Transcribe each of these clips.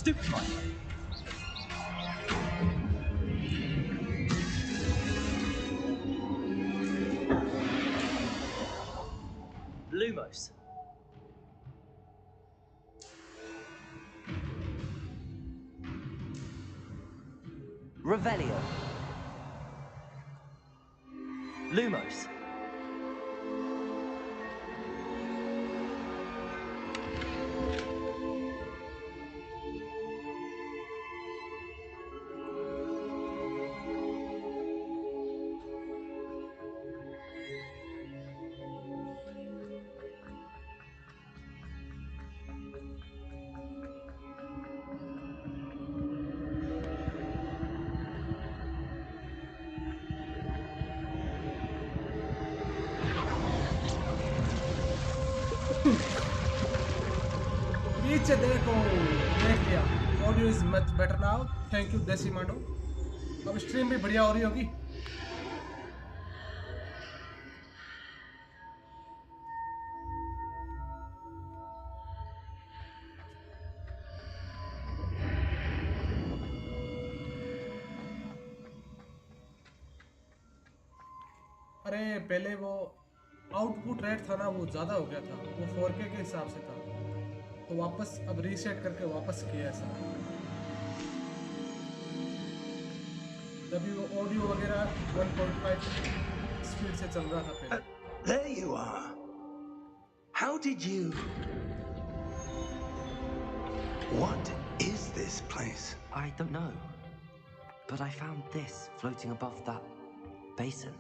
Stupefy. Lumos. Revelio. Lumos. पीछे देखो, देख लिया। Audio is much better now. Thank you देसी मांडो। अब स्ट्रीम भी बढ़िया हो रही होगी। अरे पहले वो आउटपुट रेट था ना, वो ज़्यादा हो गया था, वो 4K के हिसाब से था, तो वापस अब रीसेट करके वापस किया ऐसा। तभी वो ऑडियो वगैरह 1.5 स्पीड से चल रहा था पहले। There you are. How did you... What is this place? I don't know. But I found this floating above that basin.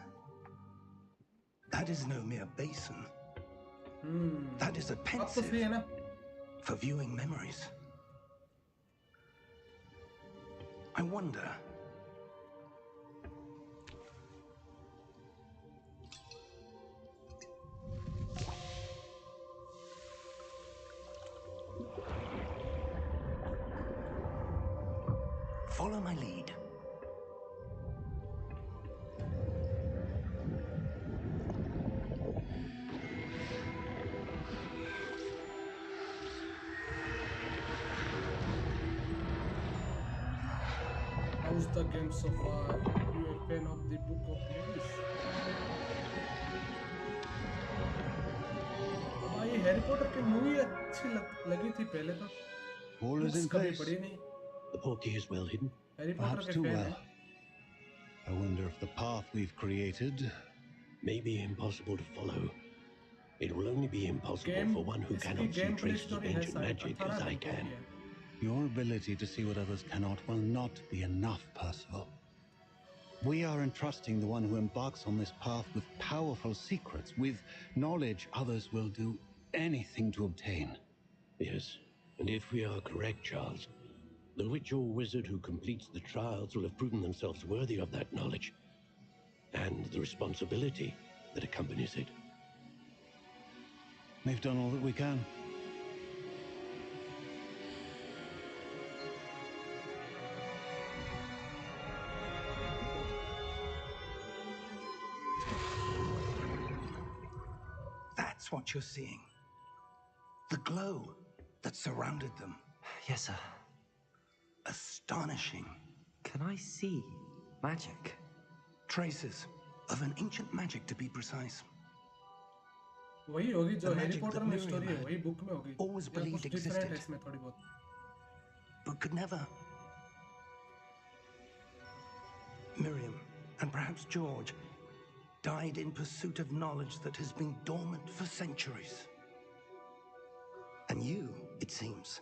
That is no mere basin. That is a अब तो pensive free है ना? for viewing memories. I wonder... Follow my lead. How's the game so far? You a fan of the book of movies? भाई Harry Potter की movie अच्छी लगी थी पहले तो। All is in कभी place. पढ़ी नहीं। The Portkey is well hidden. Harry Potter Perhaps के too फैन well. है। I wonder if the path we've created... May be impossible to follow. It will only be impossible Game- for one who इसकी cannot see gameplay traces of story है ancient सारी, magic 18 as I घंटे की can. है। Your ability to see what others cannot will not be enough, Percival. We are entrusting the one who embarks on this path with powerful secrets, with knowledge others will do anything to obtain. Yes, and if we are correct, Charles, the witch or wizard who completes the trials will have proven themselves worthy of that knowledge and the responsibility that accompanies it. We've done all that we can. That's what you're seeing. The glow that surrounded them. Yes, sir. Astonishing. Can I see magic? Traces of an ancient magic, to be precise. वही होगी जो The Harry magic Potter that में Miriam story है, had वही book में होगी। always या believed कुछ डिफरेंट है existed. इसमें थोड़ी बहुत। But could never. Miriam, and perhaps George, died in pursuit of knowledge that has been dormant for centuries. And you, it seems,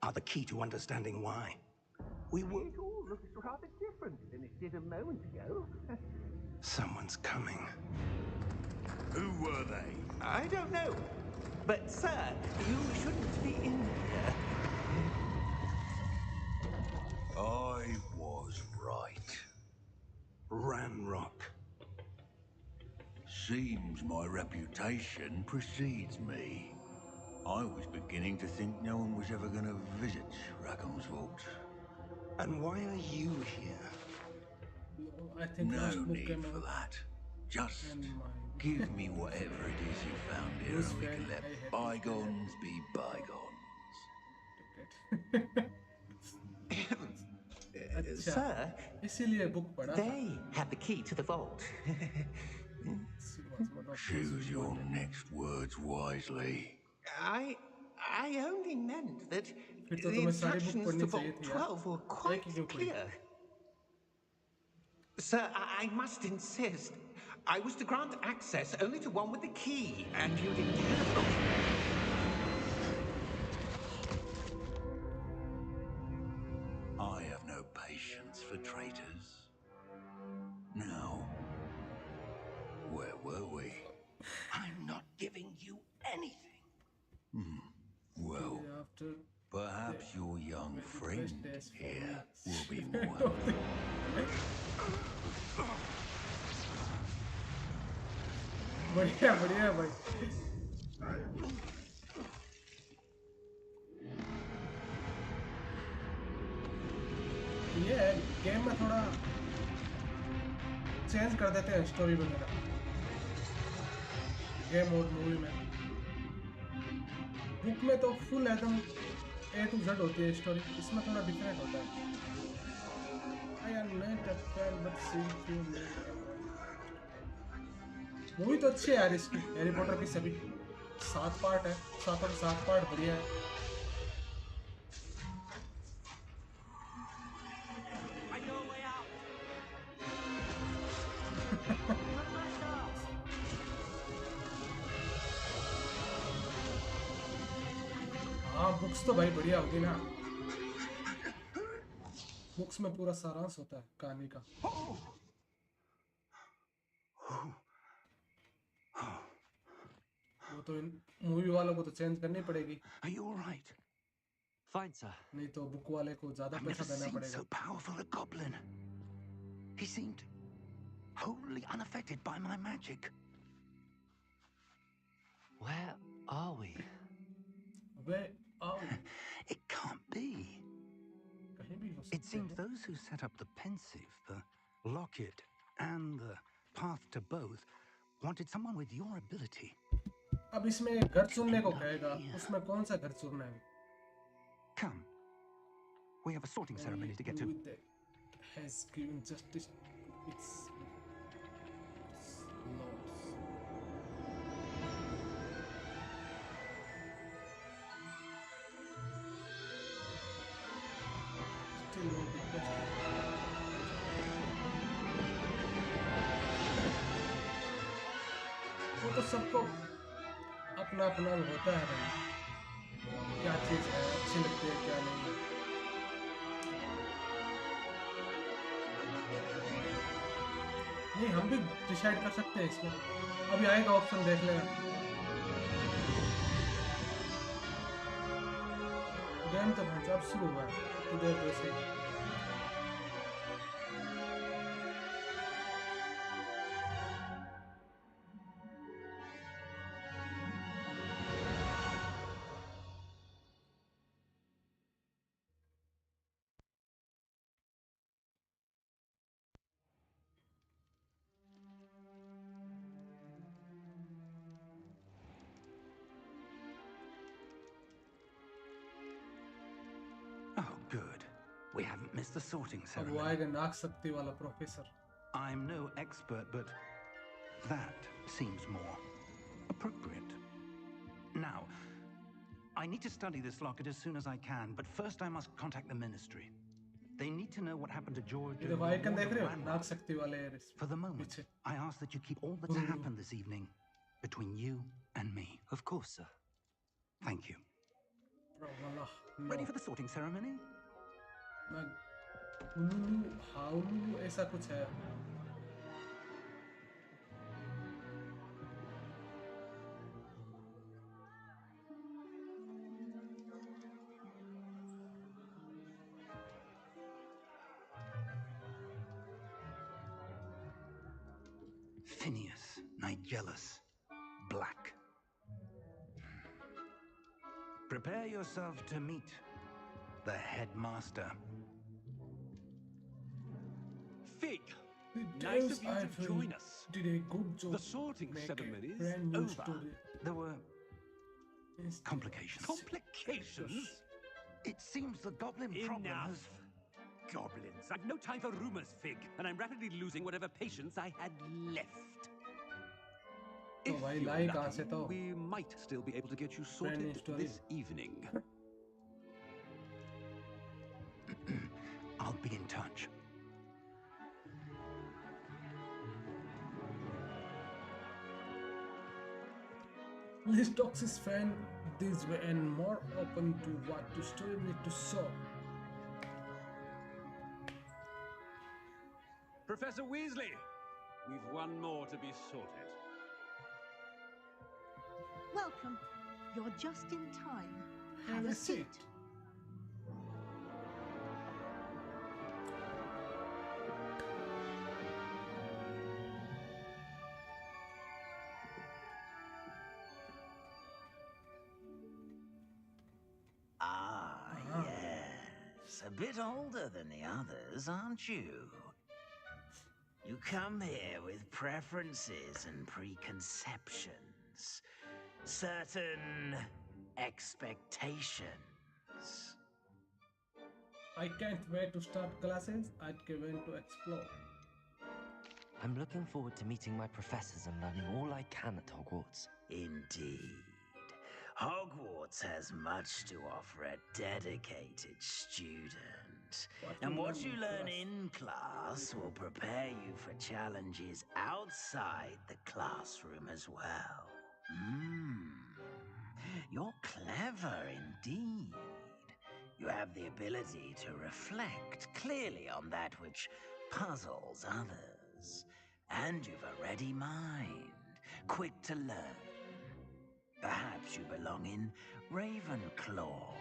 are the key to understanding why. We were... It all looks rather different than it did a moment ago. Someone's coming. Who were they? I don't know. But, sir, you shouldn't be in here. I was right. Ranrock. Seems my reputation precedes me. I was beginning to think no one was ever going to visit Rackham's Vault. And why are you here? I think No last book need came for out that. Just and my give me whatever it is you found here Who's and we fan? can let I have bygones be bygones. regret. अच्छा, Sir, इसीलिए book पढ़ा था। they have the key to the vault. Choose your next words wisely. I only meant that फिर तो the तुम्हें सारी book instructions पढ़नी to चाहिए Vault थी यार। 12 were एक quite ही क्यों पढ़ी? clear. Sir, I must insist. I was to grant access only to one with the key, and you didn't. I have no patience for traitors. Now, where were we? I'm not giving you anything. Well, After perhaps your young the friend best days for here me. will be more helpful. बढ़िया बढ़िया भाई। ये game में थोड़ा change कर देते हैं story वगैरह, गेम और मूवी में। बुक में तो फुल एकदम A to Z होती है स्टोरी, इसमें थोड़ा डिफरेंट होता है। I am not a fan but seeing you movie तो अच्छी है यार इसकी, हैरी पॉटर की सभी 7 पार्ट है, 7 पार्ट बढ़िया है। हाँ बुक्स तो भाई बढ़िया होगी ना, बुक्स में पूरा सारांश होता है कहानी का। वो तो मूवी वालों को तो चेंज करनी पड़ेगी। Are you all right? Fine, sir. नहीं तो बुक वाले को ज्यादा I've पैसा never देना seen पड़ेगा। so powerful a goblin. He seemed wholly unaffected by my magic. Where are we? Where are we? It can't be. कहीं भी हो It सकते seems हैं। those who set up the pensive, the locket, and the path to both wanted someone with your ability. अब इसमें घर चुनने को कहेगा, उसमें कौन सा घर चुनना है? Come. We have a sorting ceremony to get to. Has given justice its laws. Still no request. वो तो सबको अपना अपना होता है भाई, क्या चीज़ है अच्छी लगती है क्या नहीं। नहीं हम भी डिसाइड कर सकते हैं इसमें, अभी आएगा ऑप्शन देख लेना। गेम तो भाई अब शुरू हुआ है, इधर तो से Oh, good. We haven't missed the sorting अब वो ceremony. आएगा नाग शक्ति वाला professor. I'm no expert, but that seems more appropriate. Now, I need to study this locket as soon as I can, but first I must contact the ministry. They need to know what happened to George. ये and देखो the icon Ward देख of रहे हो, Ranrock. नाग शक्ति वाले For the moment, पीछे। I ask that you keep all that's happened this evening between you and me. Of course, sir. Thank you. वाला Ready for the sorting ceremony? मैं हुलुलु हाउलुलु ऐसा कुछ है। Phineas, Nigellus, Black. Prepare yourself to meet the headmaster. Fig, The nice Tales of you I to Feel join us. did a good job. The sorting make ceremony a is brand new over. story. There were Instead- complications. Complications? It seems the goblin problem has... Goblins. I've no time for rumors, Fig, and I'm rapidly losing whatever patience I had left. तो भाई लाई कहाँ से तो? We might still be able to get you sorted this evening. I'll be in touch. List talks is fan this way and more open to what the story need to show. Professor Weasley, we've one more to be sorted. Welcome. You're just in time. Have a seat. Yes. A bit older than the others, aren't you? You come here with preferences and preconceptions. Certain expectations. I can't wait to start classes. I can't wait to explore. I'm looking forward to meeting my professors and learning all I can at Hogwarts. Indeed. Hogwarts has much to offer a dedicated student. And what you learn in class will prepare you for challenges outside the classroom as well. You're clever indeed. You have the ability to reflect clearly on that which puzzles others. And you've a ready mind, quick to learn. Perhaps you belong in Ravenclaw.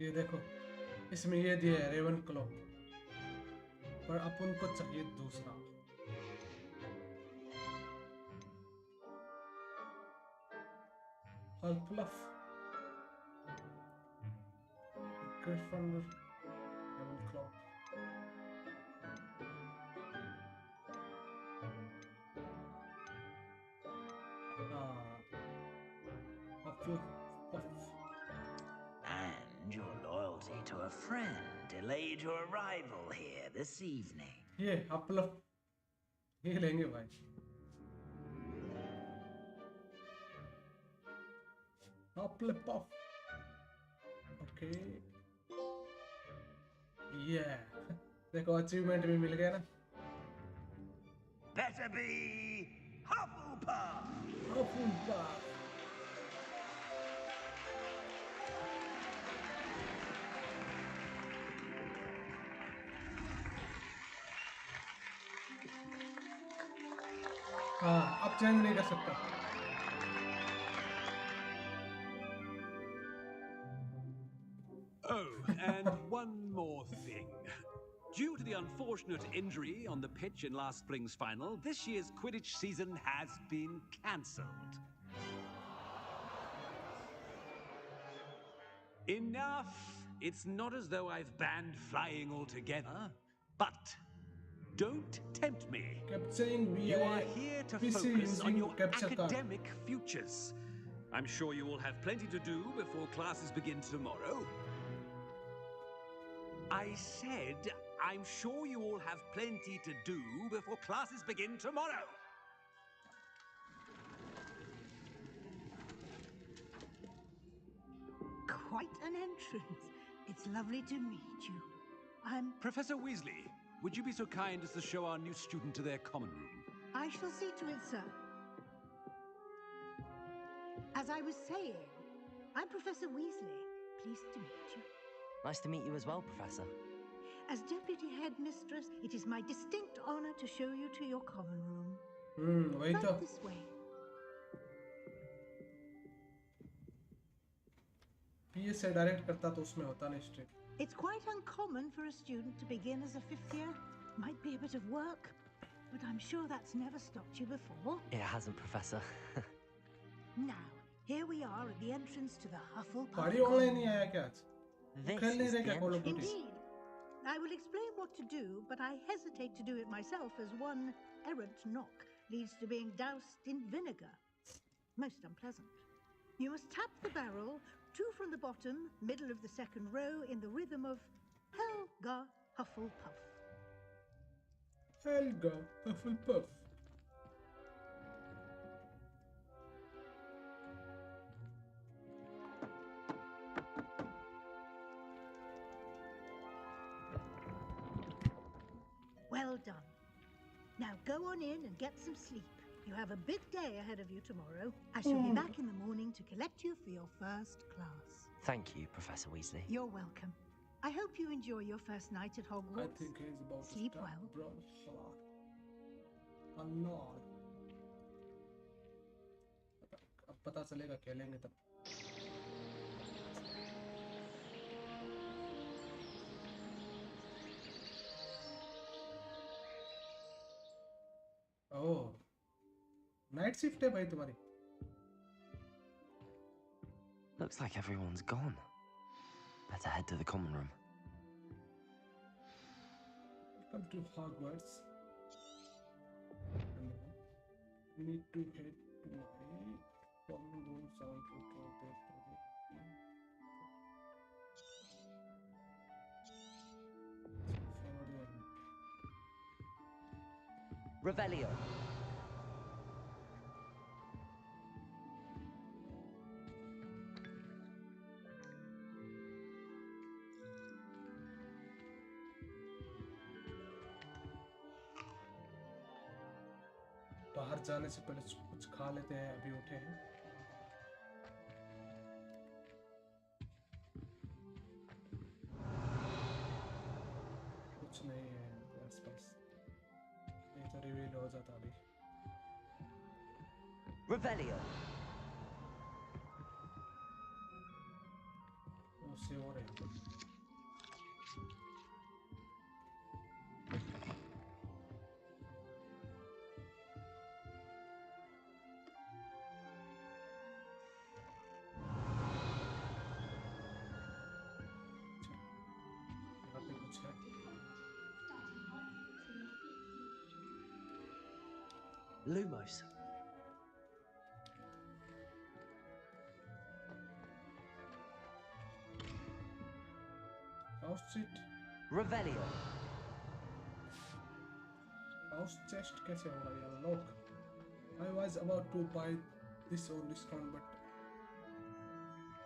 ये देखो, इसमें ये दिया है रेवनक्लॉ, पर अपन को चाहिए दूसरा. Hufflepuff, Gryffindor, Ravenclaw. And your loyalty to a friend delayed your arrival here this evening. ये Hufflepuff, ये लेंगे भाई. Hufflepuff. Okay. Yeah. देखो achievement भी मिल गया ना. Better be Hufflepuff. Hufflepuff. हाँ, अब चेंज नहीं कर सकता. Oh, and one more thing. Due to the unfortunate injury on the pitch in last spring's final, this year's Quidditch season has been cancelled. Enough! It's not as though I've banned flying altogether, but don't tempt me. Kept saying You are here to focus on your academic futures. I'm sure you all have plenty to do before classes begin tomorrow. I said, I'm sure you all have plenty to do before classes begin tomorrow. Quite an entrance. It's lovely to meet you. I'm... Professor Weasley, would you be so kind as to show our new student to their common room? I shall see to it, sir. As I was saying, I'm Professor Weasley. Pleased to meet you. Nice to meet you as well, Professor. As Deputy Headmistress, it is my distinct honor to show you to your common room. वही तो. Right this way. PS से direct करता तो उसमें होता नहीं strict. It's quite uncommon for a student to begin as a fifth year. Might be a bit of work, but I'm sure that's never stopped you before. It hasn't, Professor. Now, here we are at the entrance to the Hufflepuff. पारी online नहीं आया क्या आज? This खेल नहीं is रहे the क्या Call of entrance. Duty? Indeed. I will explain what to do, but I hesitate to do it myself as one errant knock leads to being doused in vinegar. Most unpleasant. You must tap the barrel, 2 from the bottom, middle of the second row, in the rhythm of Helga Hufflepuff. Helga Hufflepuff. Well done. Now go on in and get some sleep. You have a big day ahead of you tomorrow. I shall be back in the morning to collect you for your first class. Thank you, Professor Weasley. You're welcome. I hope you enjoy your first night at Hogwarts. I think he's about to Sleep start, well. bro. Allah. अब पता चलेगा खेलेंगे तब. ओह, night shift है भाई तुम्हारी. Looks like everyone's gone. Better head to the common room. Welcome to Hogwarts. We need to head to my common room. Sound to draw back to the Revelio. बाहर जाने से पहले कुछ खा लेते हैं. अभी उठे हैं. कुछ नहीं है आसपास. ये तो रिवील हो जाता अभी. Revelio. वो से हो रहे हैं. Lumos. House seat. Revelio. House chest कैसे होगा यार? Lock. I was about to buy this on discount but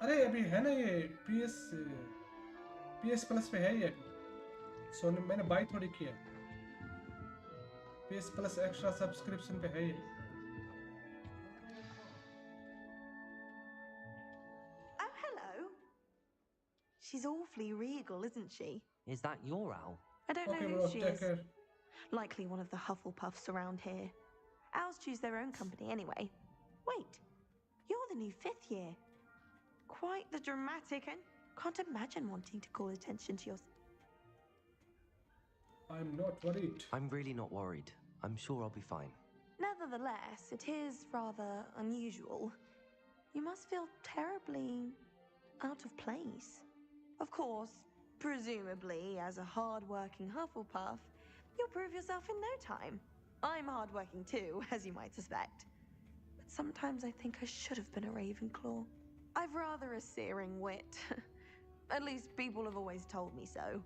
अरे अभी है ना ये PS Plus पे है ये. सो मैंने बाई थोड़ी की है. PS Plus एक्स्ट्रा सब्सक्रिप्शन पे है ये. Oh, hello. She's awfully regal, isn't she? Is that your owl? I don't Okay, know bro, who she take is. care. Likely one of the Hufflepuffs around here. Owls choose their own company anyway. Wait, you're the new 5th year. Quite the dramatic, and can't imagine wanting to call attention to yourself. I'm not worried. I'm really not worried. I'm sure I'll be fine. Nevertheless, it is rather unusual. You must feel terribly out of place. Of course, presumably, as a hard-working Hufflepuff, you'll prove yourself in no time. I'm hard-working too, as you might suspect. But sometimes I think I should have been a Ravenclaw. I've rather a searing wit. At least people have always told me so.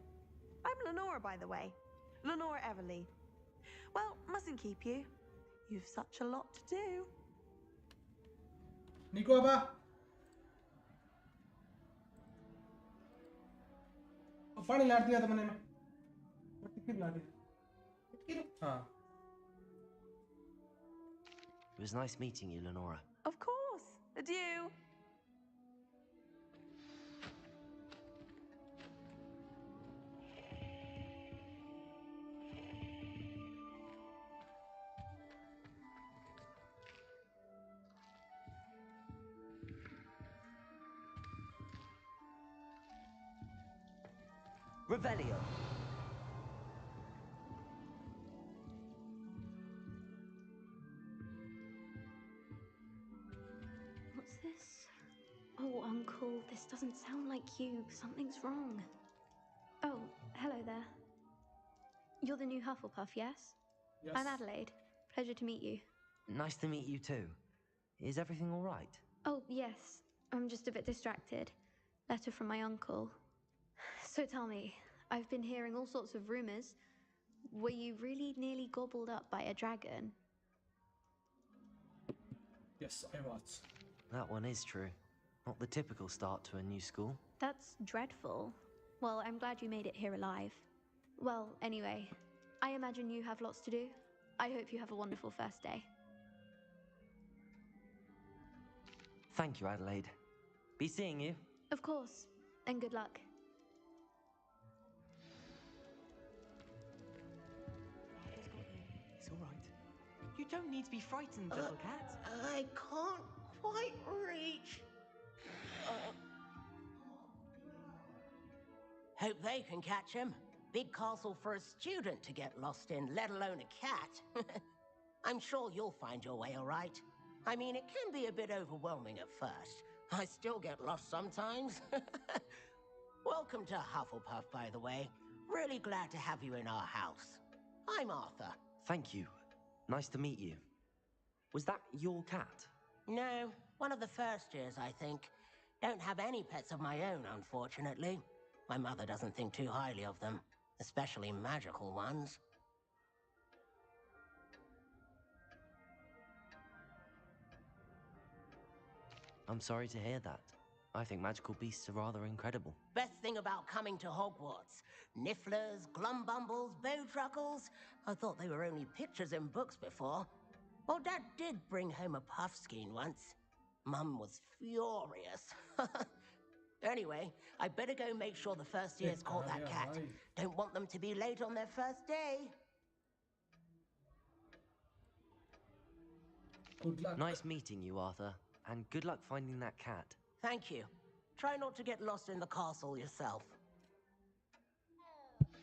I'm Lenora, by the way. Lenora Everly. Well, mustn't keep you. You've such a lot to do. Nico Abba. पानी लाट दिया था मैंने मैं. Ticket ला दिया. हाँ. It was nice meeting you, Lenora. Of course. Adieu. Revelio. What's this? Oh, Uncle, this doesn't sound like you. Something's wrong. Oh, hello there. You're the new Hufflepuff, yes? Yes. I'm Adelaide. Pleasure to meet you. Nice to meet you too. Is everything all right? Oh, yes. I'm just a bit distracted. Letter from my uncle. So tell me, I've been hearing all sorts of rumors. Were you really nearly gobbled up by a dragon? Yes, I was. That one is true. Not the typical start to a new school. That's dreadful. Well, I'm glad you made it here alive. Well, anyway, I imagine you have lots to do. I hope you have a wonderful first day. Thank you, Adelaide. Be seeing you. Of course, and good luck. It's all right. You don't need to be frightened, little cat. I can't quite reach. Hope they can catch him. Big castle for a student to get lost in, let alone a cat. I'm sure you'll find your way all right. I mean, it can be a bit overwhelming at first. I still get lost sometimes. Welcome to Hufflepuff, by the way. Really glad to have you in our house. I'm Arthur. Thank you. Nice to meet you. Was that your cat? No, one of the first years, I think. Don't have any pets of my own, unfortunately. My mother doesn't think too highly of them, especially magical ones. I'm sorry to hear that. I think magical beasts are rather incredible. Best thing about coming to Hogwarts. Nifflers, glumbumbles, bowtruckles. I thought they were only pictures in books before. Well, Dad did bring home a puffskein once. Mum was furious. Anyway, I better go make sure the first years caught that cat. Don't want them to be late on their first day. Good luck. Nice meeting you, Arthur. And good luck finding that cat. Thank you. Try not to get lost in the castle yourself.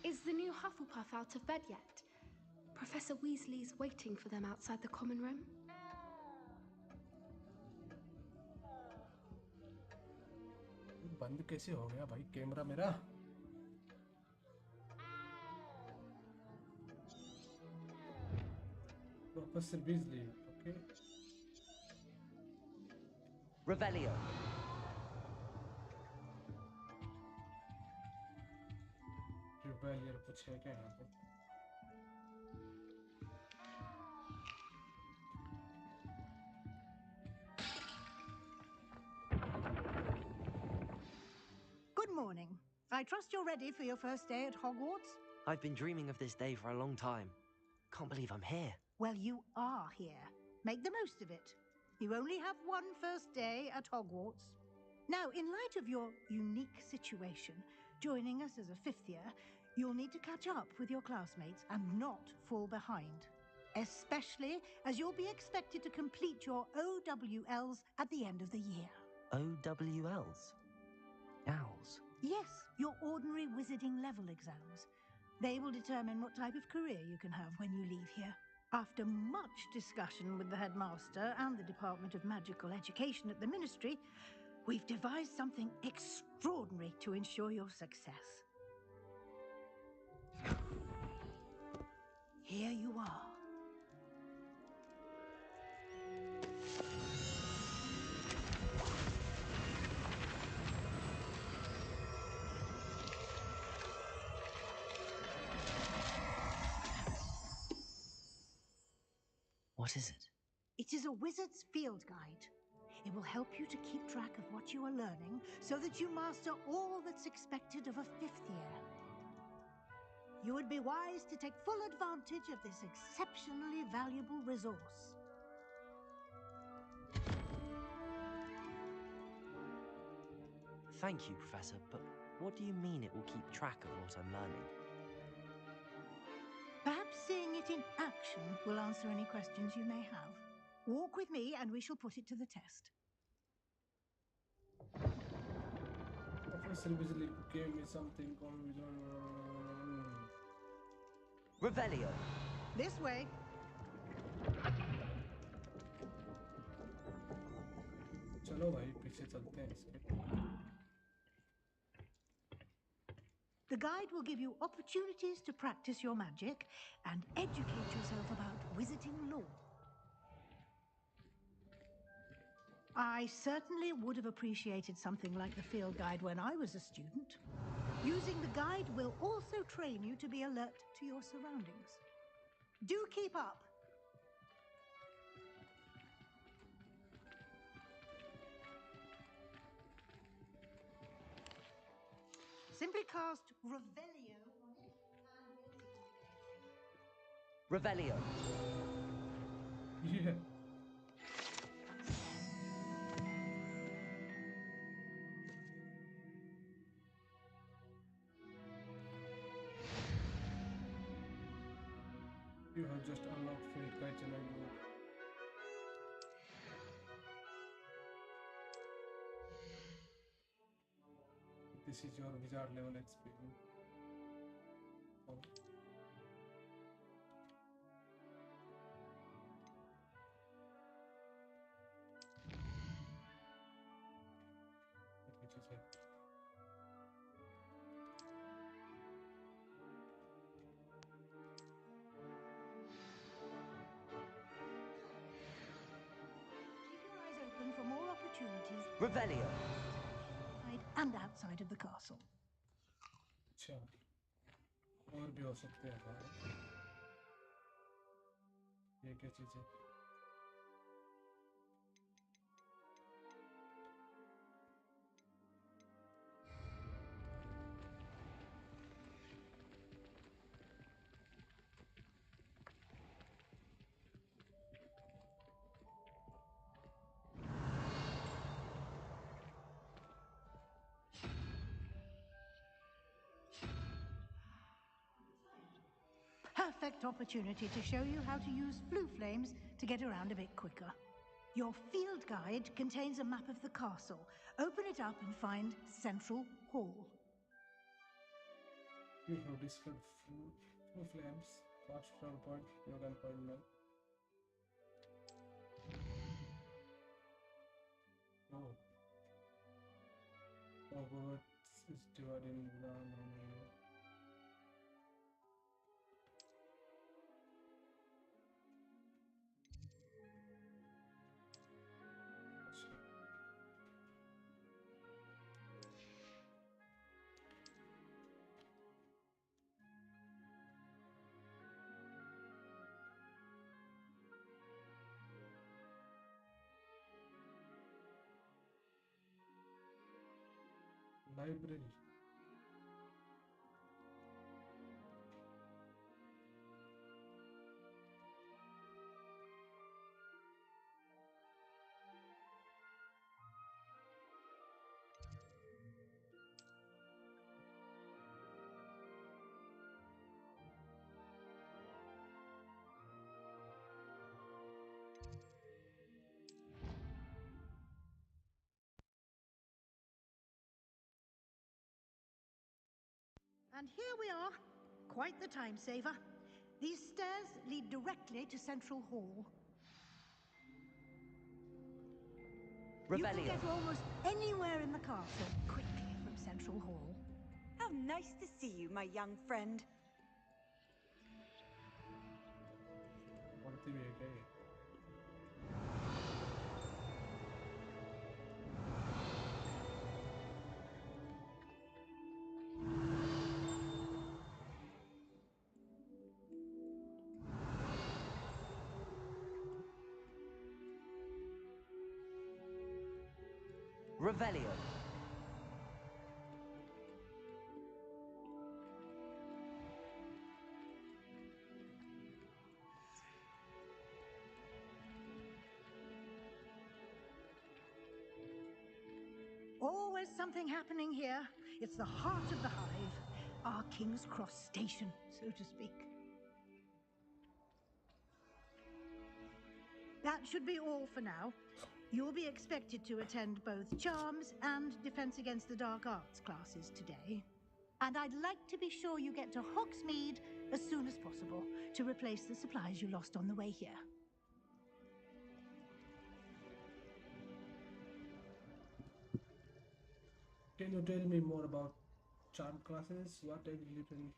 Is the new Hufflepuff out of bed yet? Professor Weasley's waiting for them outside the common room. बंद कैसे हो गया भाई camera मेरा? Professor Weasley, okay. Revelio. Rebellion कुछ है क्या यहाँ पे? Good morning. I trust you're ready for your first day at Hogwarts? I've been dreaming of this day for a long time. Can't believe I'm here. Well, you are here. Make the most of it. You only have one first day at Hogwarts. Now, in light of your unique situation, joining us as a fifth year, you'll need to catch up with your classmates and not fall behind. Especially as you'll be expected to complete your OWLs at the end of the year. OWLs? Owls? Yes, your ordinary wizarding level exams. They will determine what type of career you can have when you leave here. After much discussion with the headmaster and the Department of Magical Education at the Ministry, we've devised something extraordinary to ensure your success. Here you are. What is it? It is a wizard's field guide. It will help you to keep track of what you are learning so that you master all that's expected of a fifth year. You would be wise to take full advantage of this exceptionally valuable resource. Thank you, Professor, but what do you mean it will keep track of what I'm learning? Perhaps seeing it in action will answer any questions you may have. Walk with me and we shall put it to the test. Professor Weasley gave me something on Revelio. This way. चलो भाई पीछे चलते हैं इसके. The guide will give you opportunities to practice your magic and educate yourself about wizarding lore. I certainly would have appreciated something like the field guide when I was a student. Using the guide will also train you to be alert to your surroundings. Do keep up. Simply cast Revelio on it and Revelio. Yeah. You have just unlocked Field Guide Channel. This is your wizard level experience. Oh. Which is it? keep your eyes open for more opportunities. Revelio. Inside and outside of the castle. अच्छा और भी हो सकते हैं हमारे ये क्या चीज़ है Perfect opportunity to show you how to use blue flames to get around a bit quicker. Your field guide contains a map of the castle. Open it up and find Central Hall. You have discovered blue flames. Fast travel point. You can find them. Oh. Hogwarts is divided in the library. And here we are. Quite the time saver. These stairs lead directly to Central Hall. You can get almost anywhere in the castle quickly from Central Hall. How nice to see you, my young friend. Revelio. Always something happening here. It's the heart of the hive. Our King's Cross station, so to speak. That should be all for now. You'll be expected to attend both Charms and Defense Against the Dark Arts classes today. And I'd like to be sure you get to Hogsmeade as soon as possible to replace the supplies you lost on the way here. Can you tell me more about charm classes? What exactly?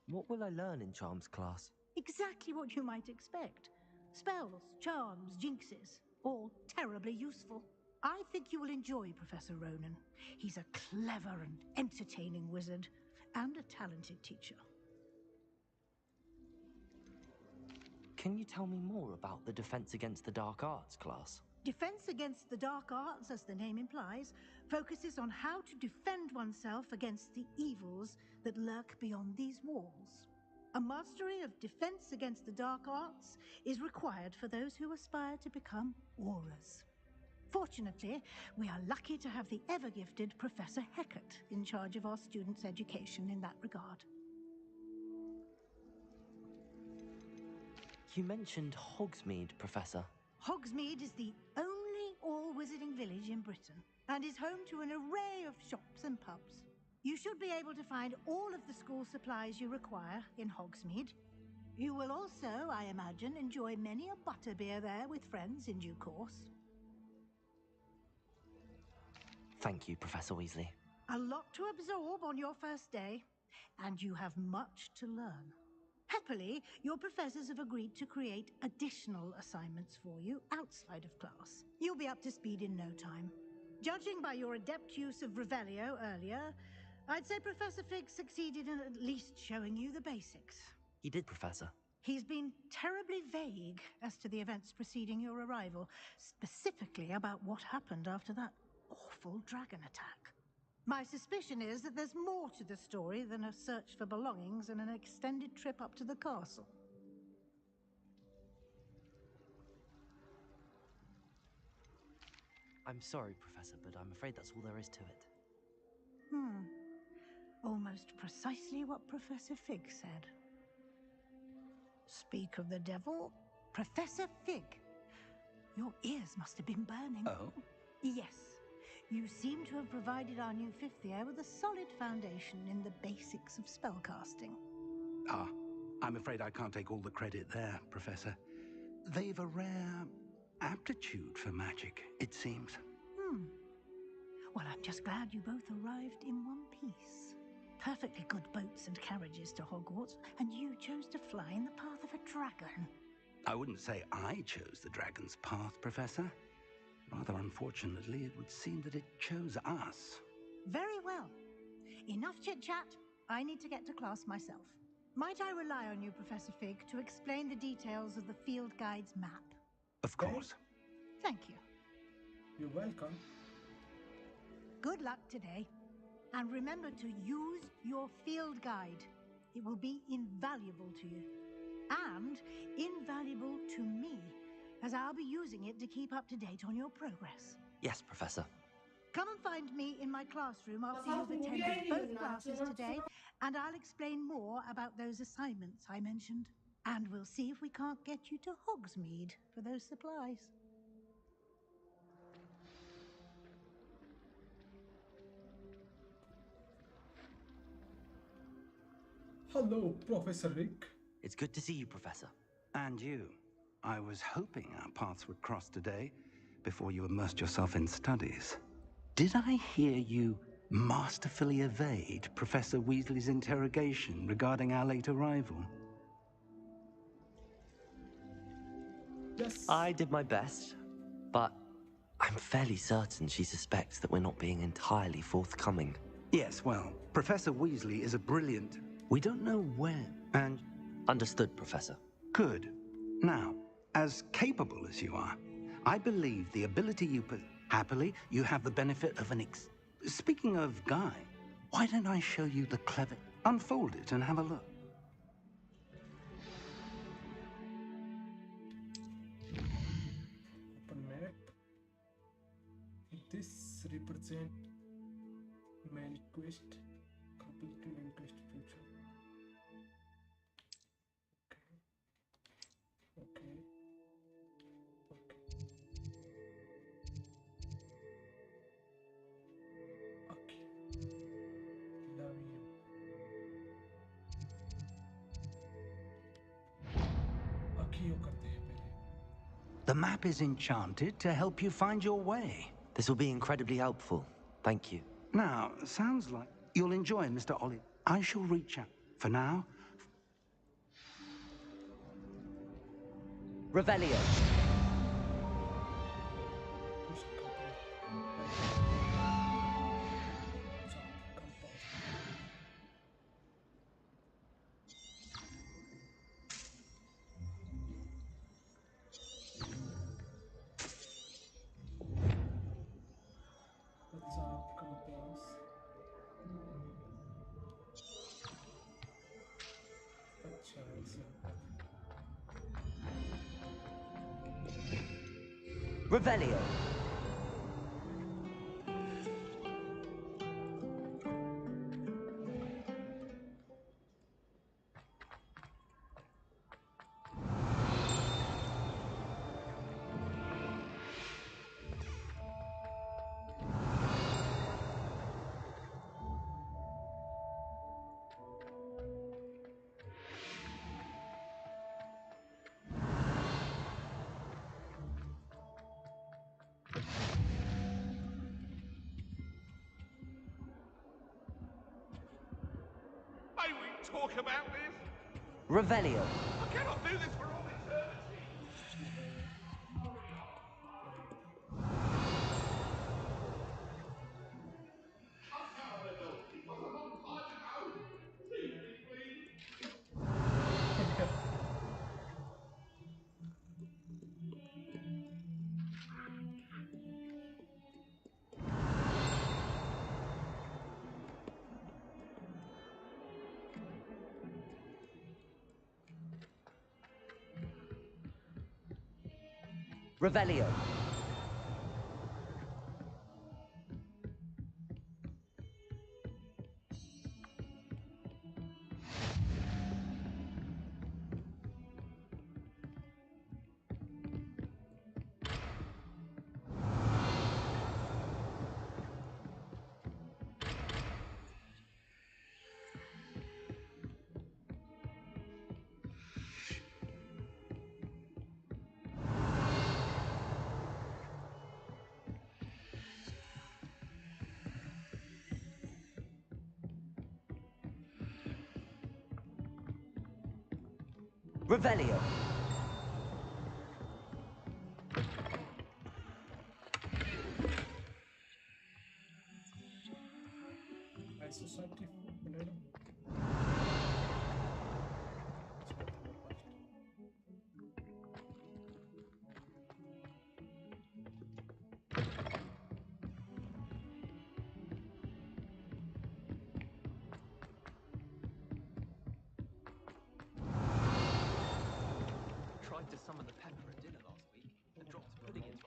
What will I learn in Charms class? Exactly what you might expect. Spells, charms, jinxes. all terribly useful. I think you will enjoy Professor Ronan. He's a clever and entertaining wizard, and a talented teacher. Can you tell me more about the Defense Against the Dark Arts class? Defense Against the Dark Arts, as the name implies, focuses on how to defend oneself against the evils that lurk beyond these walls. A mastery of Defense Against the Dark Arts is required for those who aspire to become Aurors. Fortunately, we are lucky to have the ever-gifted Professor Hecat in charge of our students' education in that regard. You mentioned Hogsmeade, Professor. Hogsmeade is the only all-wizarding village in Britain and is home to an array of shops and pubs. You should be able to find all of the school supplies you require in Hogsmeade. You will also, I imagine, enjoy many a butterbeer there with friends in due course. Thank you, Professor Weasley. A lot to absorb on your first day, and you have much to learn. Happily, your professors have agreed to create additional assignments for you outside of class. You'll be up to speed in no time. Judging by your adept use of Revelio earlier, I'd say Professor Fig succeeded in at least showing you the basics. He did, Professor. He's been terribly vague as to the events preceding your arrival, specifically about what happened after that awful dragon attack. My suspicion is that there's more to the story than a search for belongings and an extended trip up to the castle. I'm sorry, Professor, but I'm afraid that's all there is to it. Almost precisely what Professor Fig said. Speak of the devil, Professor Fig. Your ears must have been burning. Oh? Yes. You seem to have provided our new fifth year with a solid foundation in the basics of spellcasting. Ah, I'm afraid I can't take all the credit there, Professor. They've a rare aptitude for magic, it seems. Well, I'm just glad you both arrived in one piece. Perfectly good boats and carriages to Hogwarts, and you chose to fly in the path of a dragon. I wouldn't say I chose the dragon's path, Professor. Rather unfortunately, it would seem that it chose us. Very well. Enough chit-chat. I need to get to class myself. Might I rely on you, Professor Fig, to explain the details of the field guide's map? Of course. Thank you. You're welcome. Good luck today. And remember to use your field guide. It will be invaluable to you. And invaluable to me, as I'll be using it to keep up to date on your progress. Yes, Professor. Come and find me in my classroom after you've attended both classes today, and I'll explain more about those assignments I mentioned. And we'll see if we can't get you to Hogsmeade for those supplies. Hello, Professor Rick. It's good to see you, Professor. And you. I was hoping our paths would cross today, before you immersed yourself in studies. Did I hear you masterfully evade Professor Weasley's interrogation regarding our late arrival? Yes. I did my best, but I'm fairly certain she suspects that we're not being entirely forthcoming. Yes, well, Professor Weasley is a brilliant... We don't know where, and... Understood, Professor. Good. Now, as capable as you are, I believe the ability you possess... Happily, you have the benefit of an Speaking of Guy, why don't I show you the clever... Unfold it and have a look. Open map. This represents main quest. Completed main quest future. Okay. Love you. Akio करते हैं पहले. The map is enchanted to help you find your way. This will be incredibly helpful. Thank you. Now, sounds like you'll enjoy Mr. Ollie. I shall reach out. For now... Revelio. Revelio. May we talk about this? Revelio. I cannot do this for all eternity. Revelio. Revelio. Society blade. Tried to summon the pepper at dinner last week and dropped pudding in its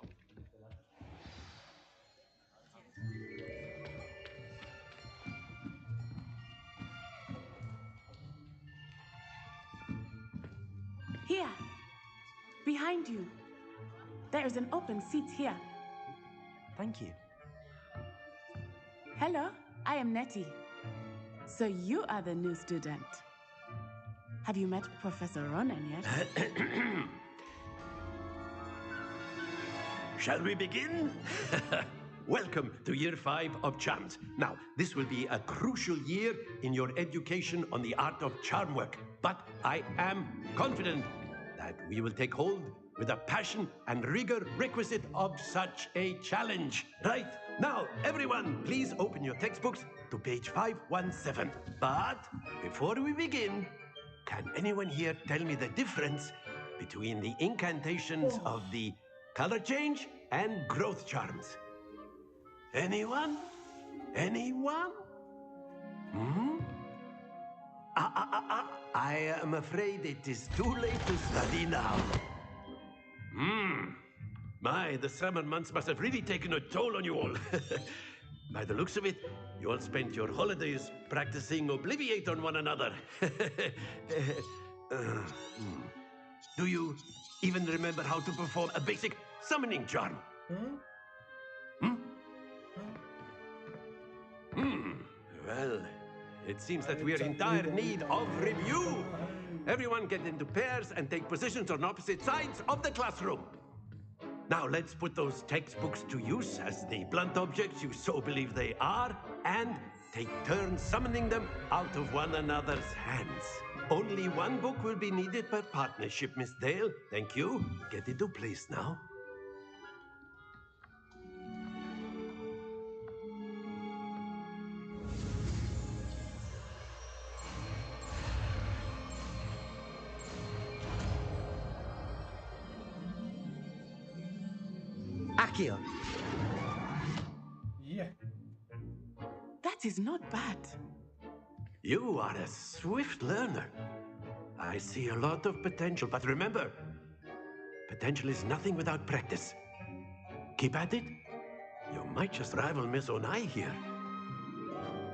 Here, behind you. There is an open seat here. Thank you. Hello, I am Nettie. So you are the new student. Have you met Professor Ronan yet? Shall we begin? Welcome to Year 5 of Charms. Now, this will be a crucial year in your education on the art of charm work. But I am confident that we will take hold with the passion and rigor requisite of such a challenge. Right, now, everyone, please open your textbooks to page 517. But before we begin, can anyone here tell me the difference between the incantations of the color change and growth charms? Anyone? Anyone? Hmm? I am afraid it is too late to study now. My, the summer months must have really taken a toll on you all. By the looks of it, you all spent your holidays practicing Obliviate on one another. Do you even remember how to perform a basic summoning charm? Well, it seems that we are in dire need of review. Everyone get into pairs and take positions on opposite sides of the classroom. Now let's put those textbooks to use as the blunt objects you so believe they are, and take turns summoning them out of one another's hands. Only one book will be needed per partnership, Miss Dale. Thank you. Get into place now. Accio. Yeah. That is not bad. You are a swift learner. I see a lot of potential, but remember, potential is nothing without practice. Keep at it. You might just rival Miss Onai here.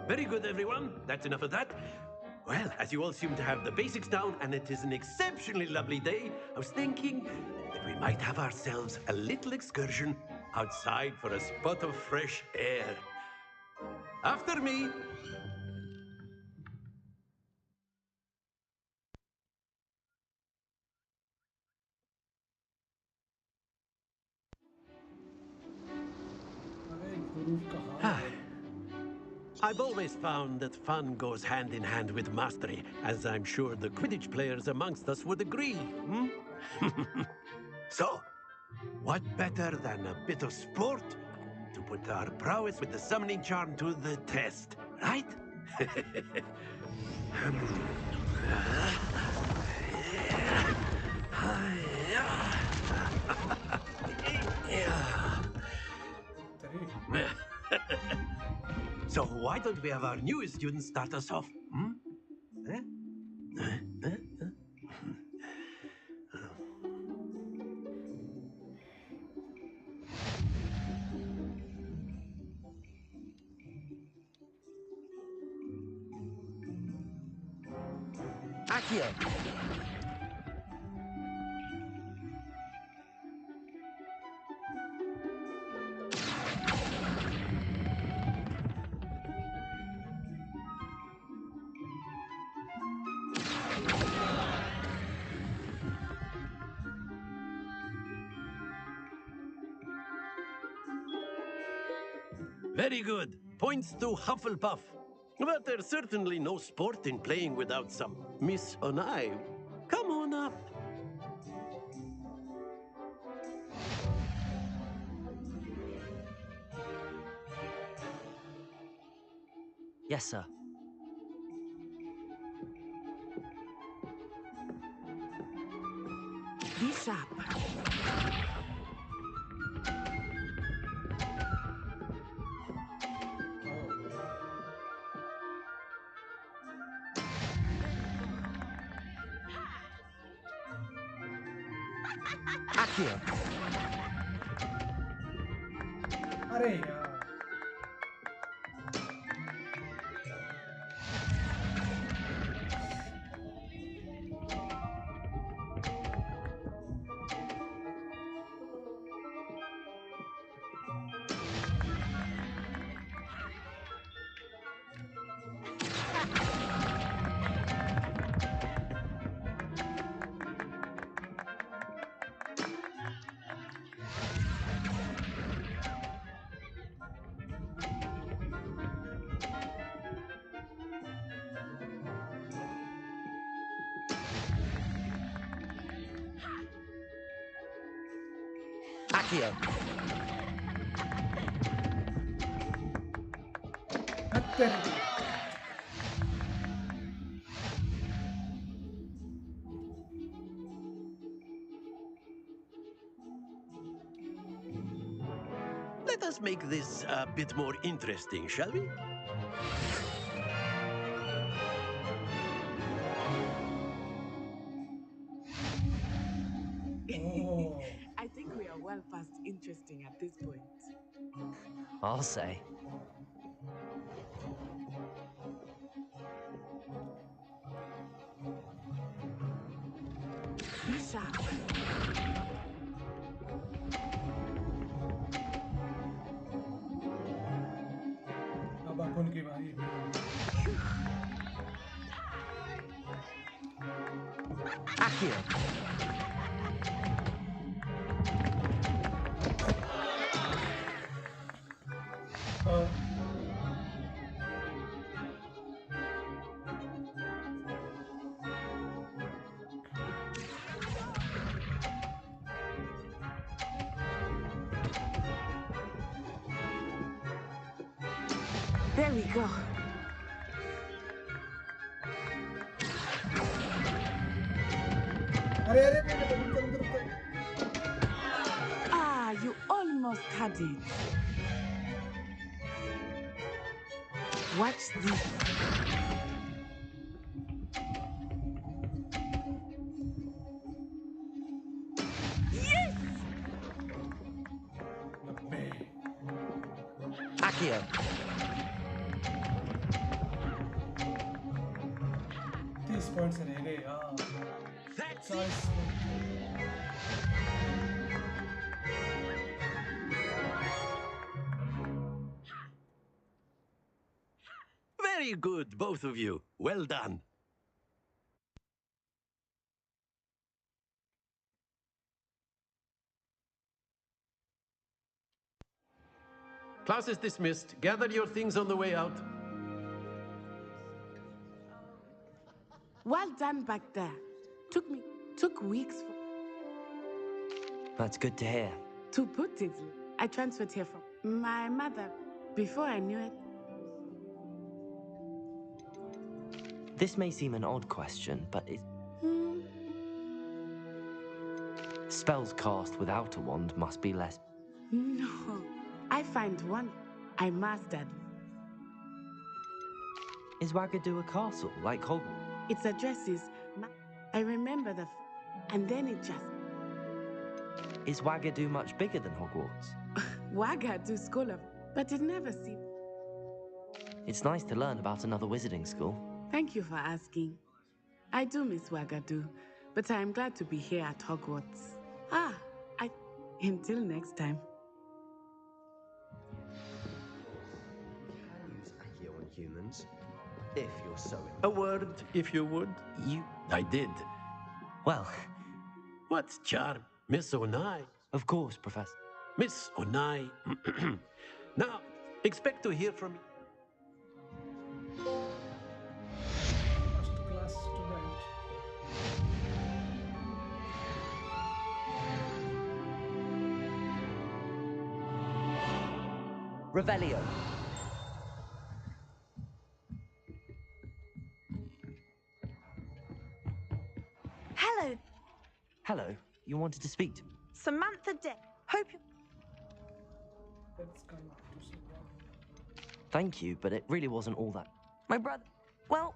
Very good, everyone. That's enough of that. Well, as you all seem to have the basics down, and it is an exceptionally lovely day, I was thinking that we might have ourselves a little excursion outside for a spot of fresh air. After me. I've always found that fun goes hand in hand with mastery, as I'm sure the Quidditch players amongst us would agree. So, what better than a bit of sport to put our prowess with the summoning charm to the test, right? So why don't we have our newest student start us off? Eh? Accio! Very good. Points to Hufflepuff. But there's certainly no sport in playing without some Miss Onai. Come on up. Yes, sir. Be sharp. Accio! अरे यार Accio! Let us make this a bit more interesting, shall we? I think we are well past interesting at this point. I'll say. Be sharp. अब अपन की बारी Accio! There we go. Ah, you almost had it. Watch this. Yes! Accio. 30 point से रह गए यार 40 Very good, both of you. Well done. Class is dismissed. Gather your things on the way out. Well done back there. Took weeks That's good to hear. to put it. I transferred here from my mother. Before I knew it, This may seem an odd question, but spells cast without a wand must be less. no. I find one I mastered. Is Wagadu a castle, like Hogwarts? Its address is. I remember and then it just. Is Wagadu much bigger than Hogwarts? Wagadu School of. But it never seemed. It's nice to learn about another wizarding school. Thank you for asking. I do miss Wagadu, but I am glad to be here at Hogwarts. Until next time. Use Accio on humans, if you're so. A word, if you would. I did. Well. What's charm? Miss Onai. Of course, Professor. Miss Onai. Now, expect to hear from me. first class student Revelio. Hello, Hello. You wanted to speak to me? Samantha Day. Hope you. let's come to see what Thank you, but it really wasn't all that. My brother. Well.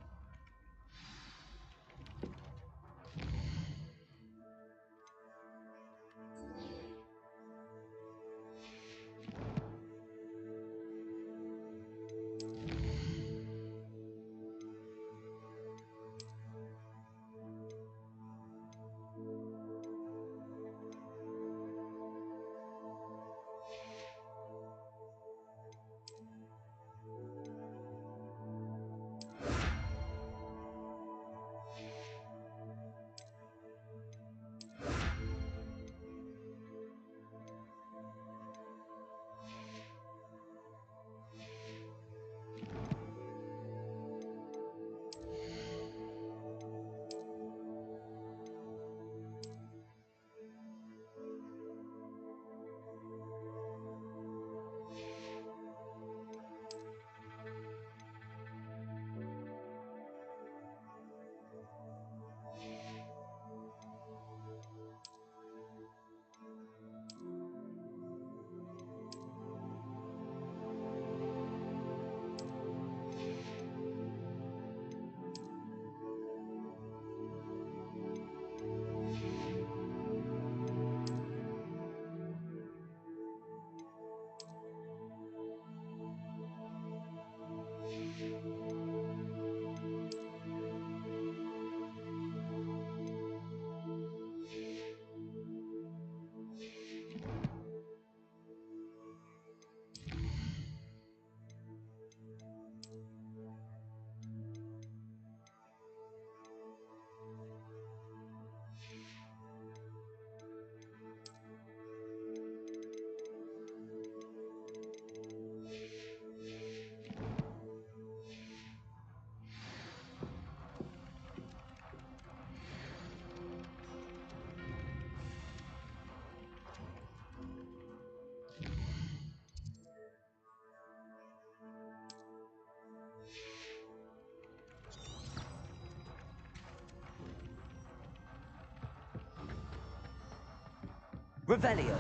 Revelio.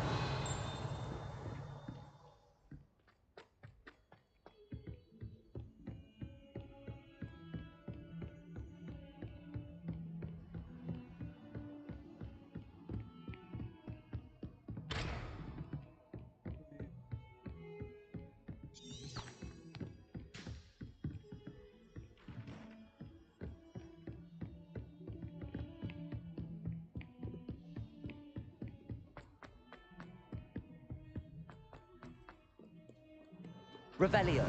Revelio.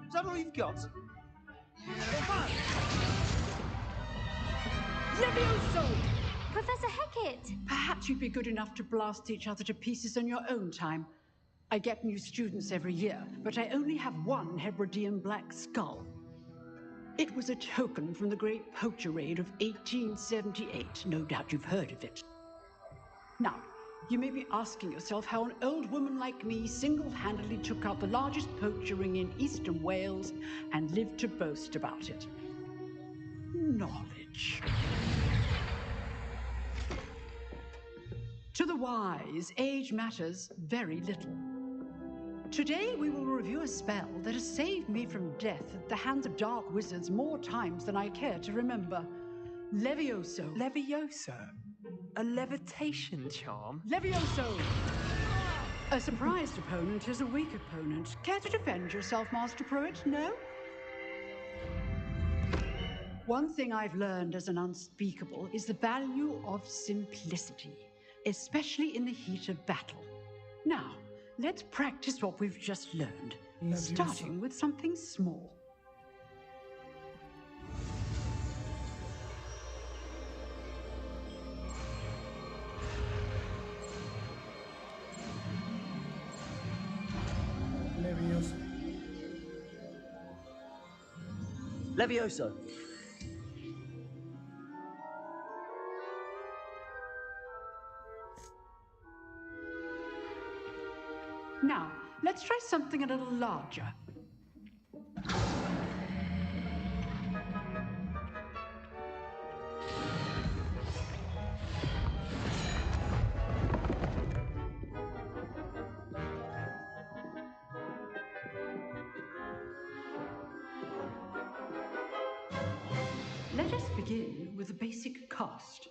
Is that all you've got? Levioso! Professor Hecat! Perhaps you'd be good enough to blast each other to pieces on your own time. I get new students every year, but I only have one Hebridean black skull. It was a token from the Great Poacher Raid of 1878. No doubt you've heard of it. Now, you may be asking yourself how an old woman like me single-handedly took out the largest poacher ring in eastern Wales and lived to boast about it. Knowledge. To the wise, age matters very little. Today we will review a spell that has saved me from death at the hands of dark wizards more times than I care to remember. Levioso. Levioso? A levitation charm? Levioso! A surprised opponent is a weak opponent. Care to defend yourself, Master Pruitt? No? One thing I've learned as an unspeakable is the value of simplicity, especially in the heat of battle. Now, let's practice what we've just learned, starting with something small. Levioso. Now, let's try something a little larger. Let us begin with a basic cast.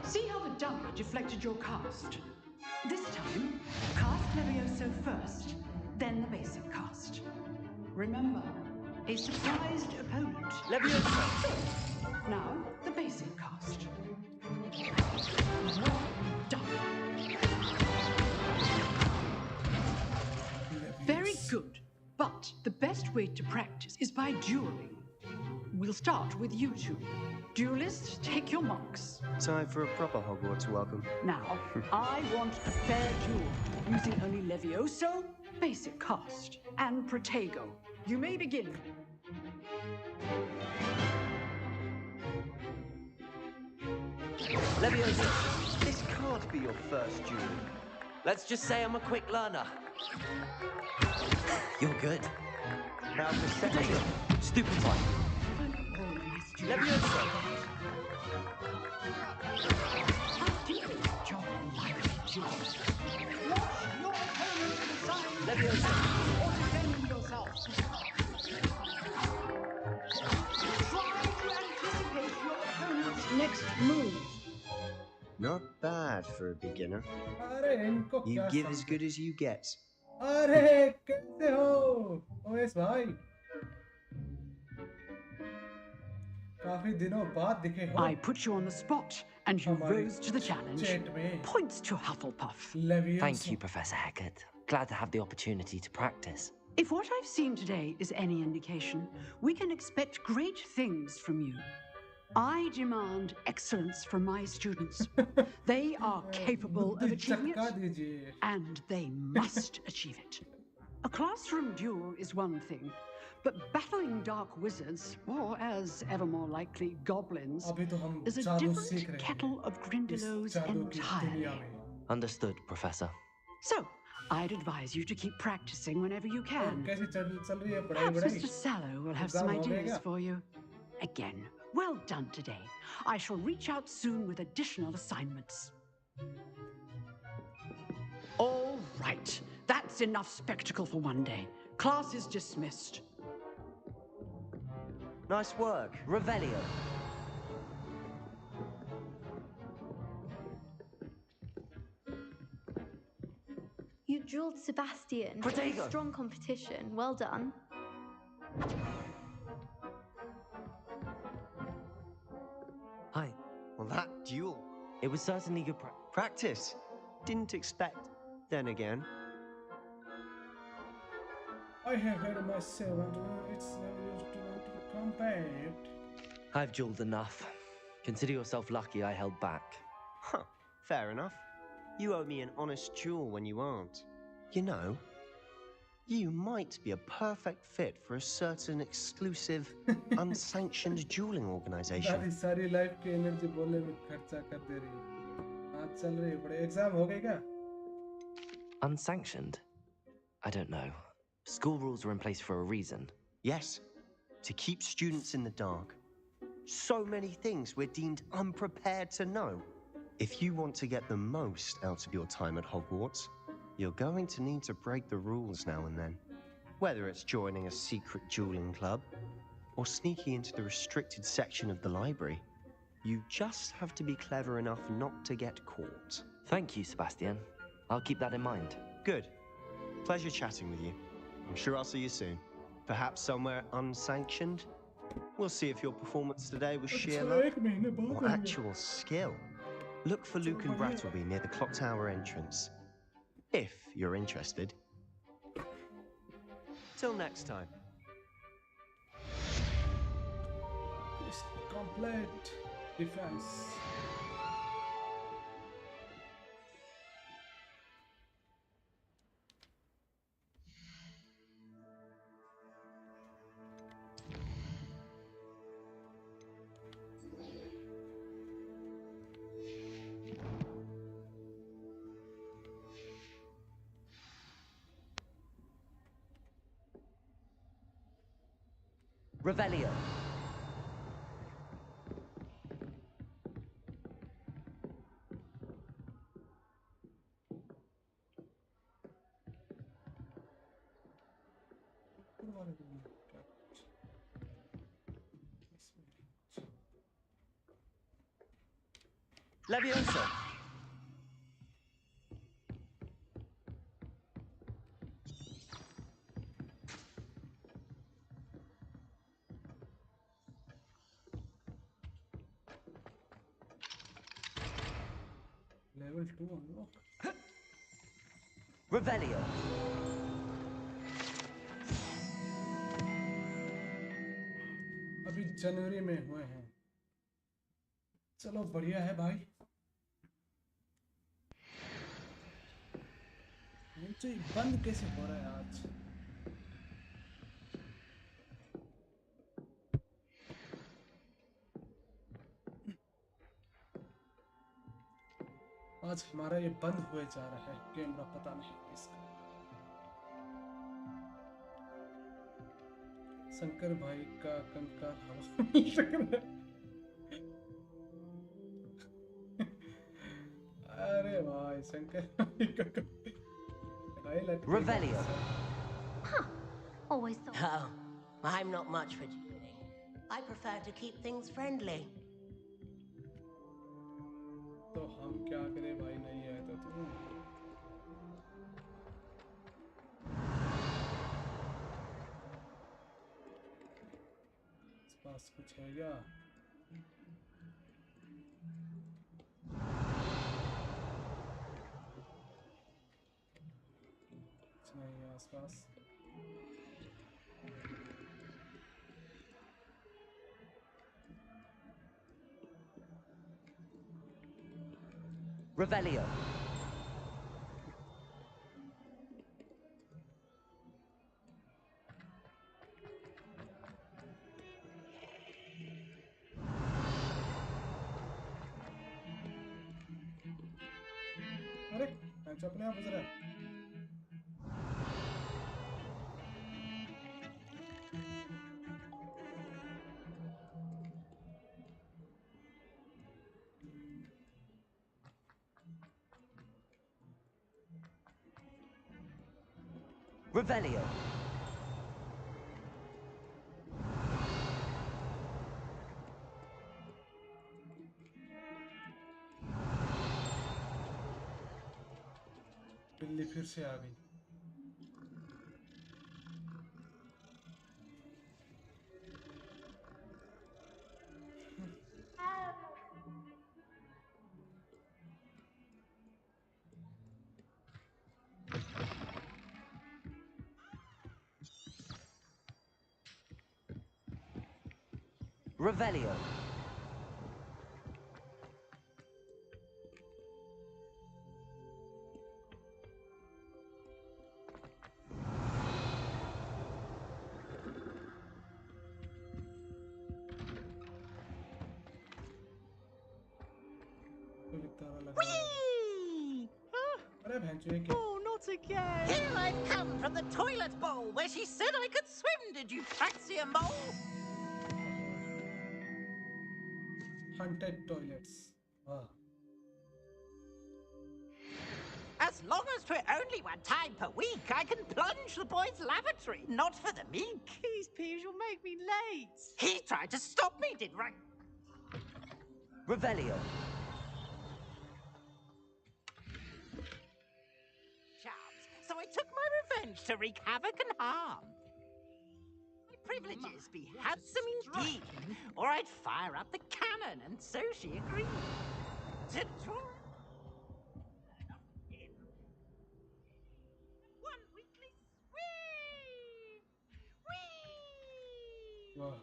See how the dummy deflected your cast? This time, cast Levioso first, then the basic cast. Remember, a surprised opponent. Levioso! Now, the basic cast. Well done. Very good. But the best way to practice is by dueling. We'll start with you two. Duelists, take your marks. Time for a proper Hogwarts welcome. Now, I want a fair duel, using only Levioso, basic cast, and Protego. You may begin. Levioso. This can't be your first duel. Let's just say I'm a quick learner. You're good. Now for second. Stupid one. Levioso. Levioso. Or defend yourself. Try to anticipate your opponent's next move. Not bad for a beginner. अरे इनको You क्या give as good as you get. अरे कैसे हो OS भाई काफी दिनों बाद दिखे हो I put you on the spot, and you rose to the challenge. Points to Hufflepuff. Thank you, Professor Hecat. Glad to have the opportunity to practice. If what I've seen today is any indication, we can expect great things from you. I demand excellence from my students. They are capable of achieving it, and they must achieve it. A classroom duel is one thing, but battling dark wizards, or as ever more likely, goblins, is a different kettle of Grindylows entirely. Understood, Professor. So, I'd advise you to keep practicing whenever you can. Perhaps Mr. Sallow will have some ideas for you. Again, well done today. I shall reach out soon with additional assignments. All right, that's enough spectacle for one day. Class is dismissed. Nice work. Revelio. You drilled Sebastian. Protego. Strong competition. Well done. Hi. Well, that duel. It was certainly good practice. Didn't expect. Then again. I have had my servant. It's used to combat. I've dueled enough. Consider yourself lucky I held back. Huh. Fair enough. You owe me an honest duel when you aren't. You know, you might be a perfect fit for a certain exclusive, unsanctioned dueling organization. सारी life की energy बोलने में खर्चा कर दे रही है। आज चल रही है बड़े एग्जाम हो गए क्या? Unsanctioned? I don't know. School rules are in place for a reason. Yes, to keep students in the dark. So many things we're deemed unprepared to know. If you want to get the most out of your time at Hogwarts, you're going to need to break the rules now and then. Whether it's joining a secret dueling club or sneaking into the restricted section of the library, you just have to be clever enough not to get caught. Thank you, Sebastian. I'll keep that in mind. Good. Pleasure chatting with you. I'm sure I'll see you soon. Perhaps somewhere unsanctioned? We'll see if your performance today was sheer luck or actual skill. Look for Luke and Brattleby near the clock tower entrance. If you're interested. Till next time. Complete defense. Revelio. Leviosa. Level 2 unlock. Revelio. अभी जनवरी में हुए हैं। चलो बढ़िया है भाई। मुझे बंद कैसे हो रहा है आज? आज हमारा ये बंद हुए जा रहा है कैमरा, पता नहीं किसका। शंकर भाई का कंकाल हवा में लग रहा है। अरे भाई शंकर भाई का Revelio. Huh. Always thought. Oh, I'm not much for dueling. I prefer to keep things friendly. तो हम क्या करें भाई, नहीं आए तो तू। इस पास कुछ है क्या? कुछ नहीं है आसपास। Revelio. अरे मैच अपने आप बज रहा है। Revelio. बिल्ली फिर से आ गई। Revelio. अरे भैंचो ये क्या? Oh, not again! Here I've come from the toilet bowl where she said I could swim. Did you fancy a mole? Haunted toilets. Wow. As long as 'twere only one time per week, I can plunge the boys' lavatory. Not for the meek. Please, Peeves, you'll make me late. He tried to stop me, did right? Revelio. Charms. So I took my revenge to wreak havoc and harm. My privileges be handsome indeed, or I'd fire up the cannon, and so she agreed. To draw one weekly swing! Whee! वाह।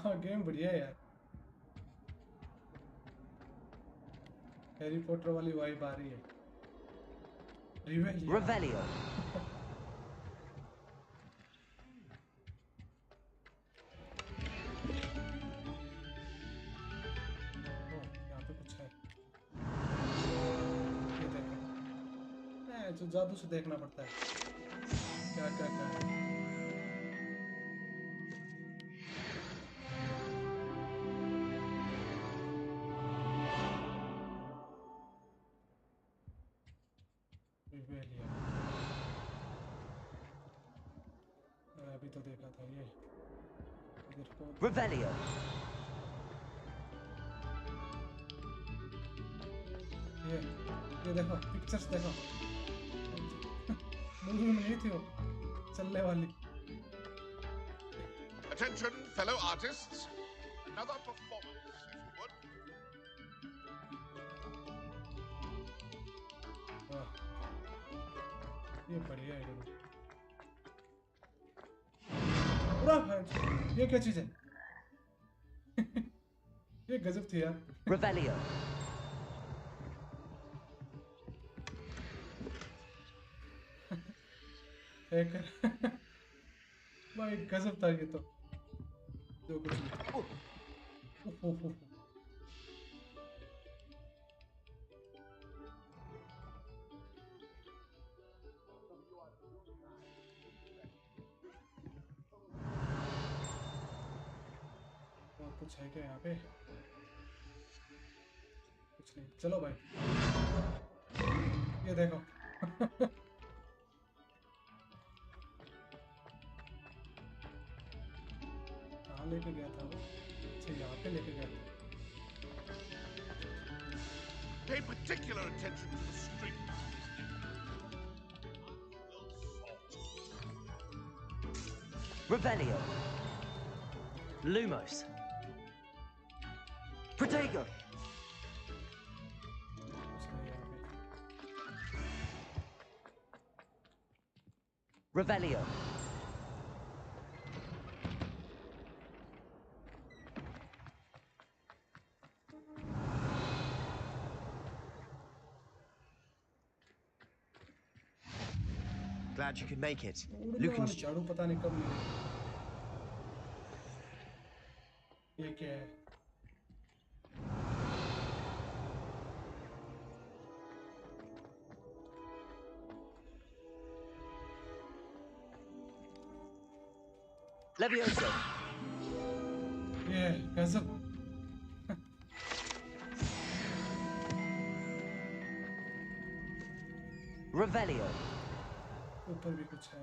हाँ game बढ़िया है यार। Harry Potter वाली vibe आ रही है। Revelio. यहाँ पे कुछ है। ये देखो। जो जादू से देखना पड़ता है। क्या क्या क्या है। अभी तो देखा था ये। Revelio. ये देखो पिक्चर्स देखो। मूवी में नहीं थी वो चलने वाली। Attention, fellow artists. Another performance, if you would. वाह, ये बढ़िया है। ये क्या चीज है? ये गजब थी यार। Revelio. भाई गजब था ये तो। जो कुछ कुछ है क्या यहाँ पे? कुछ नहीं। चलो भाई ये देखो। कहाँ लेके गया था वो? अच्छा यहाँ पे लेके गया था। Pay particular attention to the strings. Revelio. Lumos. Protego. Revelio. glad you could make it. उड़ने Luke वाली and झाड़ू पता नहीं कब मिली। ये क्या है? Levioso. Yeah, गजब। Revelio. ऊपर भी कुछ है।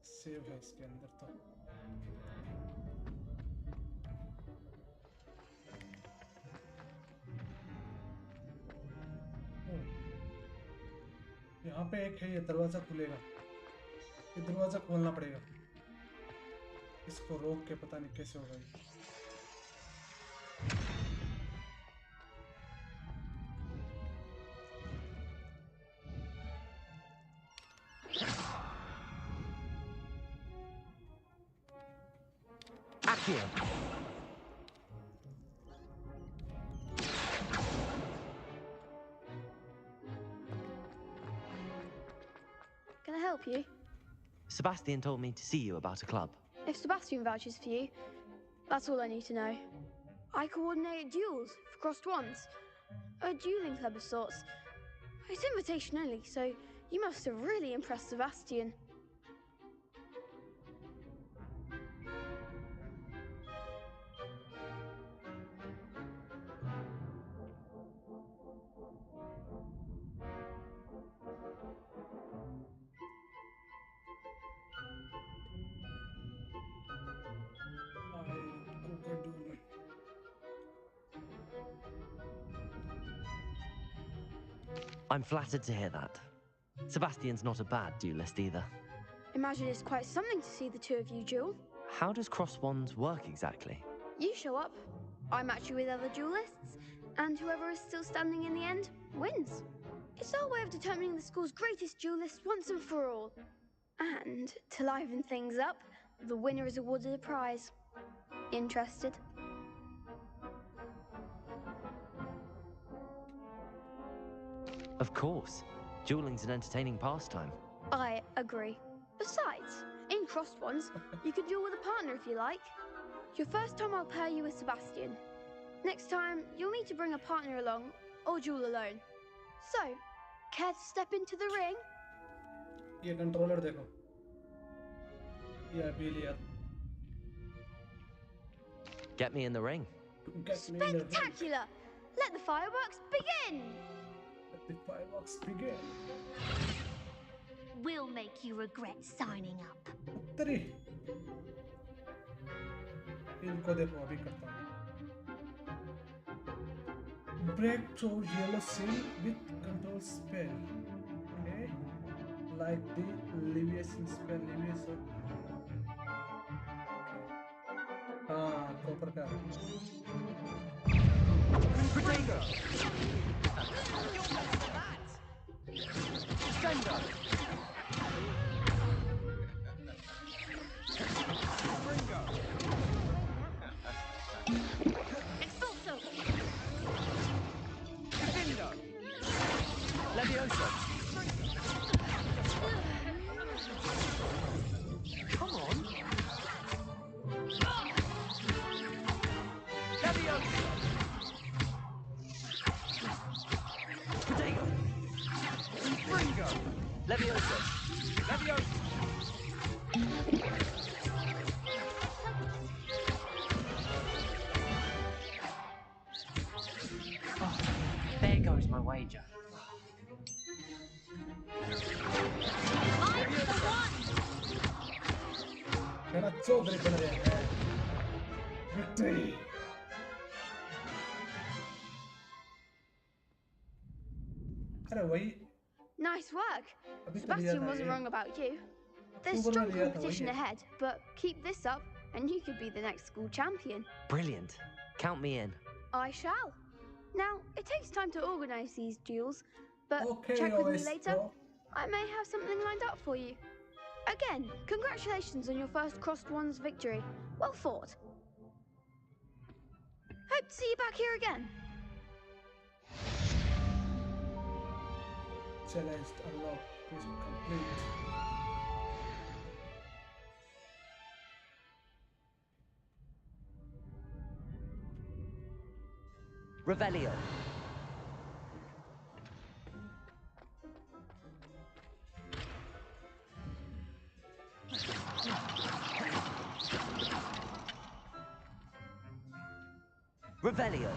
सेव है इसके अंदर तो। यहाँ पे एक है, ये दरवाजा खुलेगा। ये दरवाजा खोलना पड़ेगा। इसको रोक के पता नहीं कैसे होगा ये। Accio. Can I help you? Sebastian told me to see you about a club. If Sebastian vouches for you, that's all I need to know. I coordinate duels for crossed ones. A dueling club of sorts. It's invitation only, so you must have really impressed Sebastian. I'm flattered to hear that. Sebastian's not a bad duelist either. Imagine it's quite something to see the two of you duel. How does cross wands work exactly? You show up, I match you with other duelists, and whoever is still standing in the end wins. It's our way of determining the school's greatest duelist once and for all. And to liven things up, the winner is awarded a prize. Interested? Of course. Dueling's an entertaining pastime. I agree. Besides, in crossed ones, you can duel with a partner if you like. Your first time I'll pair you with Sebastian. Next time, you'll need to bring a partner along, or duel alone. So, care to step into the ring? ये controller देखो। ये अभी लिया। Get me in the ring. Spectacular! Let the fireworks begin! Let the fireworks begin. We'll make you regret signing up. तरी। इनको देखो अभी करता हूँ। Break through yellow seal with control spell. Okay, like the Leviathan spell. Leviathan. हाँ, proper का। Protego. Defender. Ringo. Expulso. Defender. Levioso. Come on. Levioso. Protego. Ringo. Levioso. Levioso. Oh, there goes my wager. मेरा चौधरी बन गया है। Victory. अरे वही। Nice work. अभी तो लिया Sebastian था wasn't ये। wrong about you. There's ऊपर में strong लिया था competition वही। ahead, but keep this up and you could be the next school champion. Brilliant. Count me in. I shall. Now, it takes time to organize these duels, but Okay, check with me OS later. Pro. I may have something lined up for you. Again, congratulations on your first crossed wands victory. Well fought. Hope to see you back here again. Challenge unlocked. Please complete. Revelio. Revelio.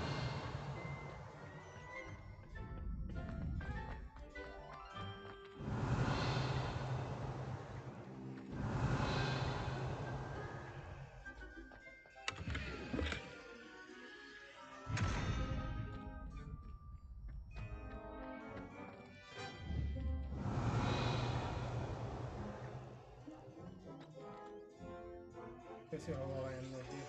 कैसे होगा अंदर ही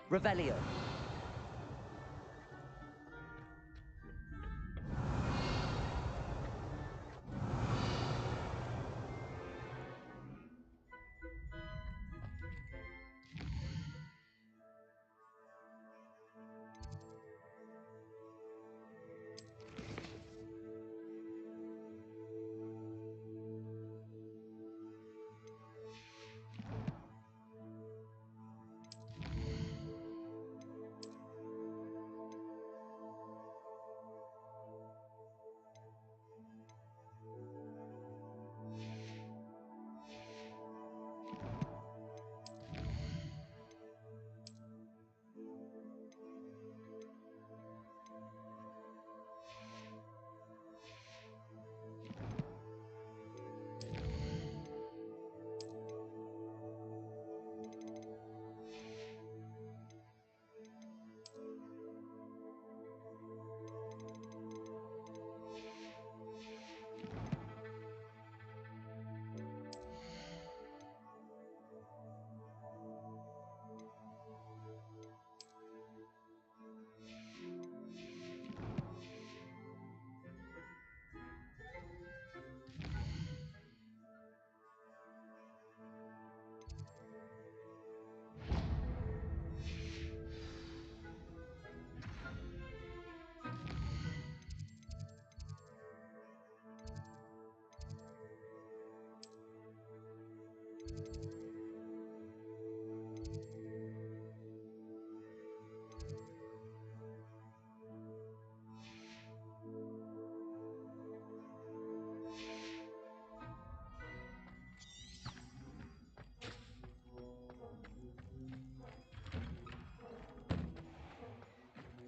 Revelio.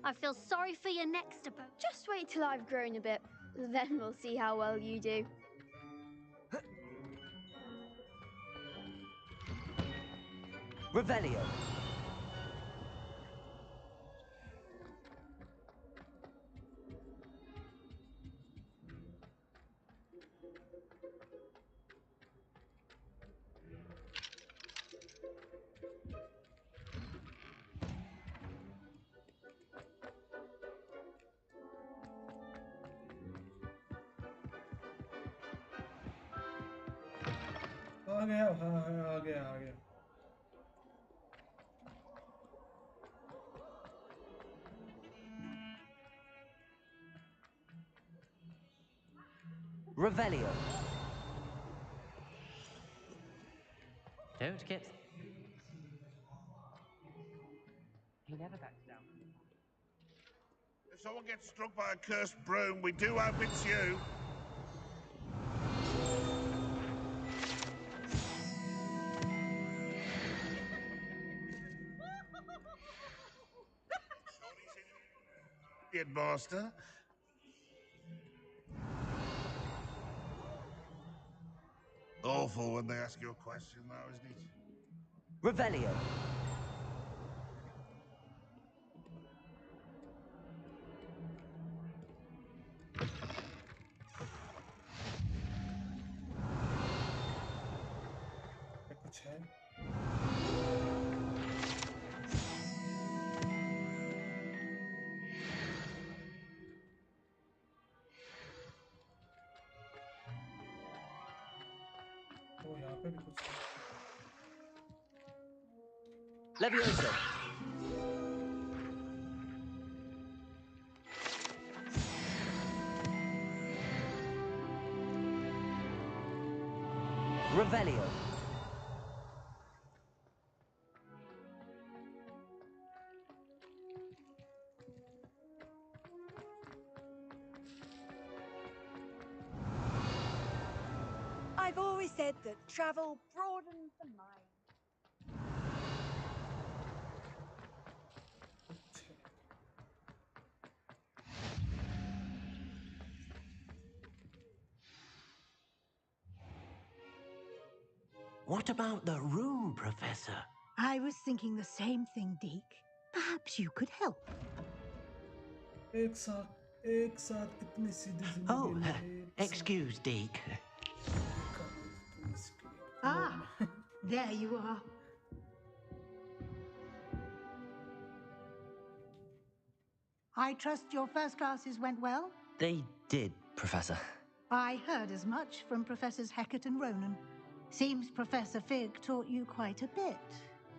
I feel sorry for your next opponent. Just wait till I've grown a bit. Then we'll see how well you do. Revelio. आ गया हाँ आ गया Revelio. Don't get... He never backs down. If someone gets struck by a cursed broom, we do hope it's you. Master. Awful when they ask you a question, though, isn't it? Revelio. कुछ है ओ यहाँ पे भी कुछ है। Levioso. Revelio. I've always said that travel broadens the mind. What about the room, Professor? I was thinking the same thing, Deke. Perhaps you could help. एक साथ कितनी सीधी जिंदगी Oh, में एक excuse, Deke. Ah, there you are. I trust your first classes went well? They did, Professor. I heard as much from Professors Hecat and Ronan. Seems Professor Fig taught you quite a bit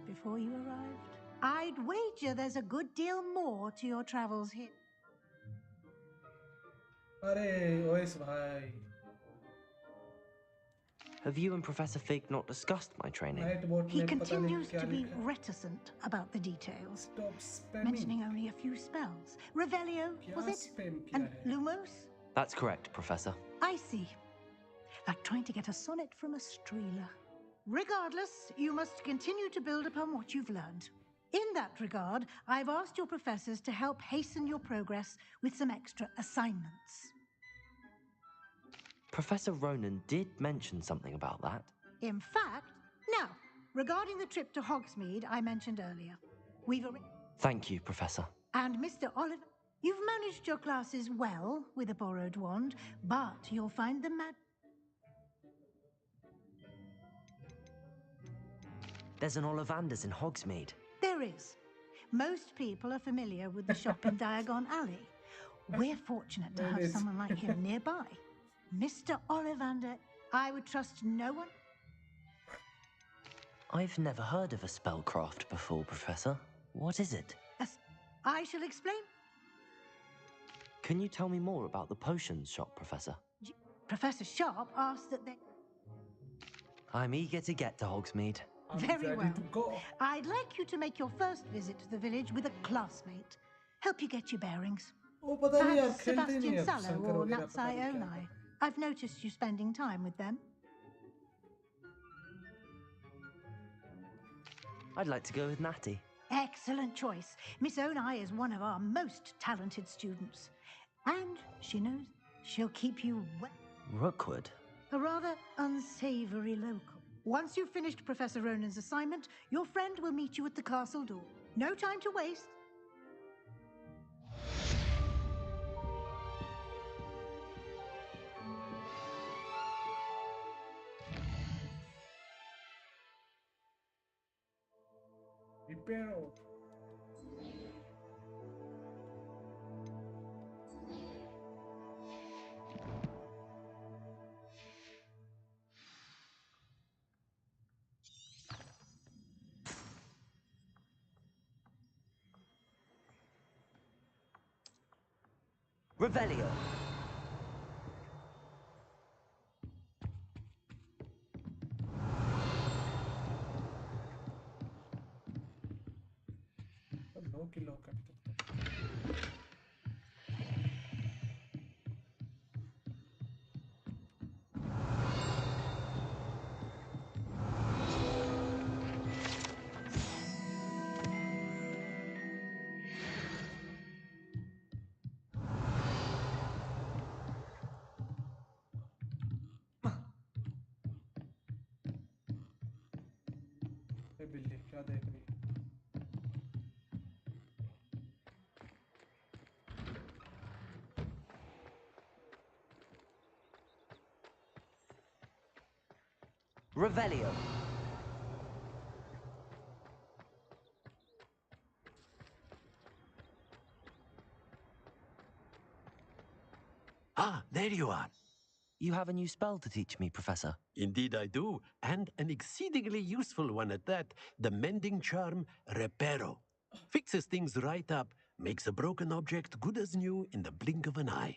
before you arrived. I'd wager there's a good deal more to your travels here. अरे OS भाई Have you and Professor Fig not discussed my training? He continues to be reticent about the details, mentioning only a few spells. Revelio, was it? And Lumos? That's correct, Professor. I see. Like trying to get a sonnet from a streeler. Regardless, you must continue to build upon what you've learned. In that regard, I've asked your professors to help hasten your progress with some extra assignments. Professor Ronan did mention something about that. In fact, now, regarding the trip to Hogsmeade I mentioned earlier, we've Thank you, Professor. And Mr. Oliver, you've managed your classes well with a borrowed wand, but you'll find the There's an Ollivanders in Hogsmeade. There is. Most people are familiar with the shop in Diagon Alley. We're fortunate to have someone like him nearby. Mr. Ollivander, I would trust no one. I've never heard of a spellcraft before, Professor. What is it? I shall explain. Can you tell me more about the potions shop, Professor? Professor Sharp asked that they... I'm eager to get to Hogsmeade. Very well. I'd like you to make your first visit to the village with a classmate. Help you get your bearings. Perhaps Sebastian Sallow or Natsai Onai. I've noticed you spending time with them. I'd like to go with Natty. Excellent choice. Miss Onai is one of our most talented students. And she knows she'll keep you well. Rookwood? A rather unsavory local. Once you've finished Professor Ronan's assignment, your friend will meet you at the castle door. No time to waste. Pero Revelio. लो कि लो का बिल्ली क्या देख रही है Revelio. Ah, there you are. You have a new spell to teach me, Professor. Indeed I do, and an exceedingly useful one at that, the mending charm Reparo. Fixes things right up, makes a broken object good as new in the blink of an eye.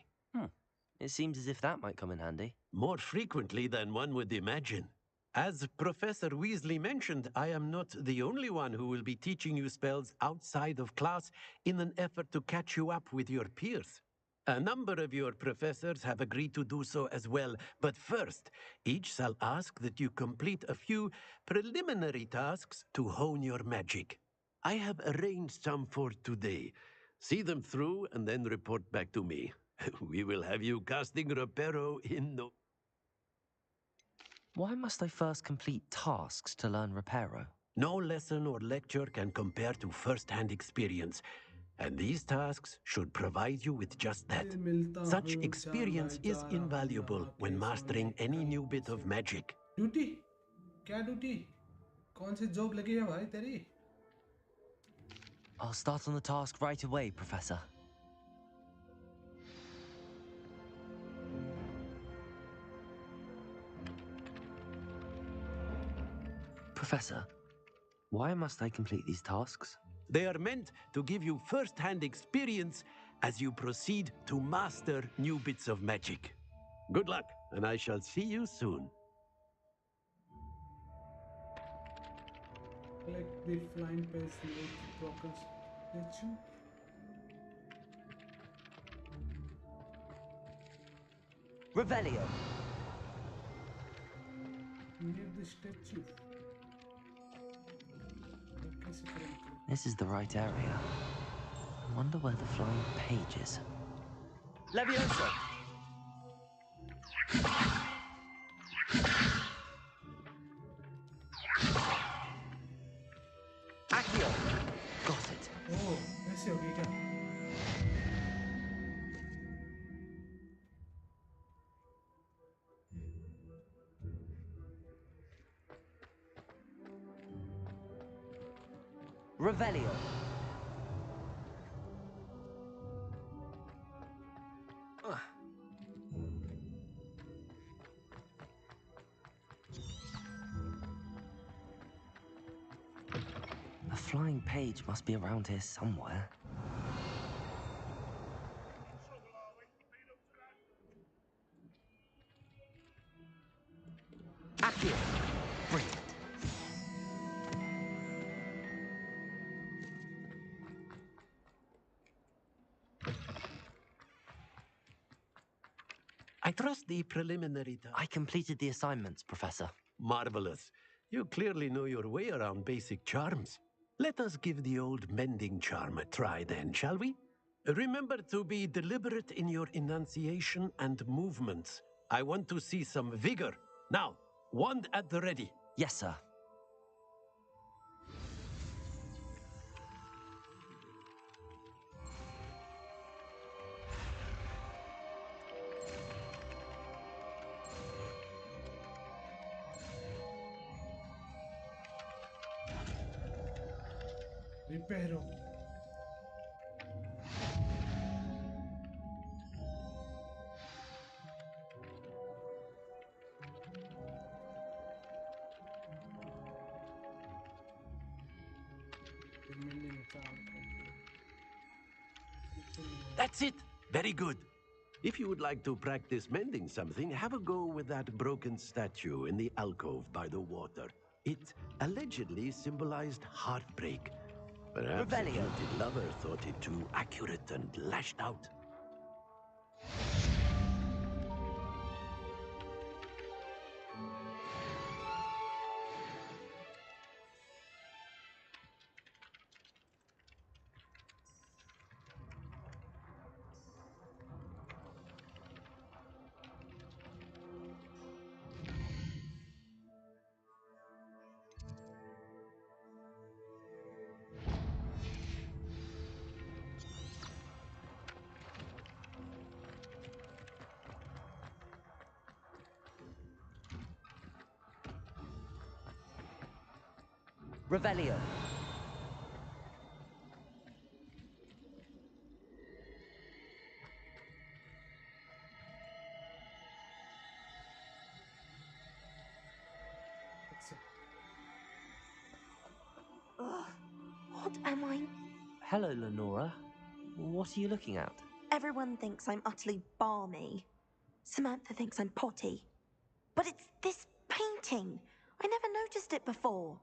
It seems as if that might come in handy. More frequently than one would imagine. As Professor Weasley mentioned, I am not the only one who will be teaching you spells outside of class in an effort to catch you up with your peers. A number of your professors have agreed to do so as well, but first, each shall ask that you complete a few preliminary tasks to hone your magic. I have arranged some for today. See them through and then report back to me. We will have you casting Reparo in no... Why must I first complete tasks to learn Reparo? No lesson or lecture can compare to first-hand experience, and these tasks should provide you with just that. Such experience is invaluable when mastering any new bit of magic. Duty क्या duty कौन सी job लगी है भाई तेरी I'll start on the task right away, Professor. Professor, why must I complete these tasks? They are meant to give you first-hand experience as you proceed to master new bits of magic. Good luck, and I shall see you soon. Collect the flying page with broken statue. Revelio. Near the statue. This is the right area. I wonder where the flying page is. Levioso! Accio! Got it. Oh, ऐसे हो गई क्या? Revelio. A flying page must be around here somewhere. Accio. Brilliant. I trust the preliminary task. I completed the assignments, Professor. Marvelous. You clearly know your way around basic charms. Let us give the old mending charm a try then, shall we? Remember to be deliberate in your enunciation and movements. I want to see some vigor. Now, wand at the ready. Yes, sir. Reparo. That's it. Very good. If you would like to practice mending something, have a go with that broken statue in the alcove by the water. It allegedly symbolized heartbreak. Perhaps a guilty lover thought it too accurate and lashed out. Revelio. What am I? Hello, Lenora. What are you looking at? Everyone thinks I'm utterly balmy. Samantha thinks I'm potty. But it's this painting. I never noticed it before.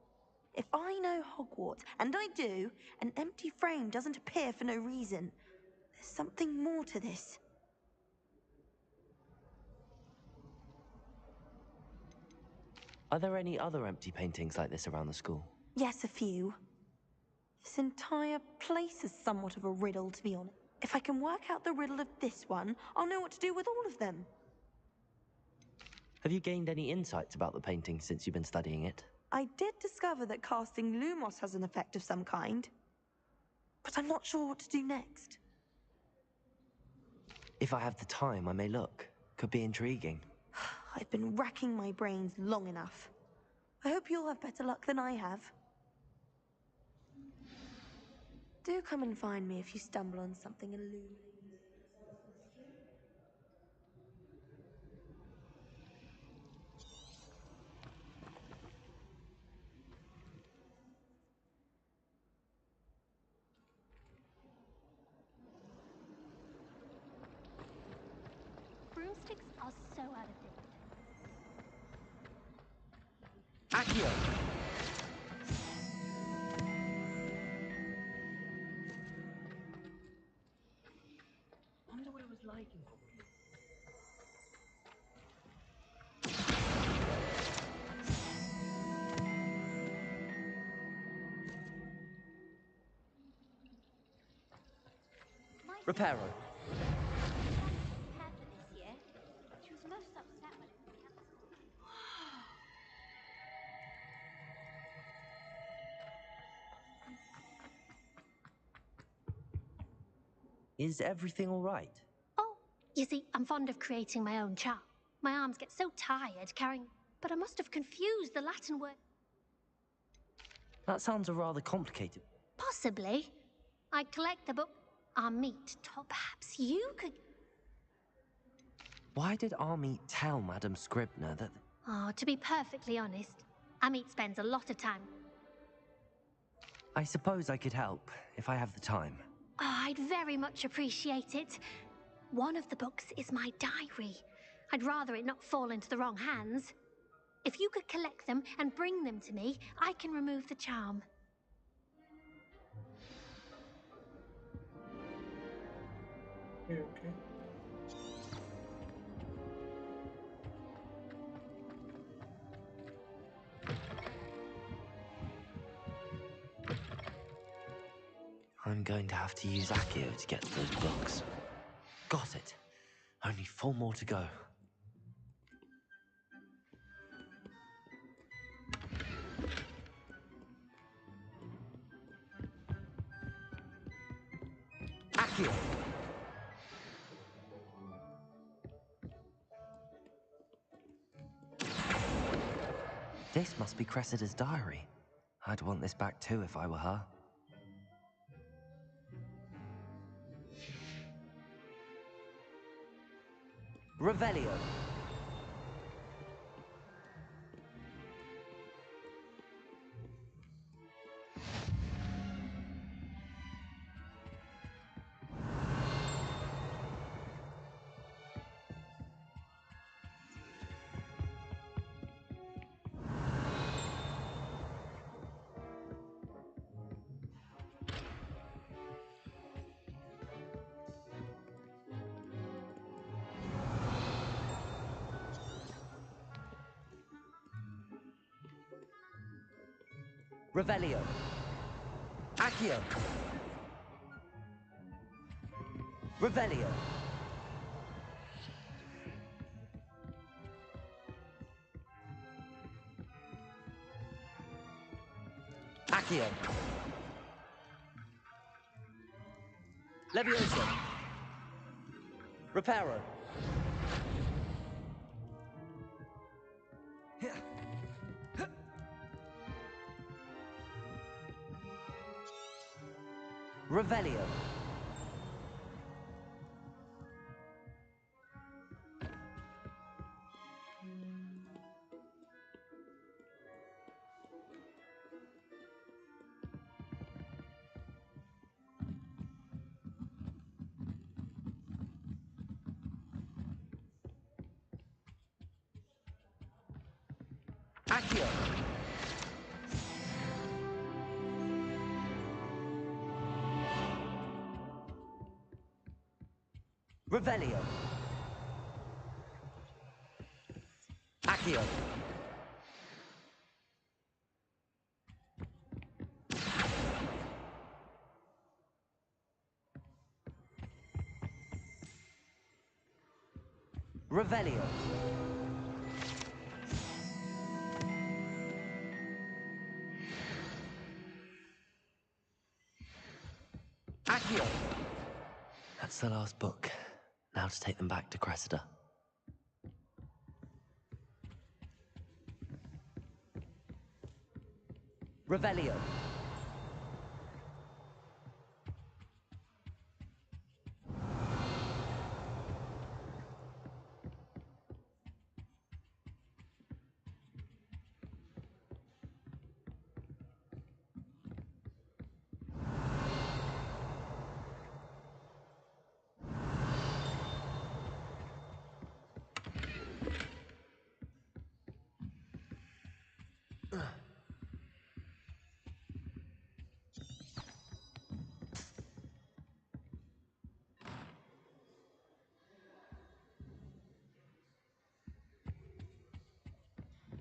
If I know Hogwarts, and I do, an empty frame doesn't appear for no reason. There's something more to this. Are there any other empty paintings like this around the school? Yes, a few. This entire place is somewhat of a riddle, to be honest. If I can work out the riddle of this one, I'll know what to do with all of them. Have you gained any insights about the painting since you've been studying it? I did discover that casting Lumos has an effect of some kind. But I'm not sure what to do next. If I have the time, I may look. Could be intriguing. I've been racking my brains long enough. I hope you'll have better luck than I have. Do come and find me if you stumble on something illuminating. Broomsticks are so out of date. Accio! Wonder what it was like in Hogwarts. Reparo. Prepared for this year. She was most upset when it was cancelled. Is everything all right? Oh, you see, I'm fond of creating my own charm. My arms get so tired carrying... But I must have confused the Latin word. That sounds a rather complicated. Possibly. I collect the book. Our meet. Perhaps you could... Why did Army tell Madame Scribner that... Oh, to be perfectly honest, Amit spends a lot of time. I suppose I could help, if I have the time. Oh, I'd very much appreciate it. One of the books is my diary. I'd rather it not fall into the wrong hands. If you could collect them and bring them to me, I can remove the charm. Okay. I'm going to have to use Accio to get to those books. Got it. Only 4 more to go. Accio! This must be Cressida's diary. I'd want this back too if I were her. Revelio. Revelio. Accio. Revelio. Accio. Levioso. Reparo. Revelio. Accio! Revelio! Accio! Revelio! Accio! That's the last book. Now to take them back to Cressida. Revelio!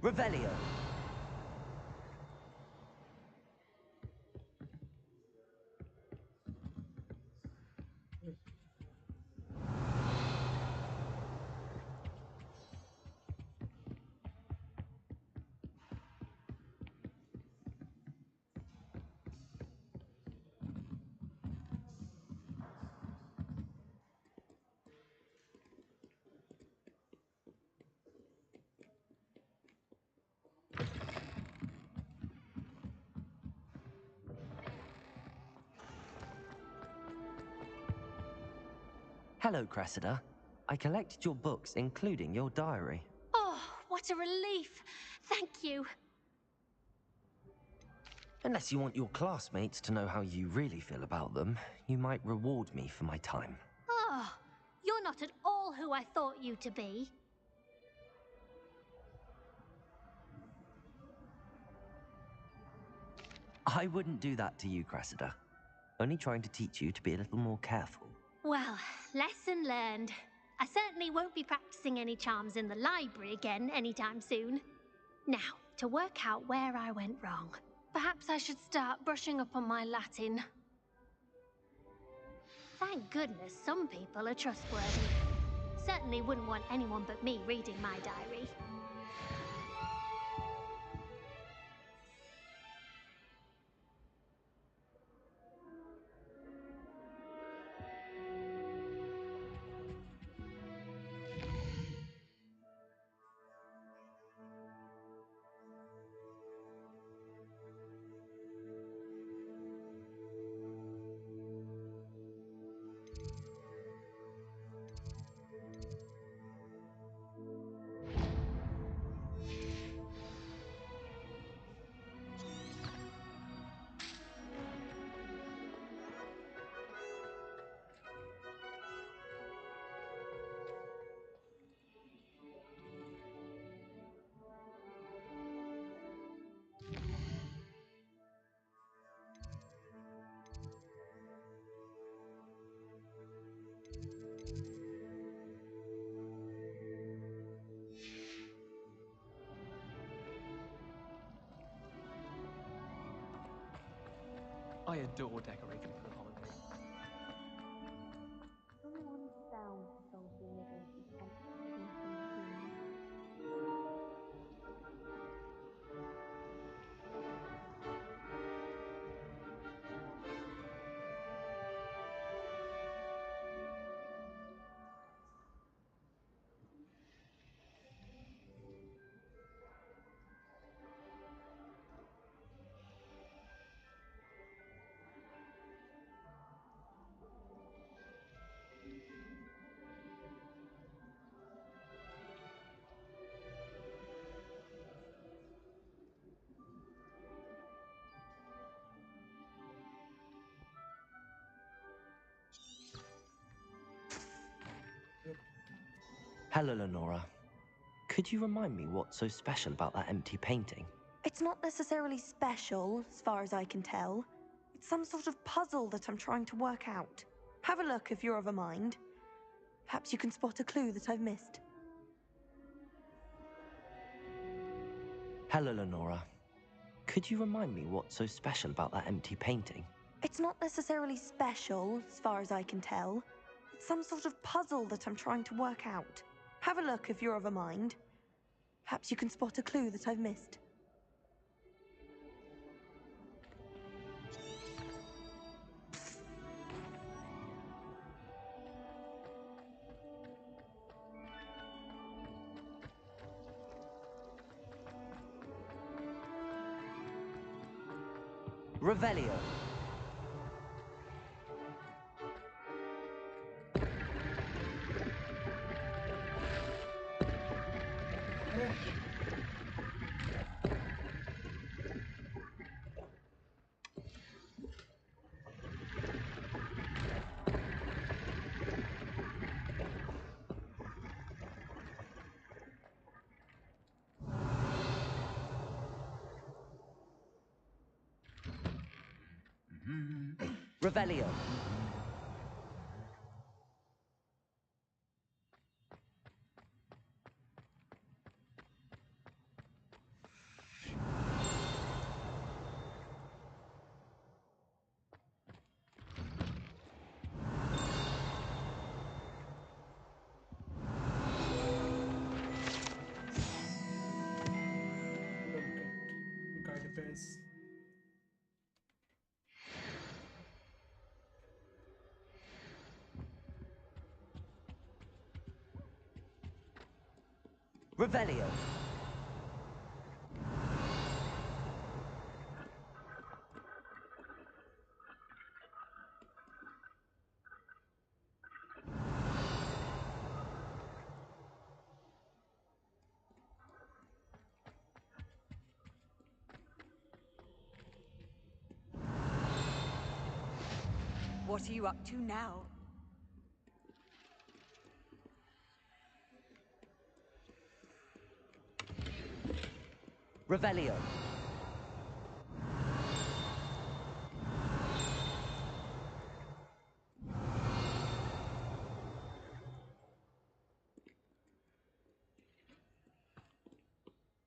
Revelio! Hello, Cressida. I collected your books, including your diary. Oh, what a relief. Thank you. Unless you want your classmates to know how you really feel about them, you might reward me for my time. Oh, you're not at all who I thought you to be. I wouldn't do that to you, Cressida. Only trying to teach you to be a little more careful. Well, lesson learned. I certainly won't be practicing any charms in the library again anytime soon. Now, to work out where I went wrong. Perhaps I should start brushing up on my Latin. Thank goodness some people are trustworthy. Certainly wouldn't want anyone but me reading my diary. I adore decorating for the holidays. Someone's down to solve the riddle of Expedition Hello, Lenora. Could you remind me what's so special about that empty painting? It's not necessarily special, as far as I can tell. It's some sort of puzzle that I'm trying to work out. Have a look if you're of a mind. Perhaps you can spot a clue that I've missed. Hello, Lenora. Could you remind me what's so special about that empty painting? It's not necessarily special, as far as I can tell. It's some sort of puzzle that I'm trying to work out. Have a look if you're of a mind. Perhaps you can spot a clue that I've missed. Revelio. Revelio. Guide base. Revelio. What are you up to now? Revelio.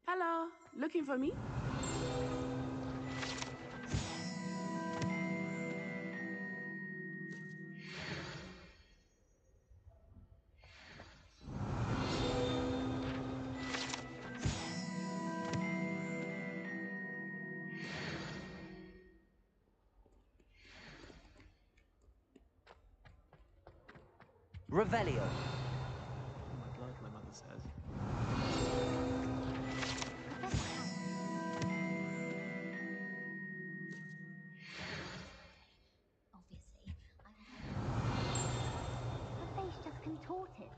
Hello, looking for me? Revelio. Oh my blood, my mother says. Obviously, her face just contorted.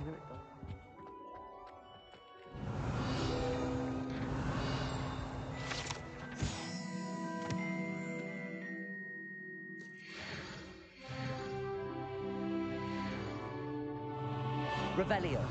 You know it does. Revelio.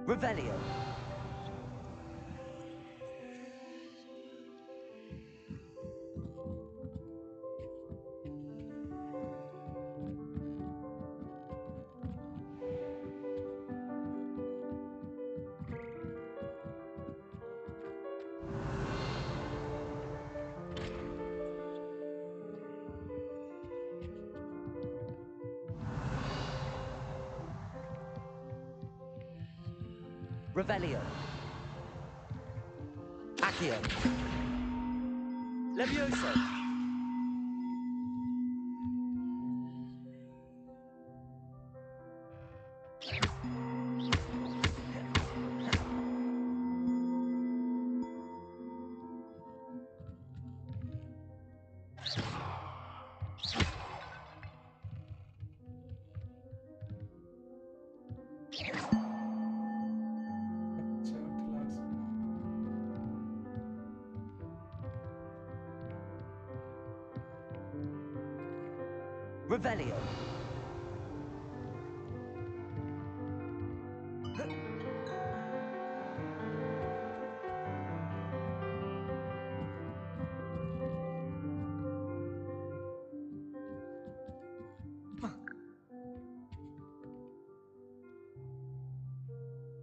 Revelio. Revelio. Accio. Levioso. Revelio.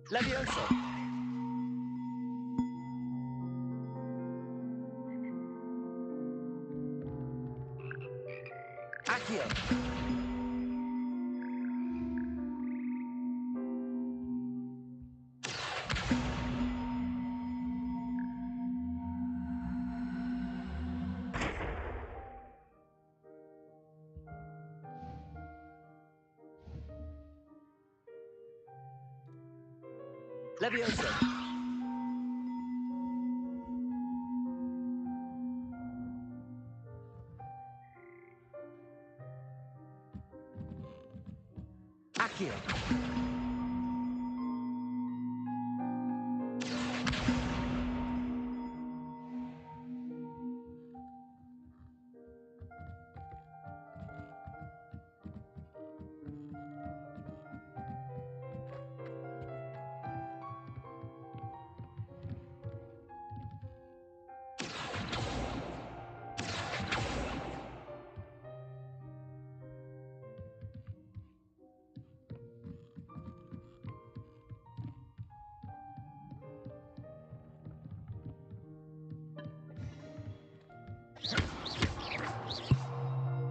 Levioso. Accio. Levioso. Accio.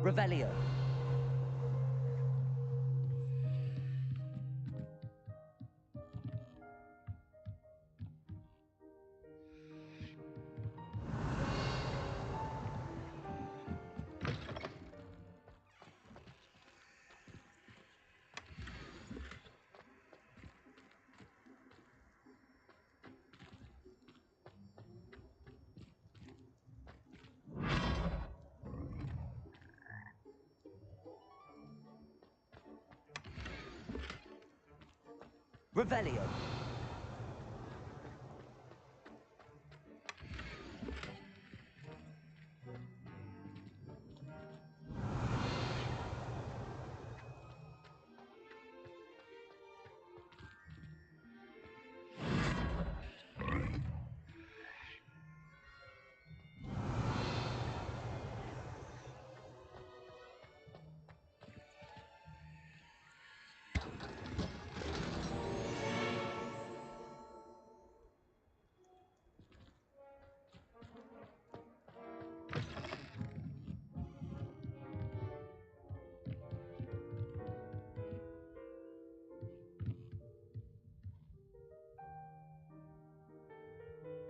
Revelio. Revelio.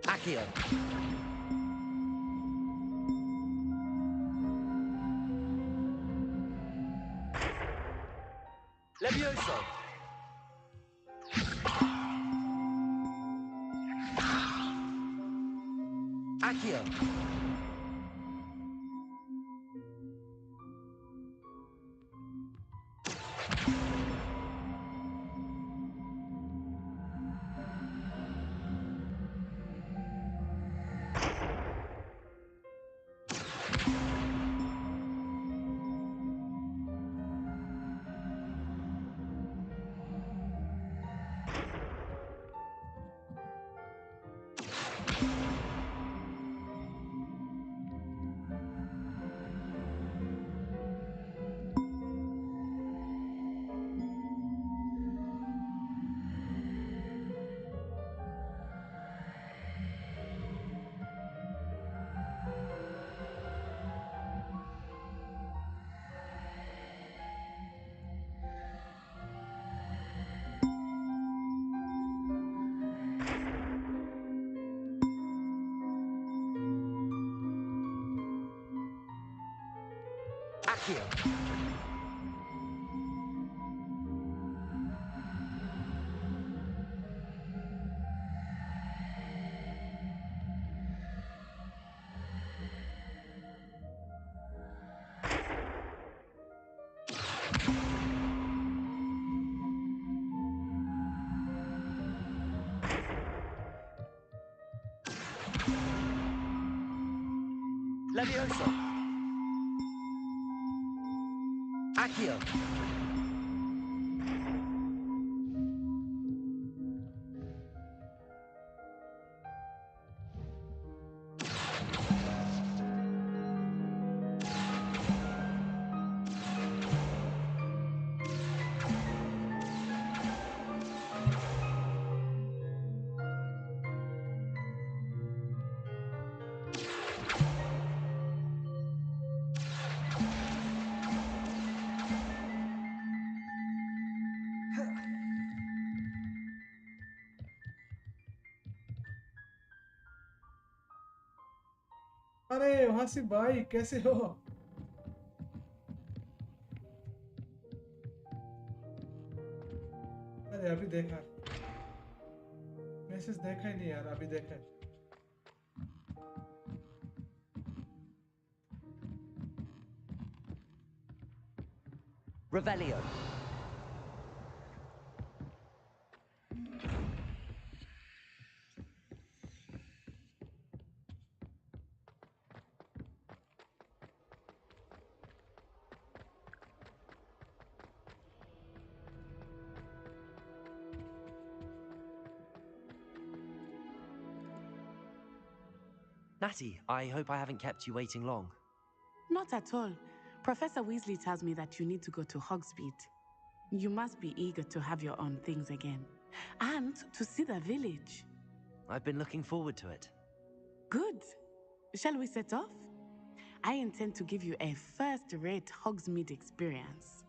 Accio. Levioso. Accio. Accio. Levioso! Accio! अरे वासी भाई कैसे हो? अरे अभी देखा, message देखा ही नहीं यार, अभी देखा। Revelio. Natty, I hope I haven't kept you waiting long. Not at all. Professor Weasley tells me that you need to go to Hogsmeade. You must be eager to have your own things again. And to see the village. I've been looking forward to it. Good. Shall we set off? I intend to give you a first-rate Hogsmeade experience.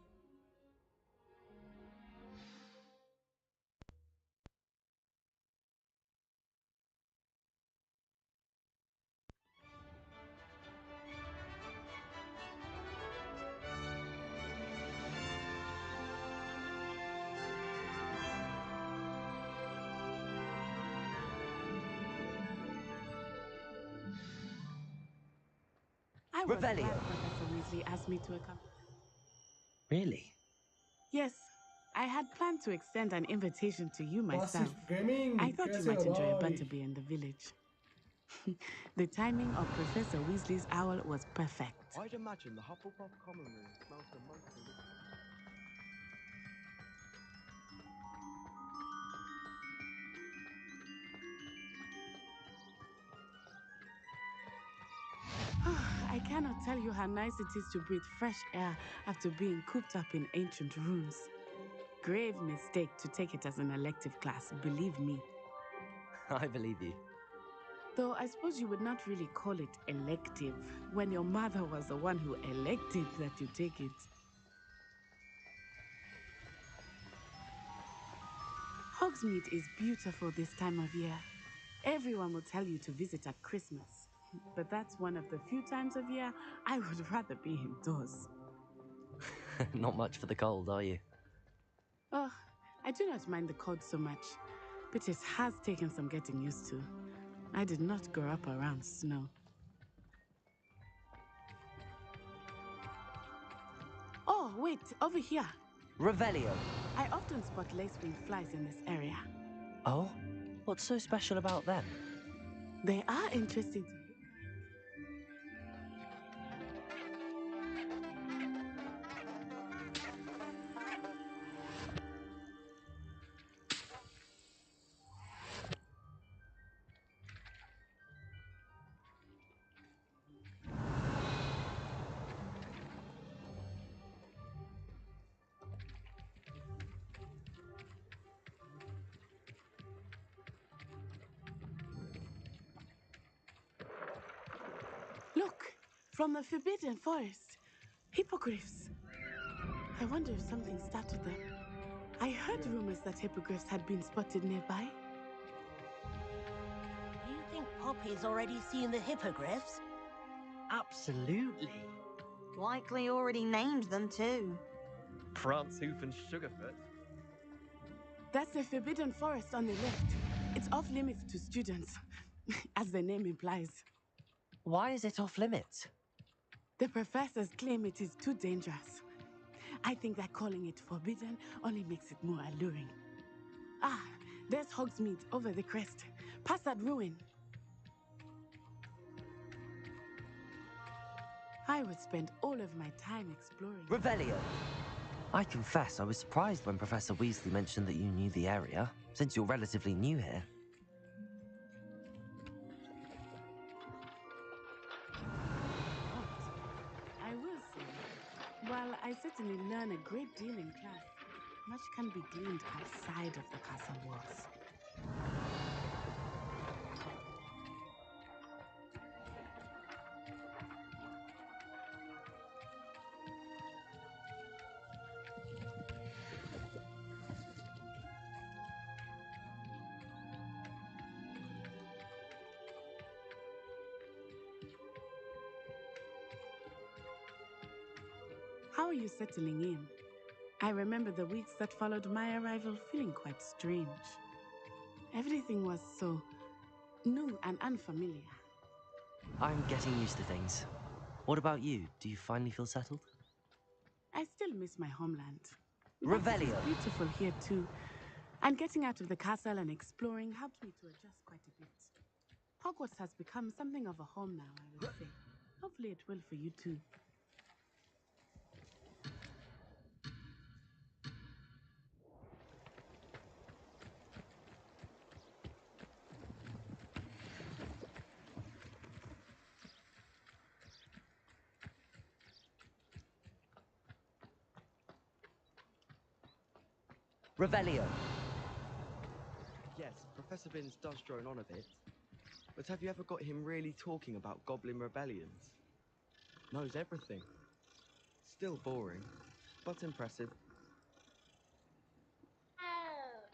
I was glad Professor Weasley asked me to accompany. Really? Yes, I had planned to extend an invitation to you myself. Gaming, I thought you might enjoy a butterbeer in the village. The timing of Professor Weasley's owl was perfect. I'd imagine the Hufflepuff common room smells the most delicious. I cannot tell you how nice it is to breathe fresh air after being cooped up in ancient rooms. Grave mistake to take it as an elective class, believe me. I believe you. Though I suppose you would not really call it elective when your mother was the one who elected that you take it. Hogsmeade is beautiful this time of year. Everyone will tell you to visit at Christmas. But that's one of the few times of year I would rather be indoors. Not much for the cold, are you? Oh, I do not mind the cold so much, but it has taken some getting used to. I did not grow up around snow. Oh, wait, over here. Revelio. I often spot lacewing flies in this area. Oh? What's so special about them? They are interesting. Look, from the Forbidden Forest. Hippogriffs. I wonder if something startled them. I heard rumors that hippogriffs had been spotted nearby. Do you think Poppy's already seen the hippogriffs? Absolutely. Likely already named them too. Prancehoof and Sugarfoot. That's the Forbidden Forest on the left. It's off limits to students, as the name implies. Why is it off limits? The professors claim it is too dangerous. I think that calling it forbidden only makes it more alluring. Ah, there's Hogsmeade over the crest. Past that ruin. I would spend all of my time exploring. Revelio! I confess I was surprised when Professor Weasley mentioned that you knew the area, since you're relatively new here. I will say, while I certainly learn a great deal in class, much can be gleaned outside of the castle walls. How are you settling in? I remember the weeks that followed my arrival feeling quite strange. Everything was so new and unfamiliar. I'm getting used to things. What about you? Do you finally feel settled? I still miss my homeland. Revelio! But it is beautiful here too. And getting out of the castle and exploring helped me to adjust quite a bit. Hogwarts has become something of a home now, I would say. Hopefully it will for you too. Revelio! Yes, Professor Binns does drone on a bit. But have you ever got him really talking about goblin rebellions? Knows everything. Still boring, but impressive.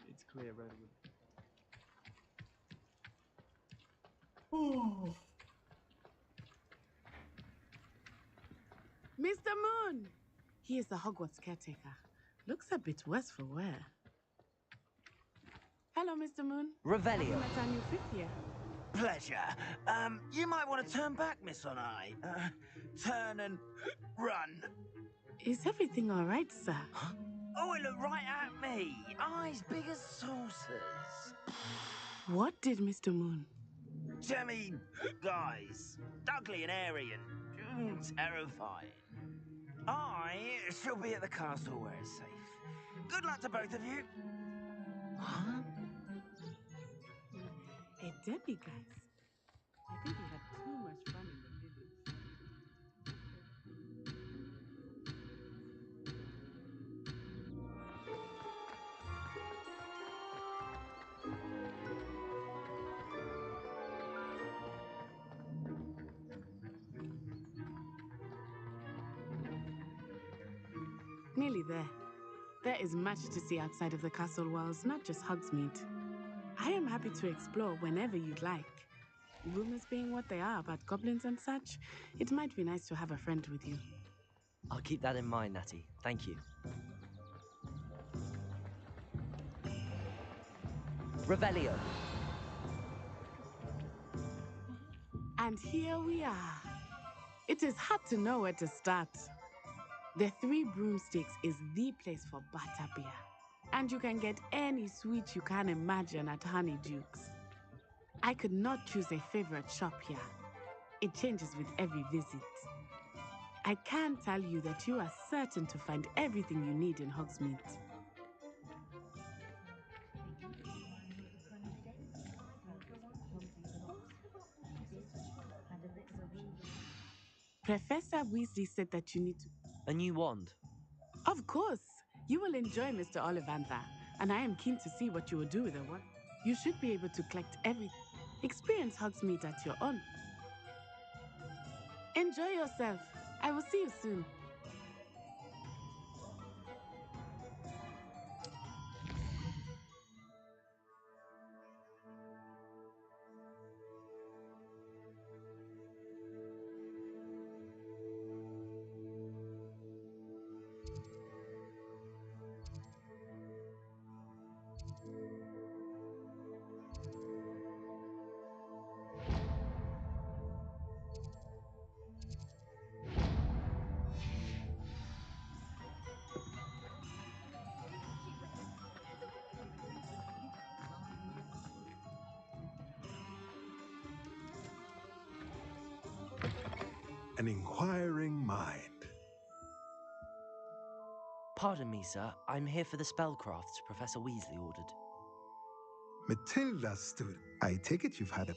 It's clear, Redwood. Mr. Moon! He is the Hogwarts caretaker. Looks a bit worse for wear. Hello, Mr. Moon. Revelio! Have you met our new fifth year? Pleasure. You might want to turn back, Miss Onai. Turn and run. Is everything all right, sir? Oh, it looked right at me. Eyes big as saucers. What did Mr. Moon? Jemmy, guys. Ugly and airy and terrifying. I shall be at the castle where it's safe. Good luck to both of you. Huh? Hey, Debbie, guys. I think we had too much fun in the village. Nearly there. There is much to see outside of the castle walls, not just Hogsmeade. I am happy to explore whenever you'd like. Rumors being what they are about goblins and such, it might be nice to have a friend with you. I'll keep that in mind, Natty. Thank you. Revelio! And here we are. It is hard to know where to start. The Three Broomsticks is the place for butterbeer. And you can get any sweet you can imagine at Honeyduke's. I could not choose a favorite shop here. It changes with every visit. I can tell you that you are certain to find everything you need in Hogsmeade. Professor Weasley said that you need to... A new wand? Of course! You will enjoy Mr. Ollivandher, and I am keen to see what you will do with a wand. You should be able to collect everything. Experience Hogsmeade at your own. Enjoy yourself. I will see you soon. an inquiring mind. Pardon me, sir. I'm here for the spellcrafts Professor Weasley ordered. Matilda's student. I take it you've had a...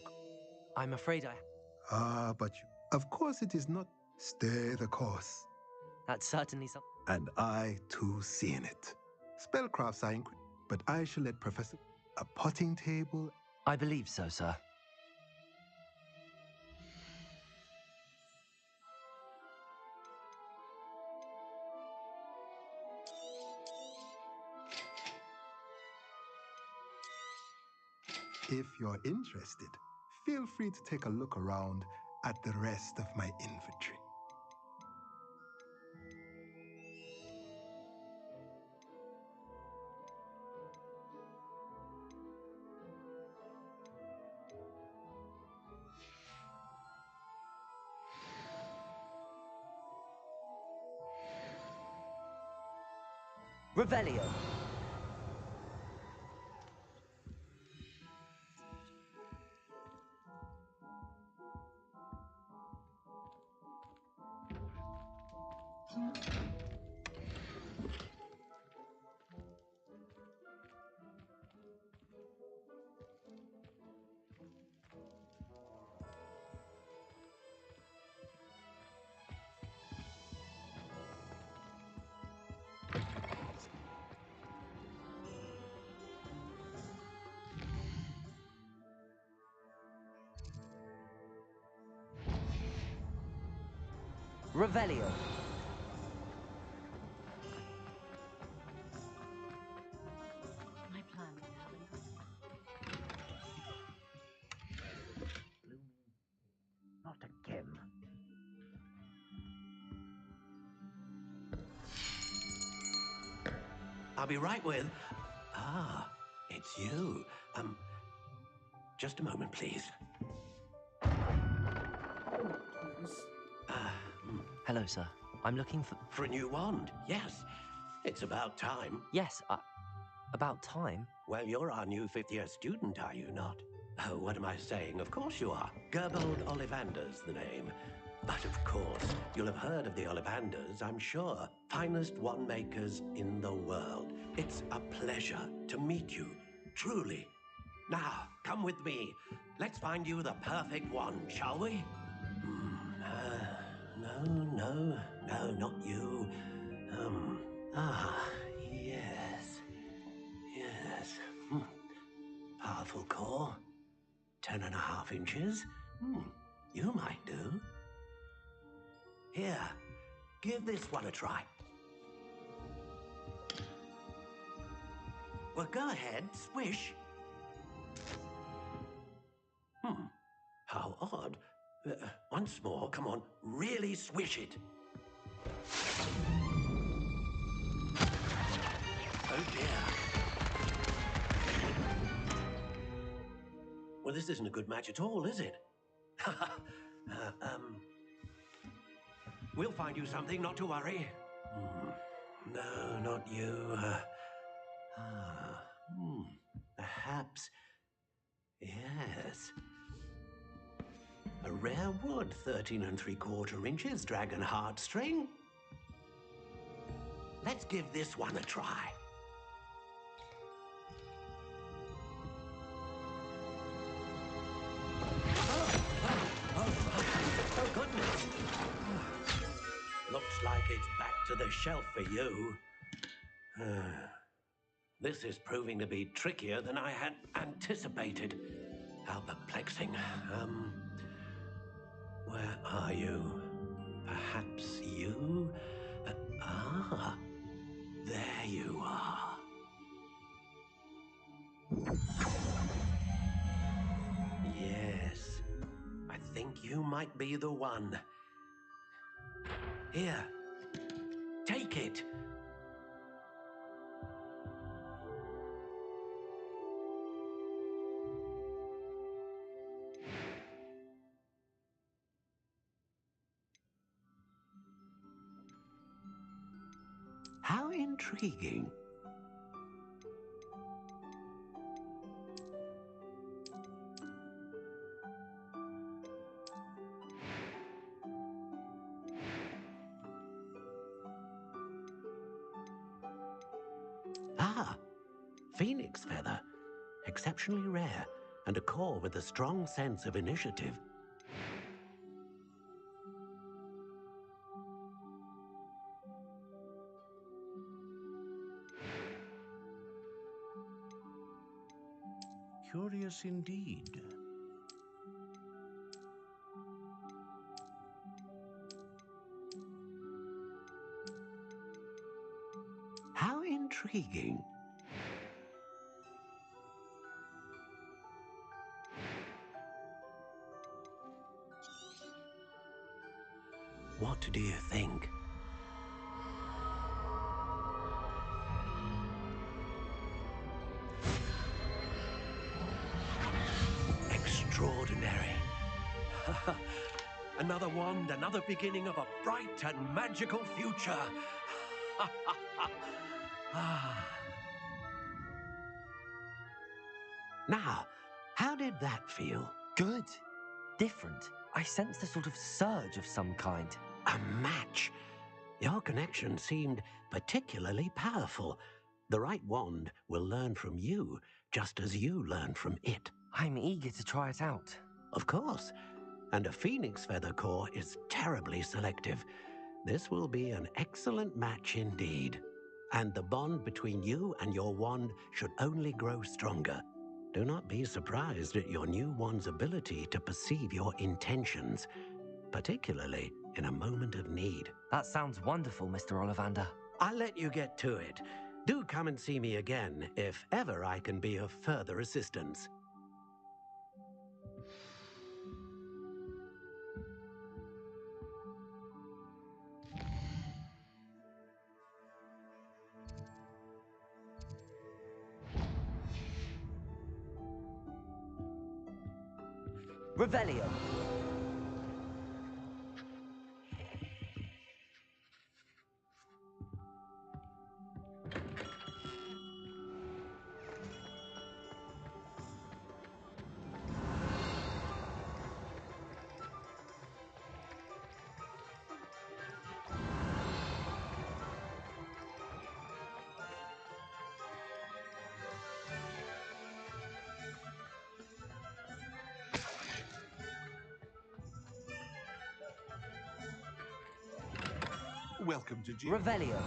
I'm afraid I... but you... Of course it is not. Stay the course. That's certainly something. And I, too, see in it. Spellcrafts are but I shall let Professor... A potting table... I believe so, sir. If you're interested, feel free to take a look around at the rest of my inventory. Revelio. Revelio. My plan now. Not again. I'll be right with... Ah, it's you. Just a moment, please. Hello, sir. I'm looking for... For a new wand, yes. It's about time. Yes, about time? Well, you're our new fifth-year student, are you not? Oh, what am I saying? Of course you are. Gerbold Ollivander's the name. But of course, you'll have heard of the Ollivanders, I'm sure. Finest wand makers in the world. It's a pleasure to meet you, truly. Now, come with me. Let's find you the perfect wand, shall we? No, not you. Yes. Powerful core. 10.5 inches. You might do. Here, give this one a try. Well, go ahead, swish. How odd. Once more, come on, really swish it. Oh dear. Well, this isn't a good match at all, is it? We'll find you something, not to worry. No, not you. Perhaps. Yes. A rare wood, 13 3/4 inches, dragon heartstring. Let's give this one a try. Oh, goodness. Looks like it's back to the shelf for you. This is proving to be trickier than I had anticipated. How perplexing. Where are you? Perhaps you? There you are. Yes, I think you might be the one. Here, take it. How intriguing. Phoenix feather. Exceptionally rare, and a core with a strong sense of initiative. Curious indeed. How intriguing. What do you think? Extraordinary. Another wand, another beginning of a bright and magical future. Now, how did that feel? Good. Different. I sensed a sort of surge of some kind. A match. Your connection seemed particularly powerful. The right wand will learn from you, just as you learn from it. I'm eager to try it out. Of course. And a phoenix feather core is terribly selective. This will be an excellent match indeed. And the bond between you and your wand should only grow stronger. Do not be surprised at your new wand's ability to perceive your intentions, particularly in a moment of need. That sounds wonderful, Mr. Ollivander. I'll let you get to it. Do come and see me again if ever I can be of further assistance. Revelio. Welcome to G. Revelio.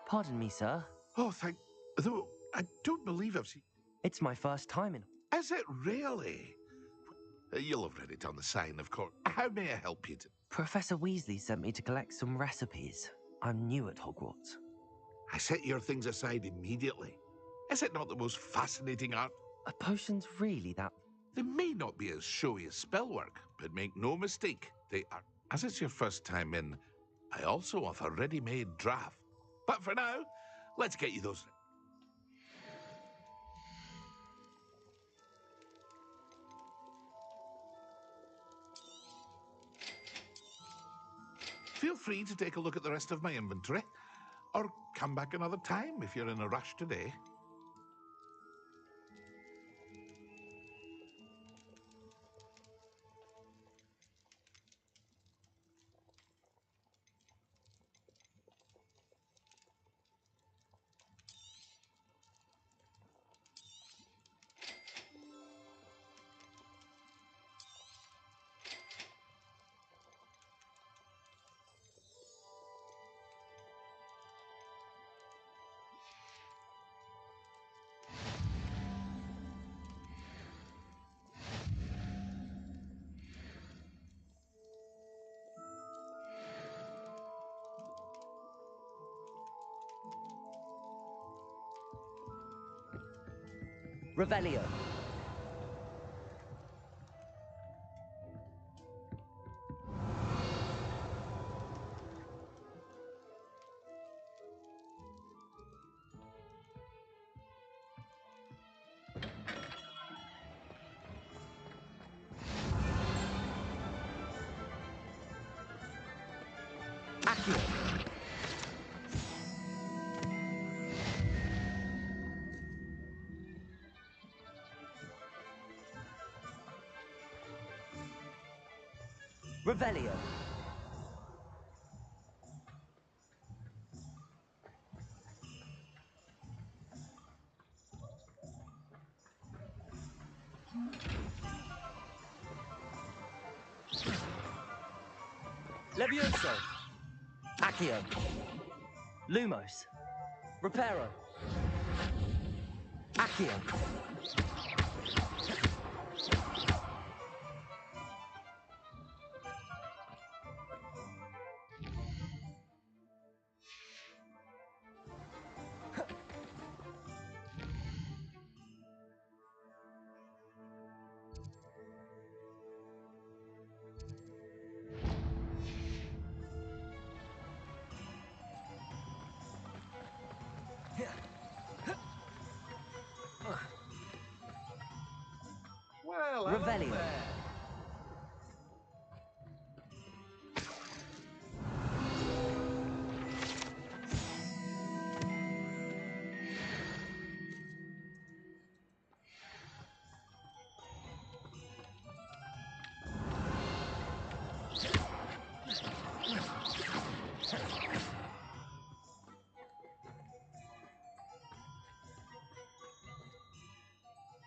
Pardon me, sir. Oh, thank... Though, I don't believe I've seen... It's my first time in... Is it really? You'll have read it on the sign, of course. How may I help you? Professor Weasley sent me to collect some recipes. I'm new at Hogwarts. I set your things aside immediately. Is it not the most fascinating art? Are potions really that... They may not be as showy as spellwork, but make no mistake, they are. As it's your first time in, I also offer ready-made draft. But for now, let's get you those... Feel free to take a look at the rest of my inventory, or come back another time if you're in a rush today. Revelio. Accio. Revelio. Levioso. Accio. Lumos. Reparo. Accio. Well, Revelio. there.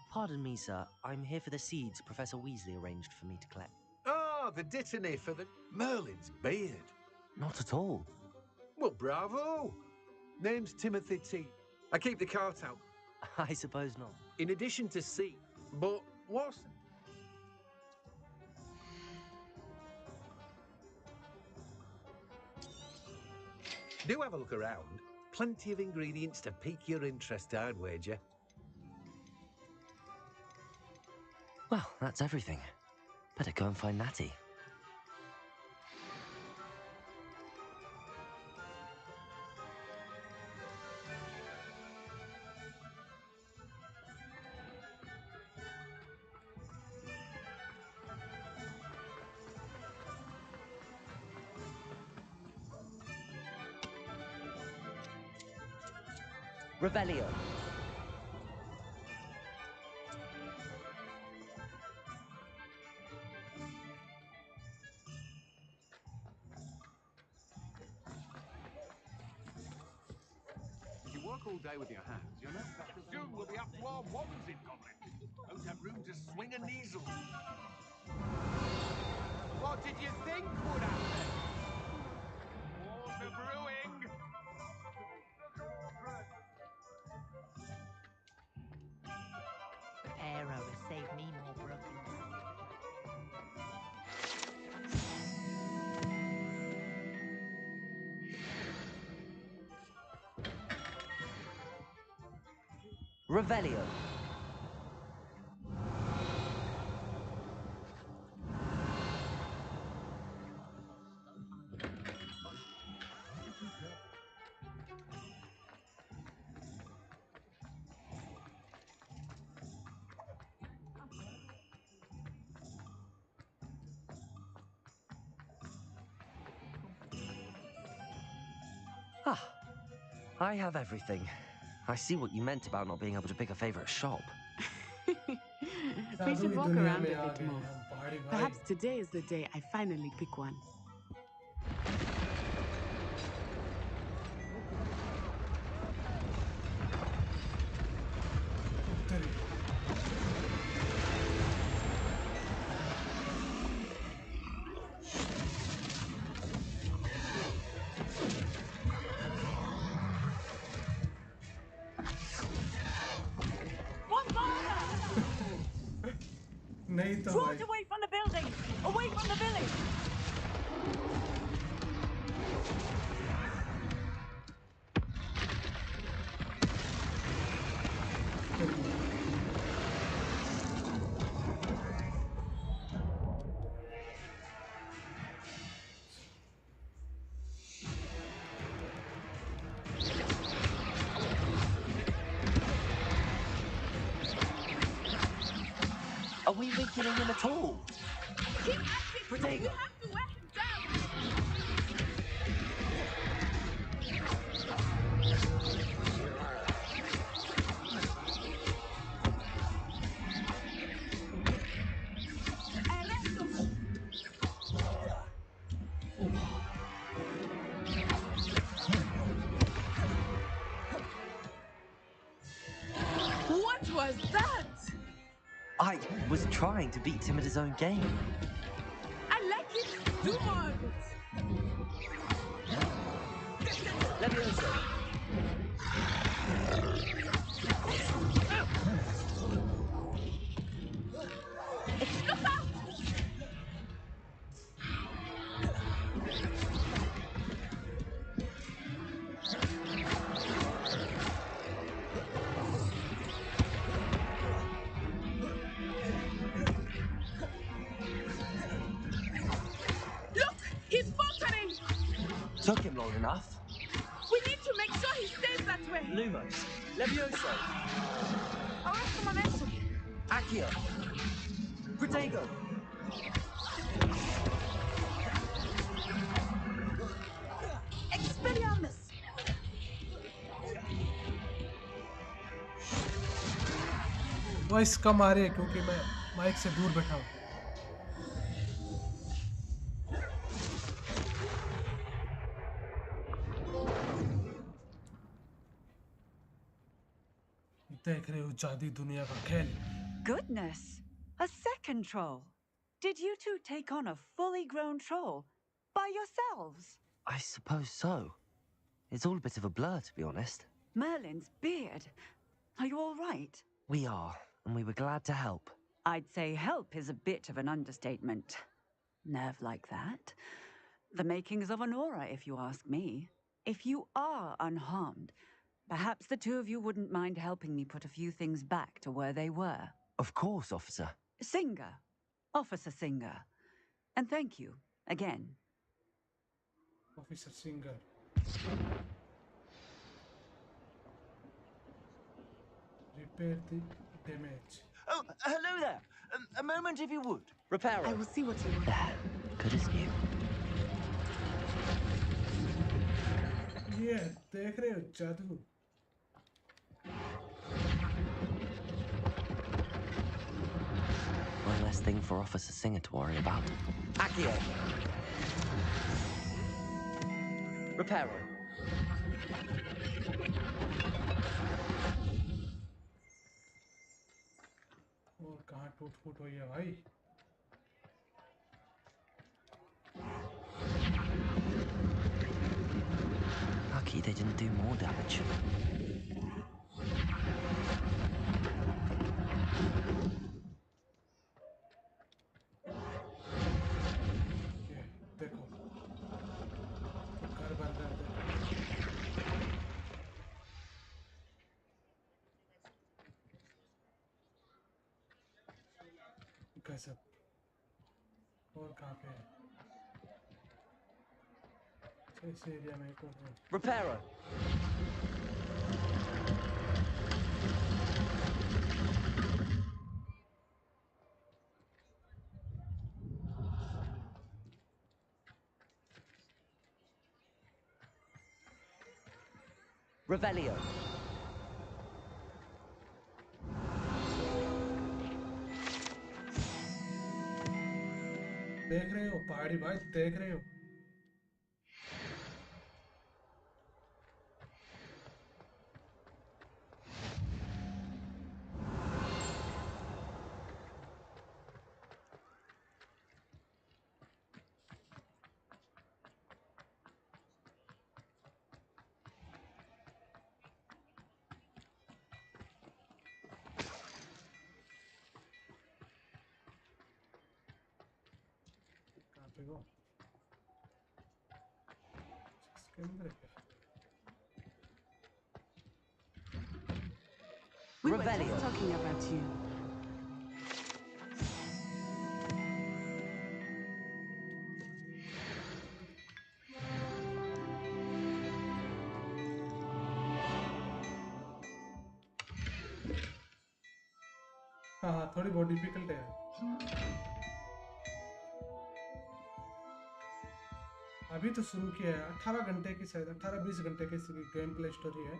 Pardon me, sir. I'm here for the seeds Professor Weasley arranged for me to collect. Oh, the dittany for the Merlin's beard. Not at all. Well, bravo. Name's Timothy T. I keep the cart out. I suppose not. In addition to C. But what's... Do have a look around. Plenty of ingredients to pique your interest, I'd wager. Well, that's everything. Better go and find Natty. Revelio. If you work all day with your hands, you're no better. Soon we'll be up to our wands in Goblin. Don't have room to swing a needle. What did you think would happen? Water brewing! The arrow has saved me more broken. Revelio. Ah, I have everything. I see what you meant about not being able to pick a favorite shop. We should walk around a bit more. Perhaps today is the day I finally pick one. नहीं तो Draw भाई it away from the building! Away from the village! Are we weakening him at all? Keep acting! We have to wear him down! was trying to beat him at his own game. I like it. Do more of it. Levioso. Look out! Look, he's faltering. Took him long enough. We need to make sure he stays that way. Lumos. Levioso. Ahora es momentum. Accio. Protego. Expelliarmus. Voice कम आ रही है क्योंकि मैं mic से दूर बैठा हूँ। देख रहे हो जादी दुनिया का खेल। Goodness, a second troll. Did you two take on a fully grown troll by yourselves? I suppose so. It's all a bit of a blur, to be honest. Merlin's beard. Are you all right? We are, and we were glad to help. I'd say help is a bit of an understatement. Nerve like that. The makings of an aura, if you ask me. If you are unharmed, perhaps the two of you wouldn't mind helping me put a few things back to where they were. Of course, officer. Singer. Officer Singer. And thank you, again. Officer Singer. Repair the damage. Oh, hello there. A moment if you would. Repair. I will see what you want. There. Good as new. Yeah, देख रहे हो जादू। One less thing for Officer Singer to worry about. Accio. Reparo. और कहाँ टूट-फूट हुई है भाई? Lucky they didn't do more damage. देखो घर बन रहा है। गजब। और कहाँ पे है? इस एरिया में एक और है। Reparo. Revelio. देख रहे हो पहाड़ी भाई, देख रहे हो? Pegó. ¿Qué hombre? We were just talking about you. हाँ थोड़ी बहुत डिफिकल्ट है। अभी तो शुरू किया है। 18 घंटे की शायद 18-20 घंटे की गेम प्ले स्टोरी है,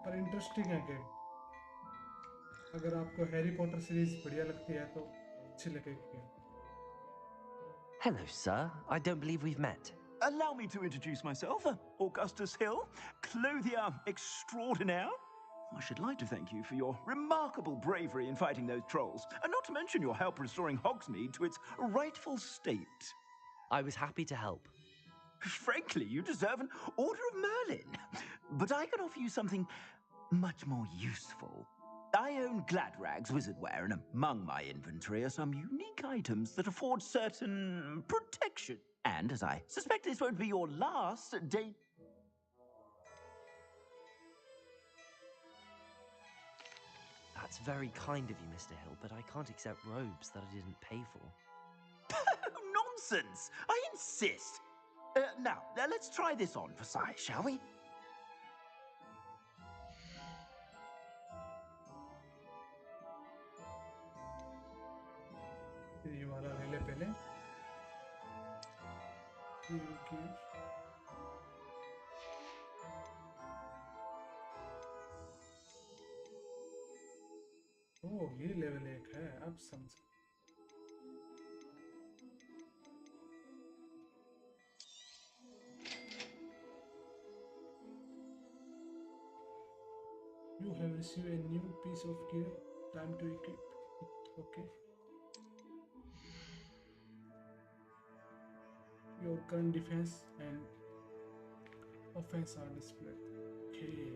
पर इंटरेस्टिंग है गेम। अगर आपको हैरी पॉटर सीरीज बढ़िया लगती है तो अच्छी लगेगी game. Hello, sir. I don't believe we've met. Allow me to introduce myself, Augustus Hill, clothier extraordinaire. I should like to thank you for your remarkable bravery in fighting those trolls, and not to mention your help restoring Hogsmeade to its rightful state. I was happy to help. Frankly, you deserve an Order of Merlin. But I can offer you something much more useful. I own Gladrag's wizardware, and among my inventory are some unique items that afford certain protection. And as I suspect this won't be your last day... That's very kind of you, Mr. Hill, but I can't accept robes that I didn't pay for. Nonsense! I insist! Now, let's try this on for size, shall we? ये वाला ले ले पहले ओह ये level 1 है अब समझ You have received a new piece of gear. Time to equip it. Okay. Your current defense and offense are displayed. Okay.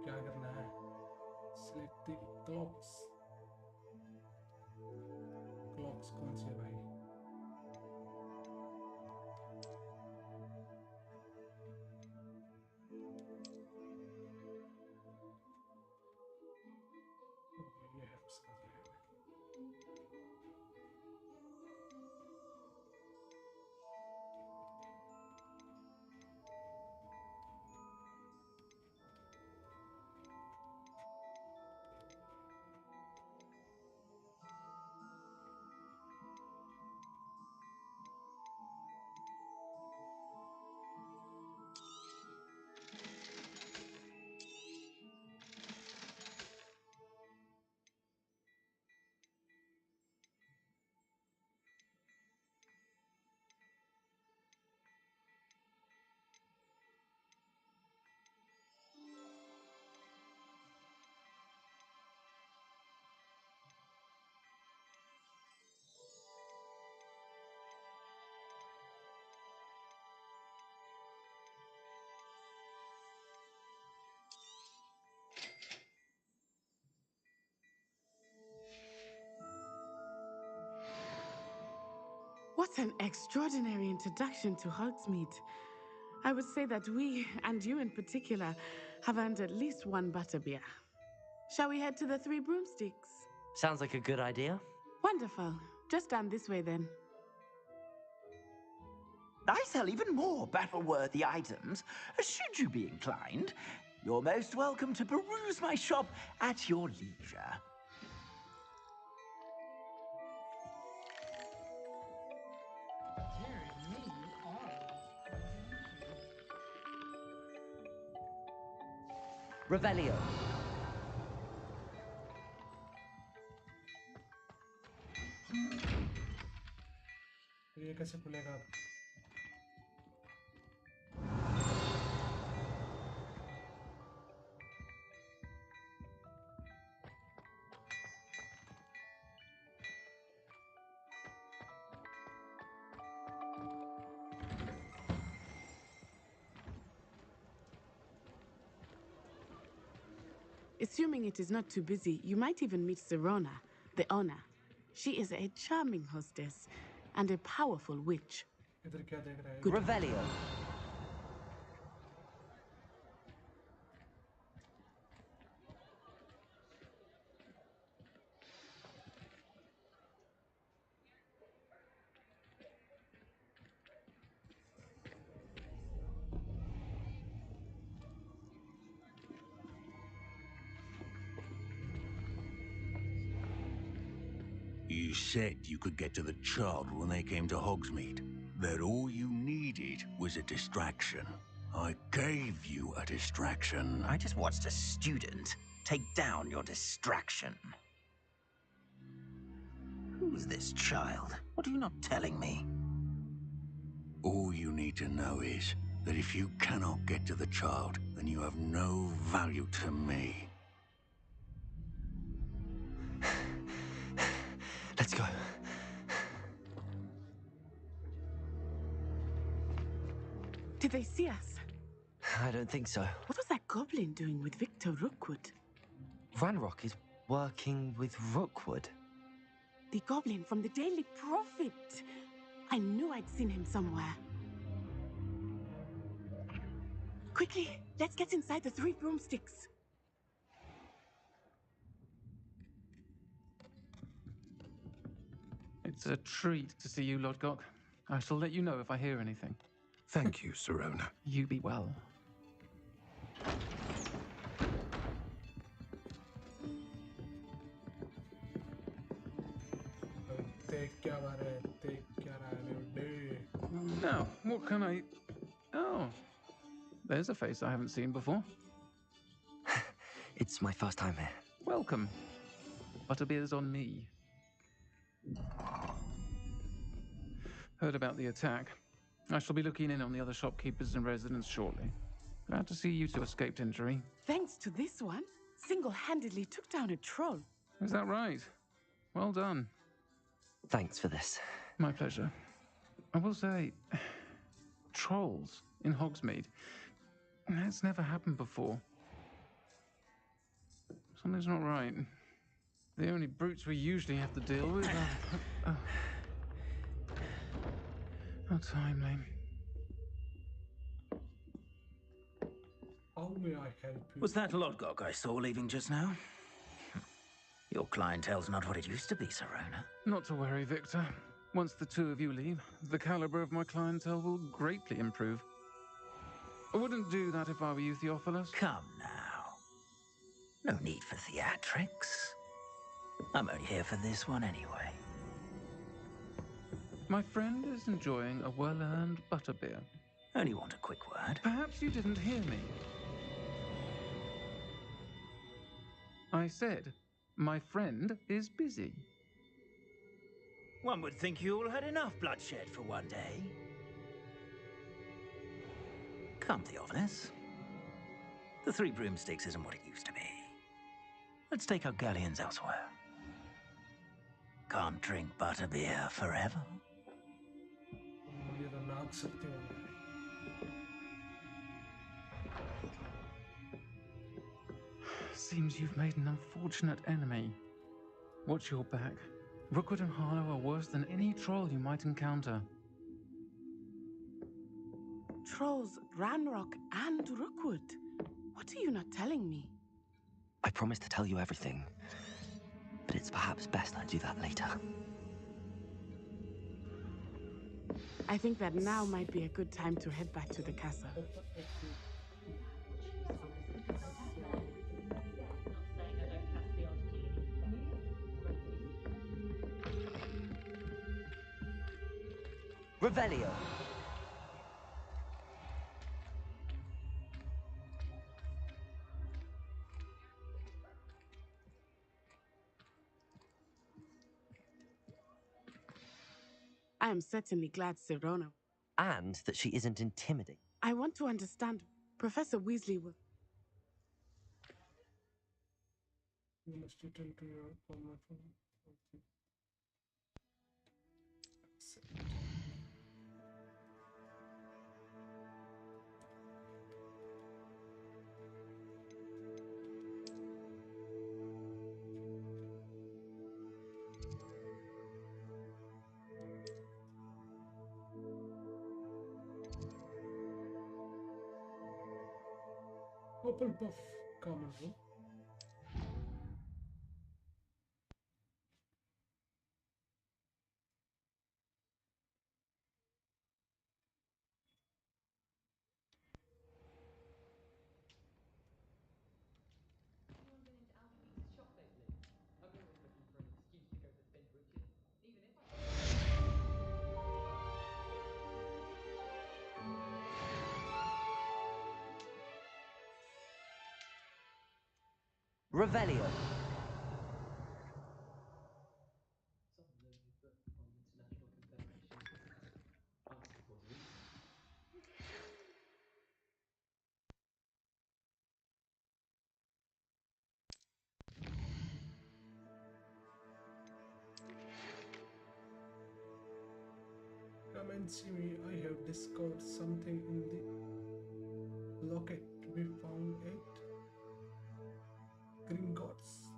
क्या करना है? Select the clocks. Clocks कौन से भाई? ये है उसका जो है। What an extraordinary introduction to Hogsmeade. I would say that we, and you in particular, have earned at least one butterbeer. Shall we head to the Three Broomsticks? Sounds like a good idea. Wonderful. Just down this way then. I sell even more battle-worthy items. Should you be inclined, you're most welcome to peruse my shop at your leisure. Revelio. ये कैसे खुलेगा? Assuming it is not too busy, you might even meet Serona, the owner. She is a charming hostess and a powerful witch. इधर क्या देख रहा है? Good. Revelio. You said you could get to the child when they came to Hogsmeade. That all you needed was a distraction. I gave you a distraction. I just watched a student take down your distraction. Who's this child? What are you not telling me? All you need to know is that if you cannot get to the child, then you have no value to me. Let's go. Did they see us? I don't think so. What was that goblin doing with Victor Rookwood? Ranrock is working with Rookwood. The goblin from the Daily Prophet. I knew I'd seen him somewhere. Quickly, let's get inside the 3 broomsticks. It's a treat to see you, Lodgok. I shall let you know if I hear anything. Thank you, Sirona. You be well. Now, what can I... Oh, there's a face I haven't seen before. It's my first time here. Welcome. Butterbeer's on me. Heard about the attack. I shall be looking in on the other shopkeepers and residents shortly. Glad to see you two escaped injury. Thanks to this one, single-handedly took down a troll. Is that right? Well done. Thanks for this. My pleasure. I will say, trolls in Hogsmeade. That's never happened before. Something's not right. The only brutes we usually have to deal with are... How timely. How may I help you? Was that Lodgok I saw leaving just now? Your clientele's not what it used to be, Sirona. Not to worry, Victor. Once the two of you leave, the caliber of my clientele will greatly improve. I wouldn't do that if I were you, Theophilus. Come now. No need for theatrics. I'm only here for this one anyway. My friend is enjoying a well-earned butterbeer. Only want a quick word. Perhaps you didn't hear me. I said, my friend is busy. One would think you all had enough bloodshed for one day. Come, Theophilus. The 3 broomsticks isn't what it used to be. Let's take our galleons elsewhere. Can't drink butterbeer forever. मुझे तो नाक सकती हूँ। Seems you've made an unfortunate enemy. Watch your back. Rookwood and Harlow are worse than any troll you might encounter. Trolls, Ranrock, and Rookwood. What are you not telling me? I promised to tell you everything, but it's perhaps best I do that later. I think that now might be a good time to head back to the castle. Revelio. I am certainly glad Sirona. And that she isn't intimidating. I want to understand. Professor Weasley will... You must return to your former phone. Hufflepuff common room. Revelio. can't see me. I have discovered something in the locket. We found it. Gringotts.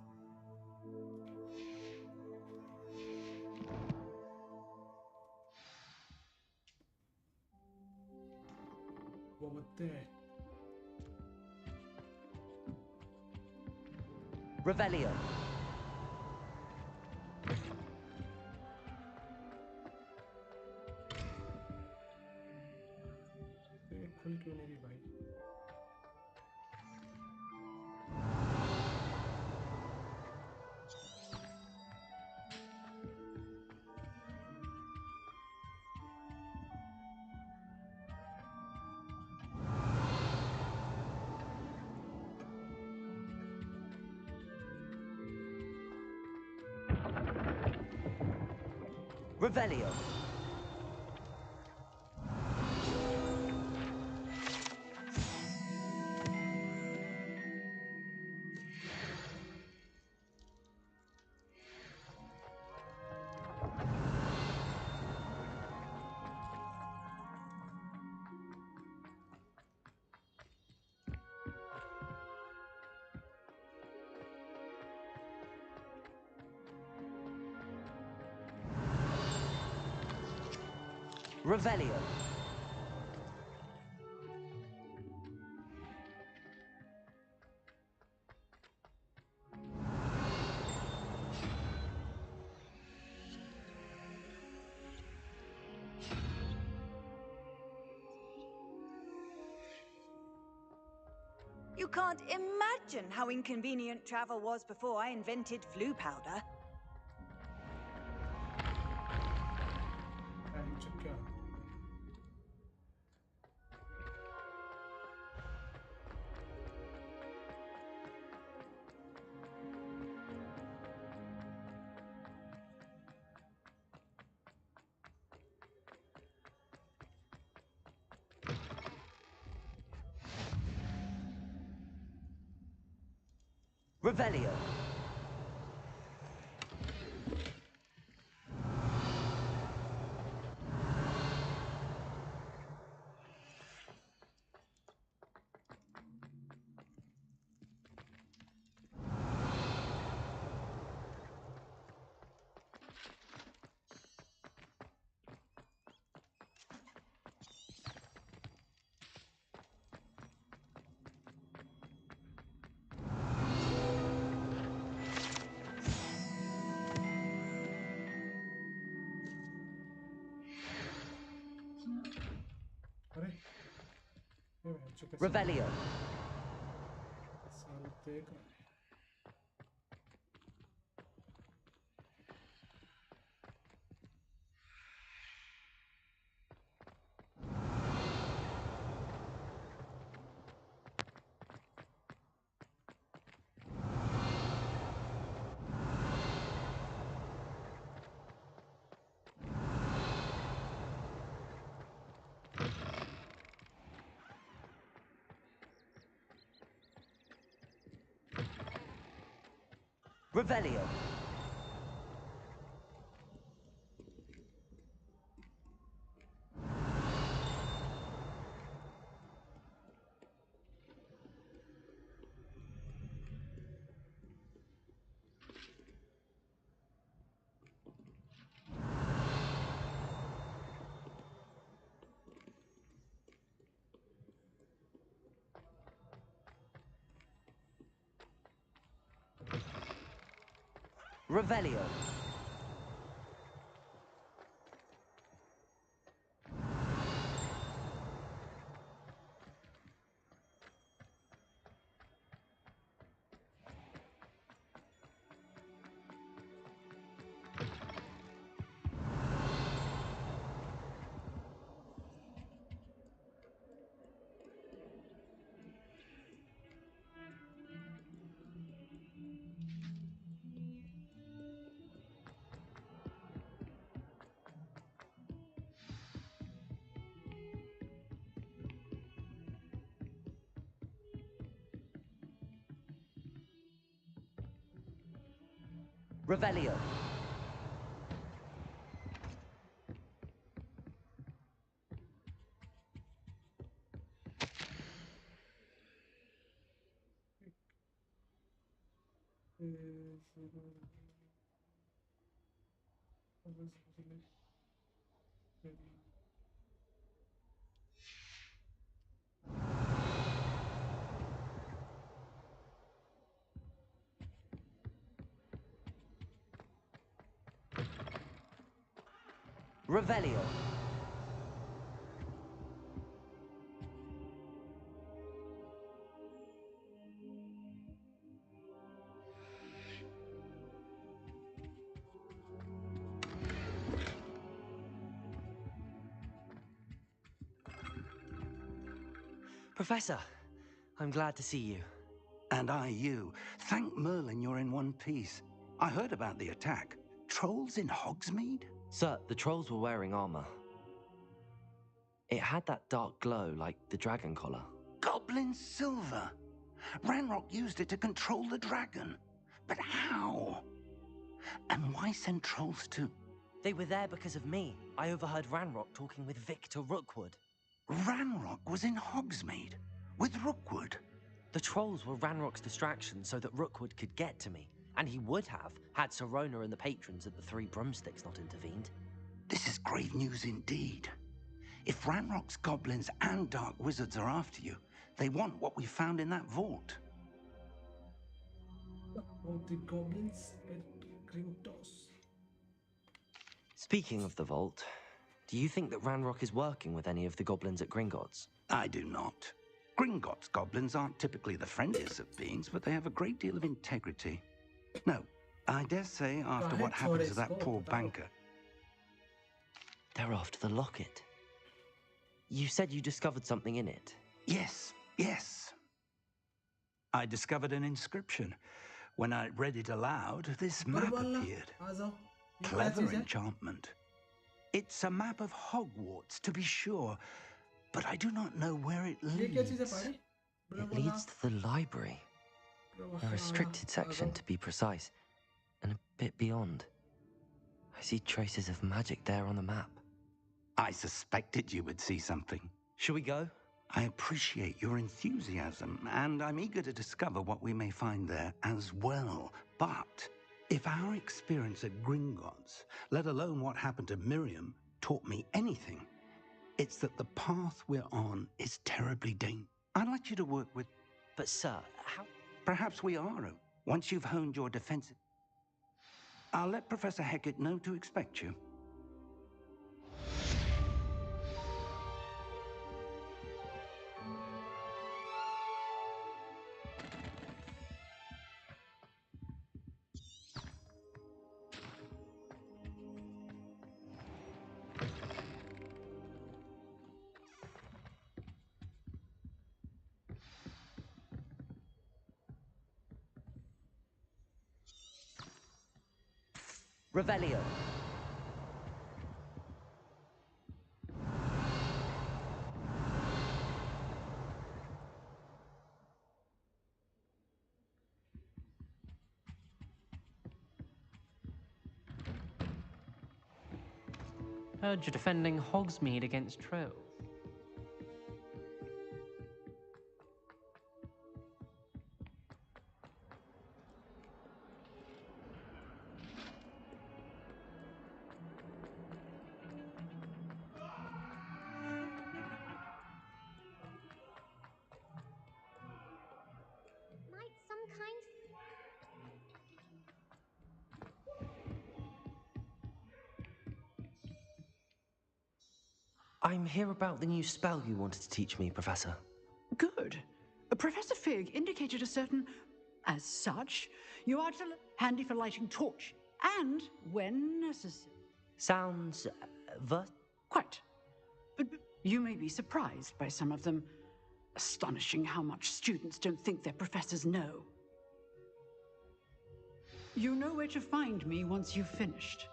What was that? Revelio. खुल क्यों नहीं रही भाई? Revelio. Revelio. You can't imagine how inconvenient travel was before I invented flu powder. Revelio. Revelio. Revelio. Revelio. Revelio. Revelio. Professor, I'm glad to see you. And I you. Thank Merlin you're in one piece. I heard about the attack. Trolls in Hogsmeade? Sir, the trolls were wearing armor. It had that dark glow like the dragon collar. Goblin silver. Ranrock used it to control the dragon. But how? And why send trolls to... They were there because of me. I overheard Ranrock talking with Victor Rookwood. Ranrock was in Hogsmeade with Rookwood. The trolls were Ranrock's distraction so that Rookwood could get to me. And he would have, had Sirona and the patrons at the Three Broomsticks not intervened. This is grave news indeed. If Ranrock's goblins and dark wizards are after you, they want what we found in that vault. About the goblins at Gringotts. Speaking of the vault, do you think that Ranrock is working with any of the goblins at Gringotts? I do not. Gringotts goblins aren't typically the friendliest of beings, but they have a great deal of integrity. No, I dare say after what happened to that poor banker... They're after the locket. You said you discovered something in it. Yes, yes. I discovered an inscription. When I read it aloud, this map appeared. Clever enchantment. It's a map of Hogwarts, to be sure, but I do not know where it leads. It leads to the library. A restricted section, to be precise, and a bit beyond. I see traces of magic there on the map. I suspected you would see something. Shall we go? I appreciate your enthusiasm, and I'm eager to discover what we may find there as well. But if our experience at Gringotts, let alone what happened to Miriam, taught me anything, it's that the path we're on is terribly dangerous. I'd like you to work with... But sir, how... Perhaps we are, once you've honed your defensive... I'll let Professor Hecat know to expect you. Revelio. Heard you're defending Hogsmeade against trolls. Might some kind... I'm here about the new spell you wanted to teach me, Professor. Good. Professor Fig indicated a certain... As such, you are to handy for lighting torch, and when necessary. Sounds... Quite. But you may be surprised by some of them. Astonishing how much students don't think their professors know. You know where to find me once you've finished.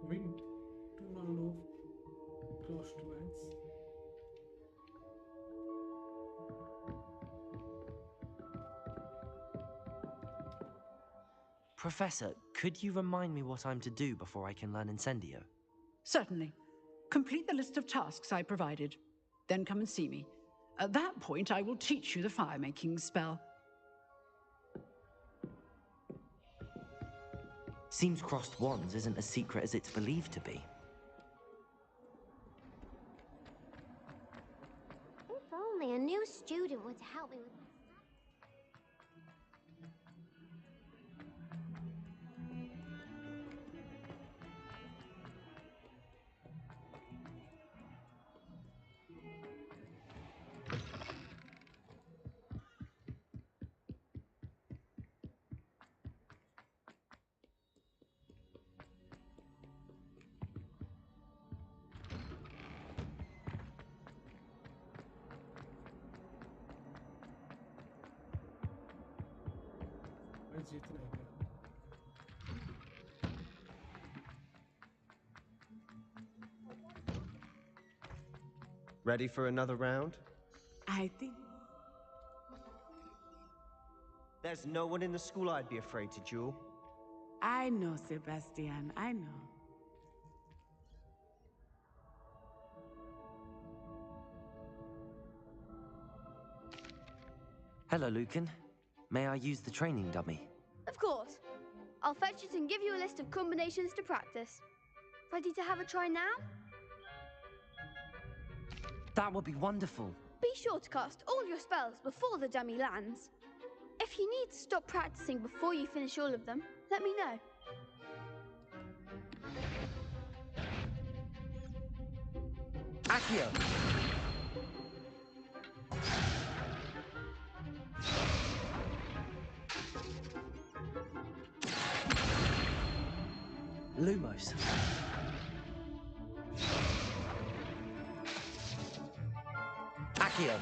Wind to low, close to ends. Professor, could you remind me what I'm to do before I can learn Incendio? Certainly. Complete the list of tasks I provided. Then come and see me. At that point, I will teach you the fire-making spell. Seems crossed wands isn't as secret as it's believed to be. If only a new student would help me with my Ready for another round? I think. There's no one in the school I'd be afraid to duel. I know, Sebastian, I know. Hello, Lucan. May I use the training dummy? Of course. I'll fetch it and give you a list of combinations to practice. Ready to have a try now? That would be wonderful. Be sure to cast all your spells before the dummy lands. If you need to stop practicing before you finish all of them, let me know. Accio! Lumos. Accio.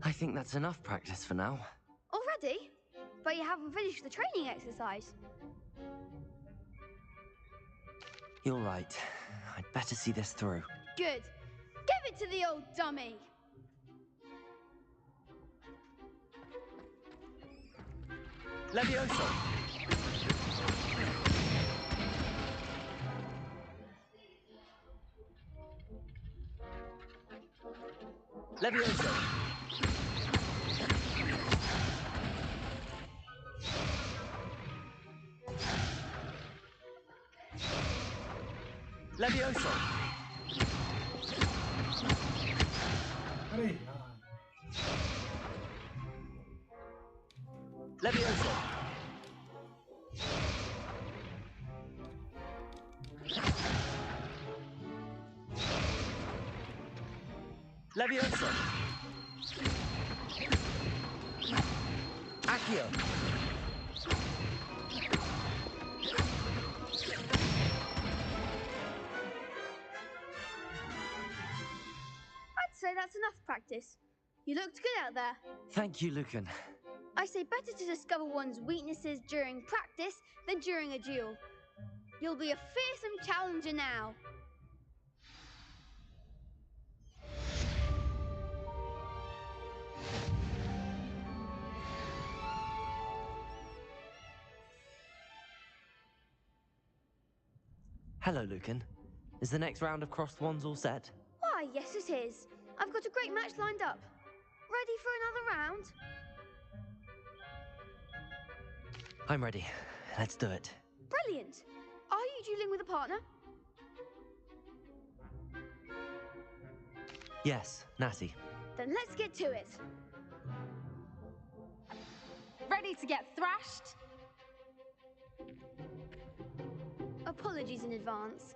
I think that's enough practice for now. Already? But you haven't finished the training exercise. You're right. I'd better see this through. Good. Give it to the old dummy! Levioso! Levioso! Levioso! Levioso! Levioso! Accio! I'd say that's enough practice. You looked good out there. Thank you, Lucan. I say better to discover one's weaknesses during practice than during a duel. You'll be a fearsome challenger now. Hello, Lucan. Is the next round of crossed wands all set? Why, yes it is. I've got a great match lined up. Ready for another round? I'm ready. Let's do it. Brilliant. Are you dueling with a partner? Yes, Natty. Then let's get to it. Ready to get thrashed? Apologies in advance.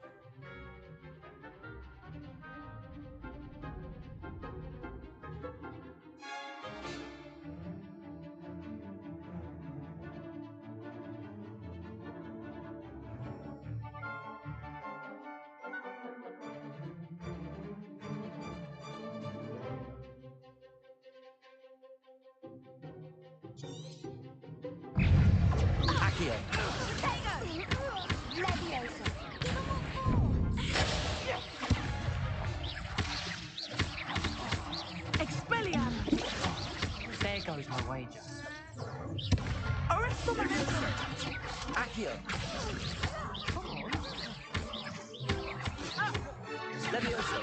Accio! Leviosa! Expelliarmus! There goes my wager. Arresto momento! Accio! Levioso!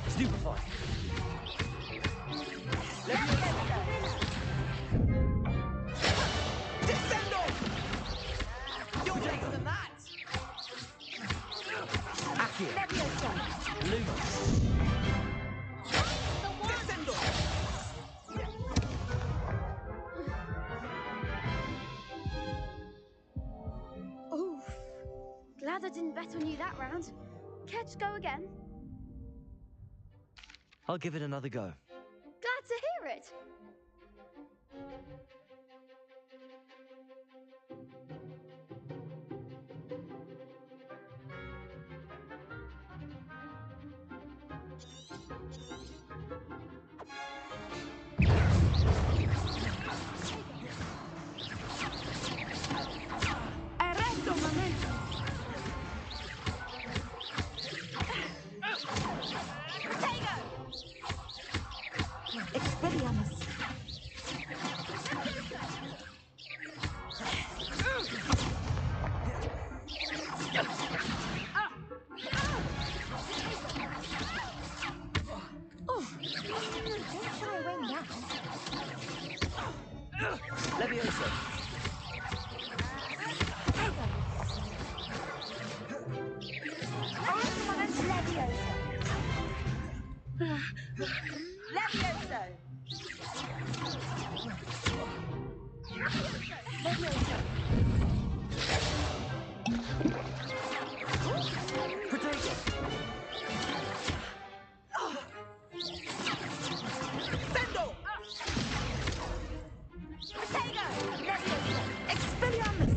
Stupefy! Levioso! Descendo! You're better than that! Accio! Lumos! Descendo! Oof. Glad I didn't bet on you that round. Care to go again? I'll give it another go. Glad to hear it. Arresto momento! Protego! Expelliarmus! Oh, don't shy away now. Levioso! Arresto momento! Levioso! Levioso! Protego! Sendo! Protego! Levioso! Expelliarmus!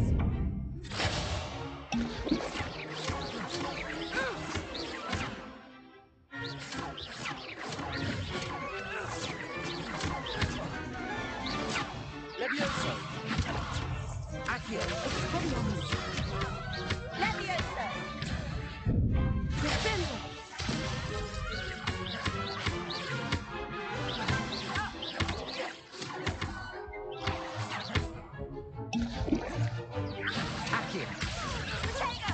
Levioso! Accio! Expelliarmus! Levioso! Defendo! Accio! Protego!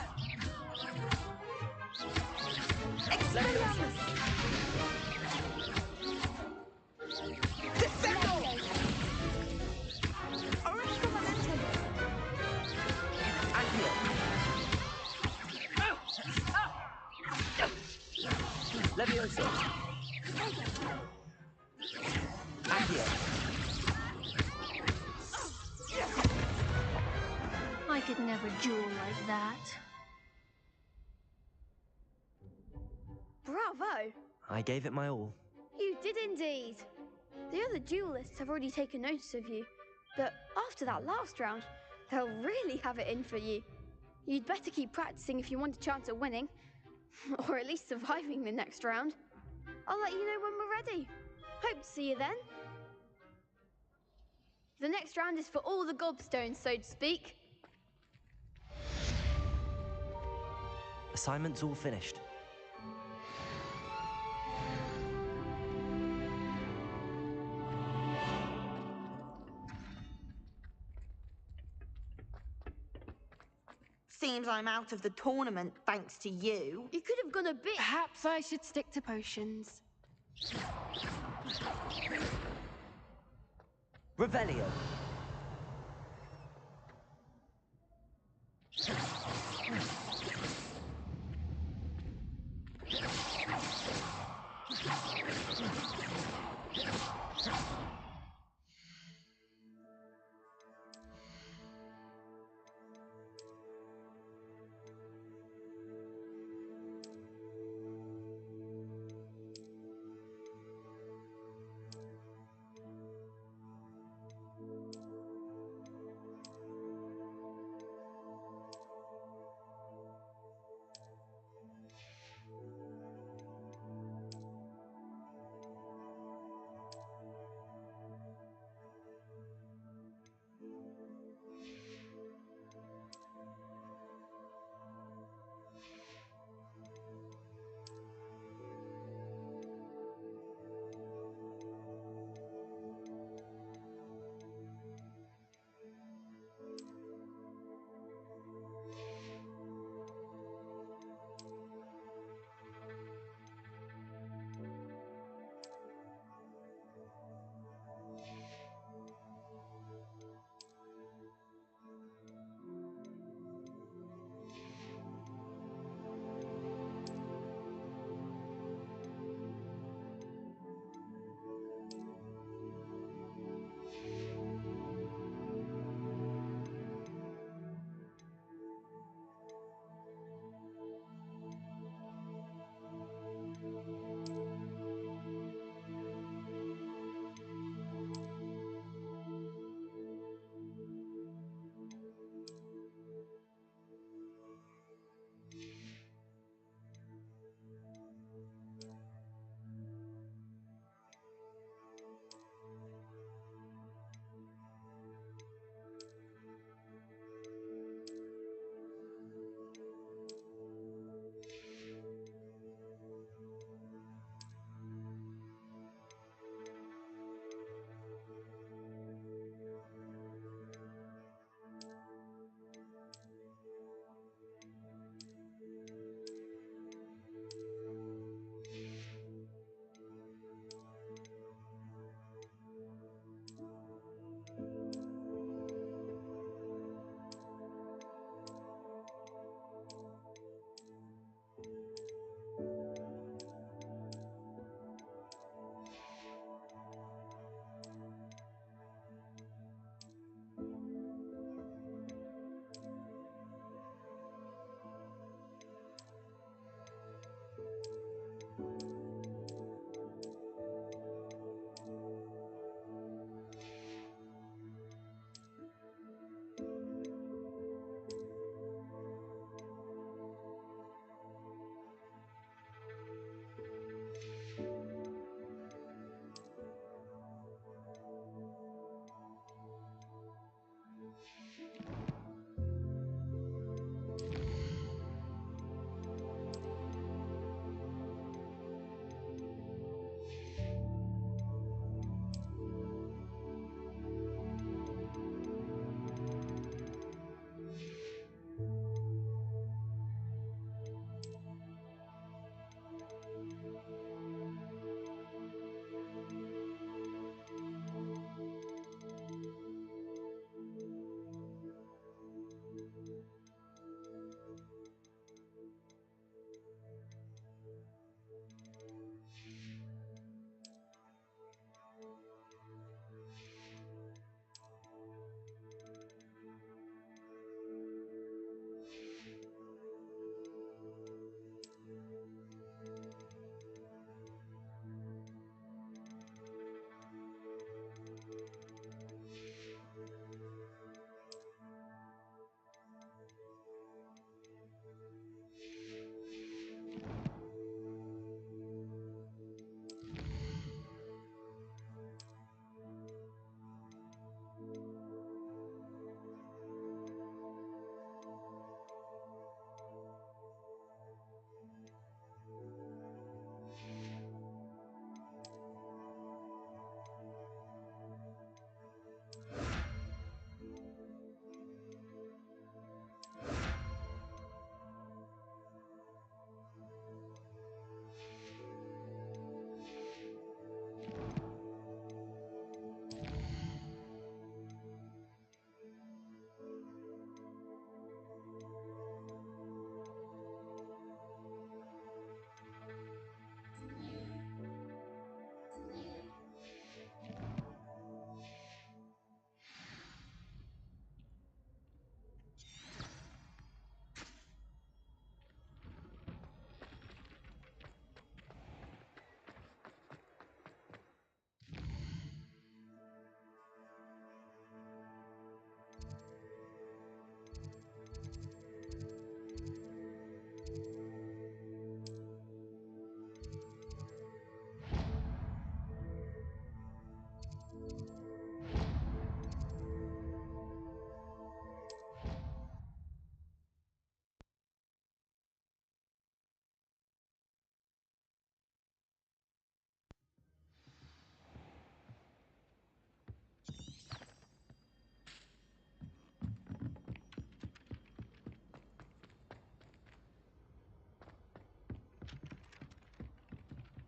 Expelliarmus! Defendo! Arresto momentum! Accio! Levioso! Accio! I could never duel like that. Bravo! I gave it my all. You did indeed. The other duelists have already taken notice of you, but after that last round, they'll really have it in for you. You'd better keep practicing if you want a chance at winning, or at least surviving the next round. I'll let you know when we're ready. Hope to see you then. The next round is for all the gobstones, so to speak. Assignment's all finished. Seems I'm out of the tournament thanks to you. You could have gone a bit... Perhaps I should stick to potions. Revelio!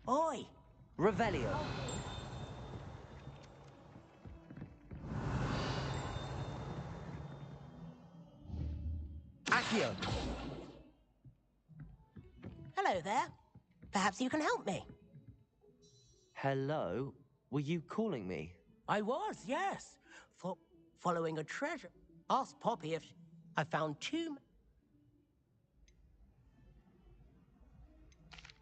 Oi! Revelio. Accio. Hello there. Perhaps you can help me. Hello? Were you calling me? I was, yes. Following a treasure. Ask Poppy if I found two...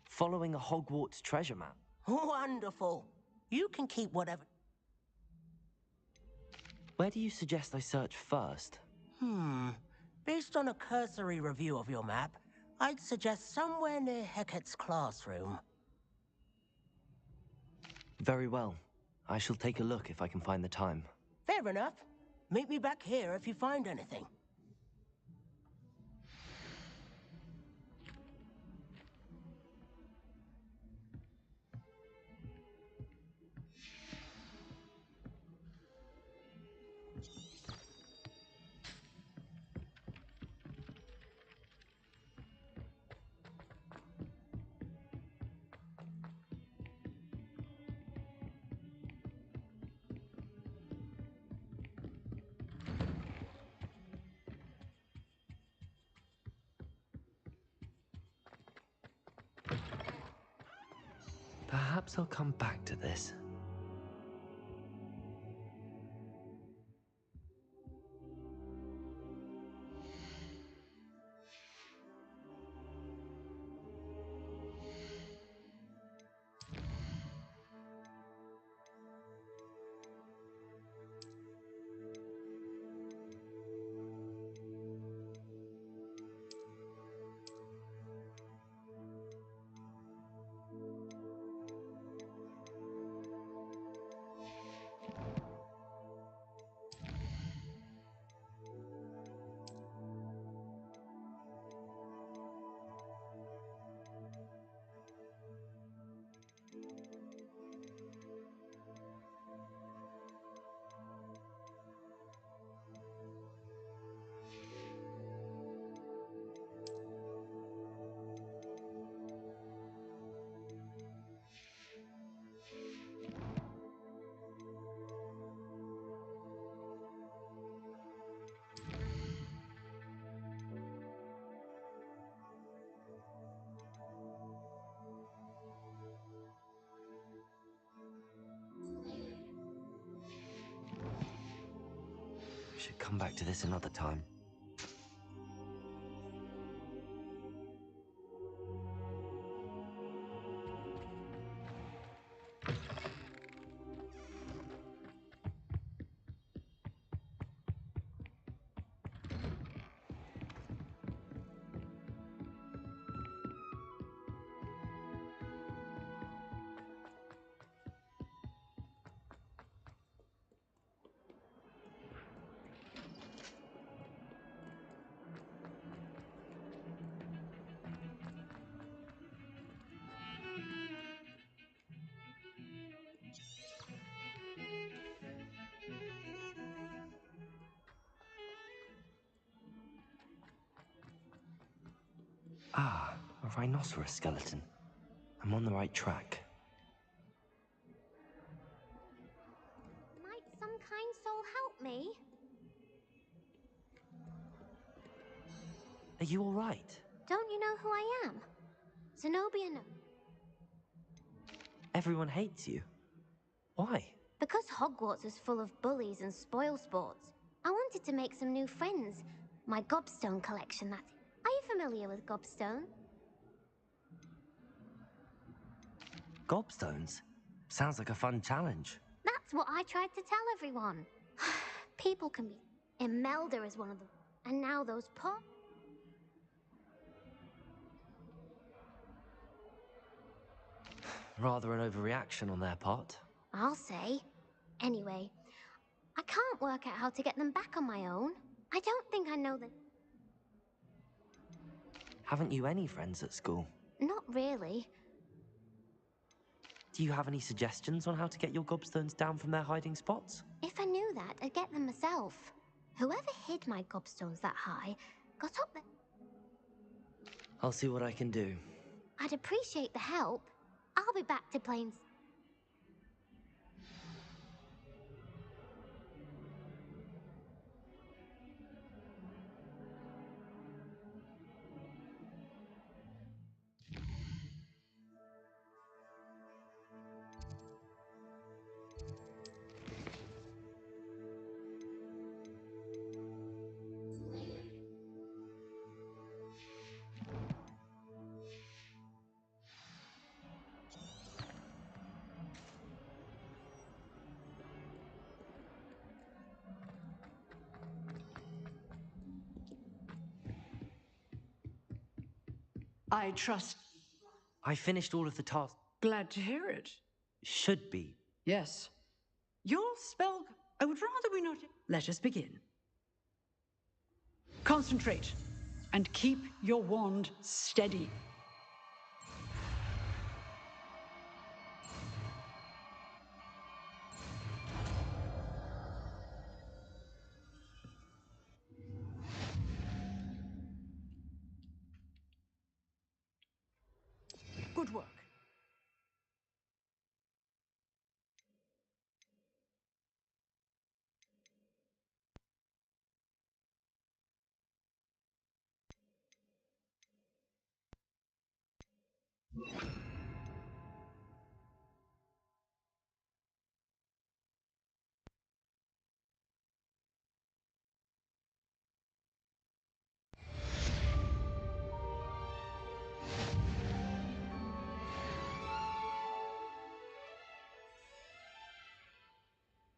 Following a Hogwarts treasure map. Wonderful. You can keep whatever... Where do you suggest I search first? Based on a cursory review of your map, I'd suggest somewhere near Hecate's classroom. Very well. I shall take a look if I can find the time. Fair enough. Meet me back here if you find anything. Perhaps I'll come back to this. Should come back to this another time. Ah, a rhinoceros skeleton. I'm on the right track. Might some kind soul help me? Are you all right? Don't you know who I am? Zenobia no. Everyone hates you. Why? Because Hogwarts is full of bullies and spoil sports, I wanted to make some new friends. My gobstone collection, that's it. Are you familiar with gobstone? Gobstones? Sounds like a fun challenge. That's what I tried to tell everyone. People can be... Imelda is one of them. And now those poor... Rather an overreaction on their part. I'll say. Anyway, I can't work out how to get them back on my own. I don't think I know the... Haven't you any friends at school? Not really. Do you have any suggestions on how to get your gobstones down from their hiding spots? If I knew that, I'd get them myself. Whoever hid my gobstones that high got up there. I'll see what I can do. I'd appreciate the help. I'll be back to planes. I trust. I finished all of the tasks. Glad to hear it. Should be. Yes. Your spell. I would rather we not. Let us begin. Concentrate and keep your wand steady. Good work.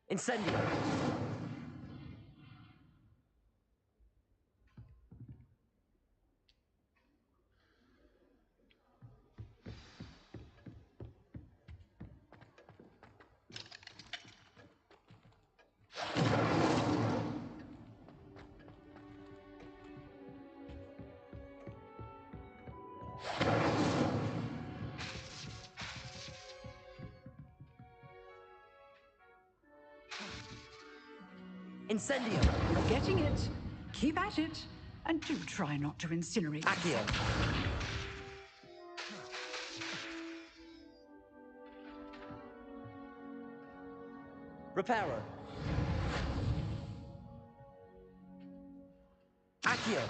Incendio! Incendio! You're getting it. Keep at it. And do try not to incinerate. Accio! Reparo! Accio!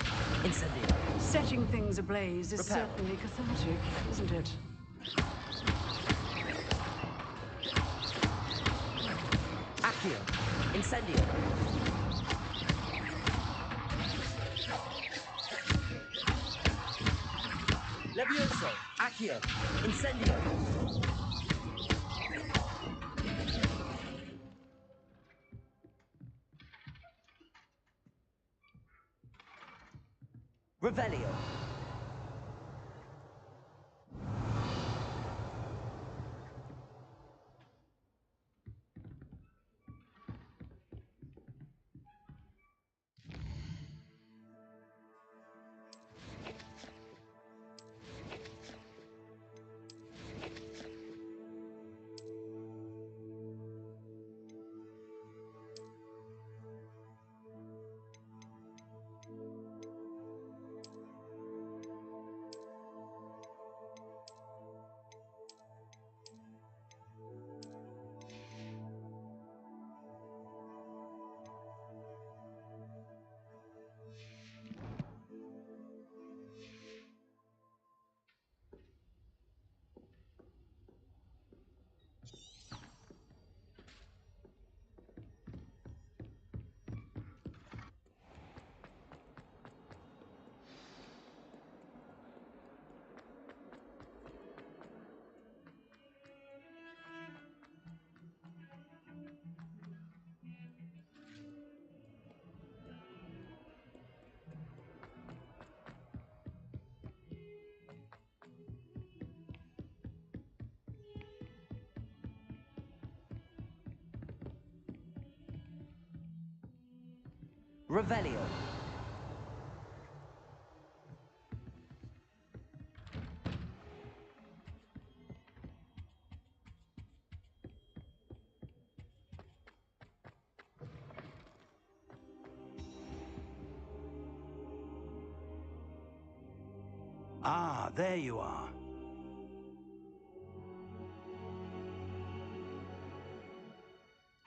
Incendio! Setting things ablaze is Reparo. certainly cathartic, isn't it? Accio! Incendio! Levioso! Accio! Incendio! Revelio! Revelio! Ah, there you are.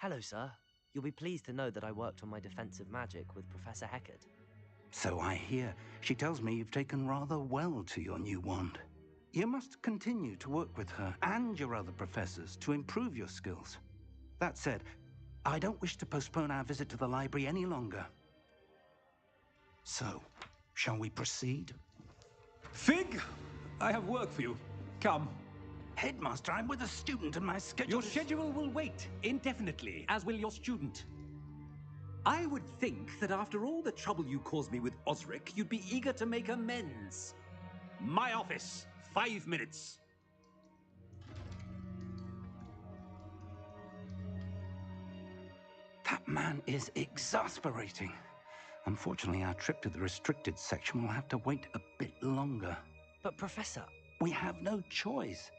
Hello, sir. You'll be pleased to know that I worked on my defensive magic with Professor Hecat. So I hear. She tells me you've taken rather well to your new wand. You must continue to work with her and your other professors to improve your skills. That said, I don't wish to postpone our visit to the library any longer. So, shall we proceed? Fig, I have work for you. Come. Headmaster, I'm with a student and my schedule Your schedule will wait indefinitely, as will your student. I would think that after all the trouble you caused me with Osric, you'd be eager to make amends. My office, 5 minutes. That man is exasperating. Unfortunately, our trip to the restricted section will have to wait a bit longer. But, Professor... We have no choice.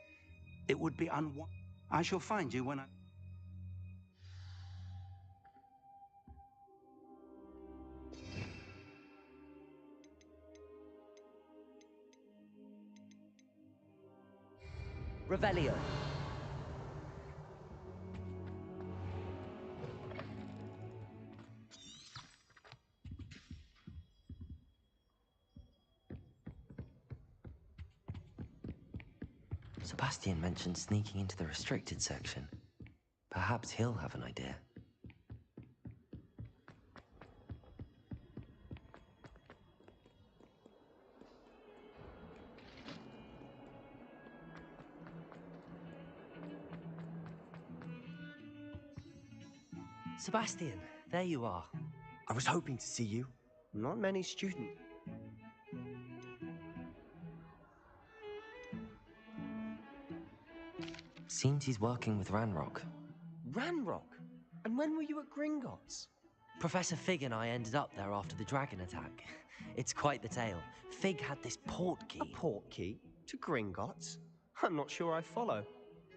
It would be unwise. I shall find you when I... Revelio. Sebastian mentioned sneaking into the restricted section. Perhaps he'll have an idea. Sebastian, there you are. I was hoping to see you. Not many students. Seems he's working with Ranrock. Ranrock? And when were you at Gringotts? Professor Fig and I ended up there after the dragon attack. It's quite the tale. Fig had this portkey. A portkey? To Gringotts? I'm not sure I follow.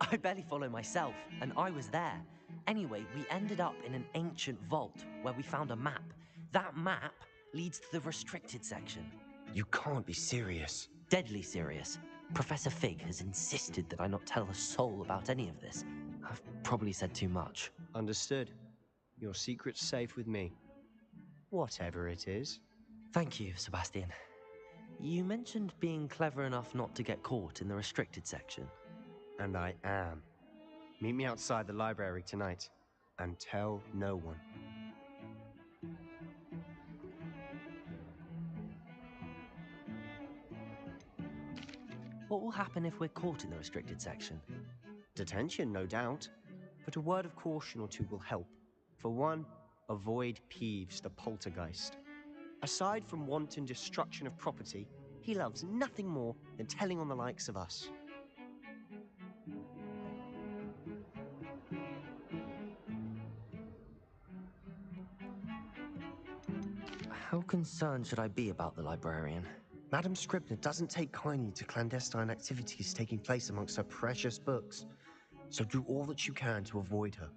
I barely follow myself, and I was there. Anyway, we ended up in an ancient vault where we found a map. That map leads to the restricted section. You can't be serious. Deadly serious. Professor Fig has insisted that I not tell a soul about any of this. I've probably said too much. Understood. Your secret's safe with me. Whatever it is. Thank you, Sebastian. You mentioned being clever enough not to get caught in the restricted section. And I am. Meet me outside the library tonight, and tell no one. What will happen if we're caught in the restricted section? Detention, no doubt. But a word of caution or two will help. For one, avoid Peeves, the poltergeist. Aside from wanton destruction of property, he loves nothing more than telling on the likes of us. How concerned should I be about the librarian? Madam Scribner doesn't take kindly to clandestine activities taking place amongst her precious books, so do all that you can to avoid her.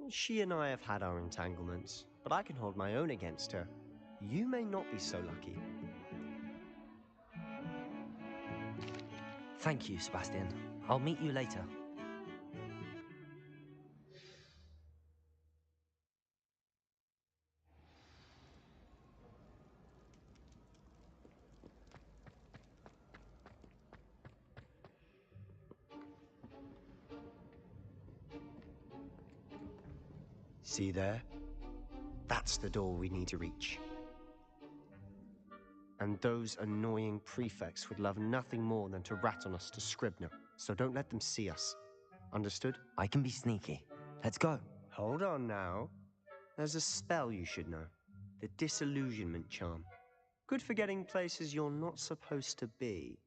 She and I have had our entanglements, but I can hold my own against her. You may not be so lucky. Thank you, Sebastian. I'll meet you later. See there? That's the door we need to reach. And those annoying prefects would love nothing more than to rat on us to Scribner, so don't let them see us. Understood? I can be sneaky. Let's go. Hold on now. There's a spell you should know. The Disillusionment Charm. Good for getting places you're not supposed to be.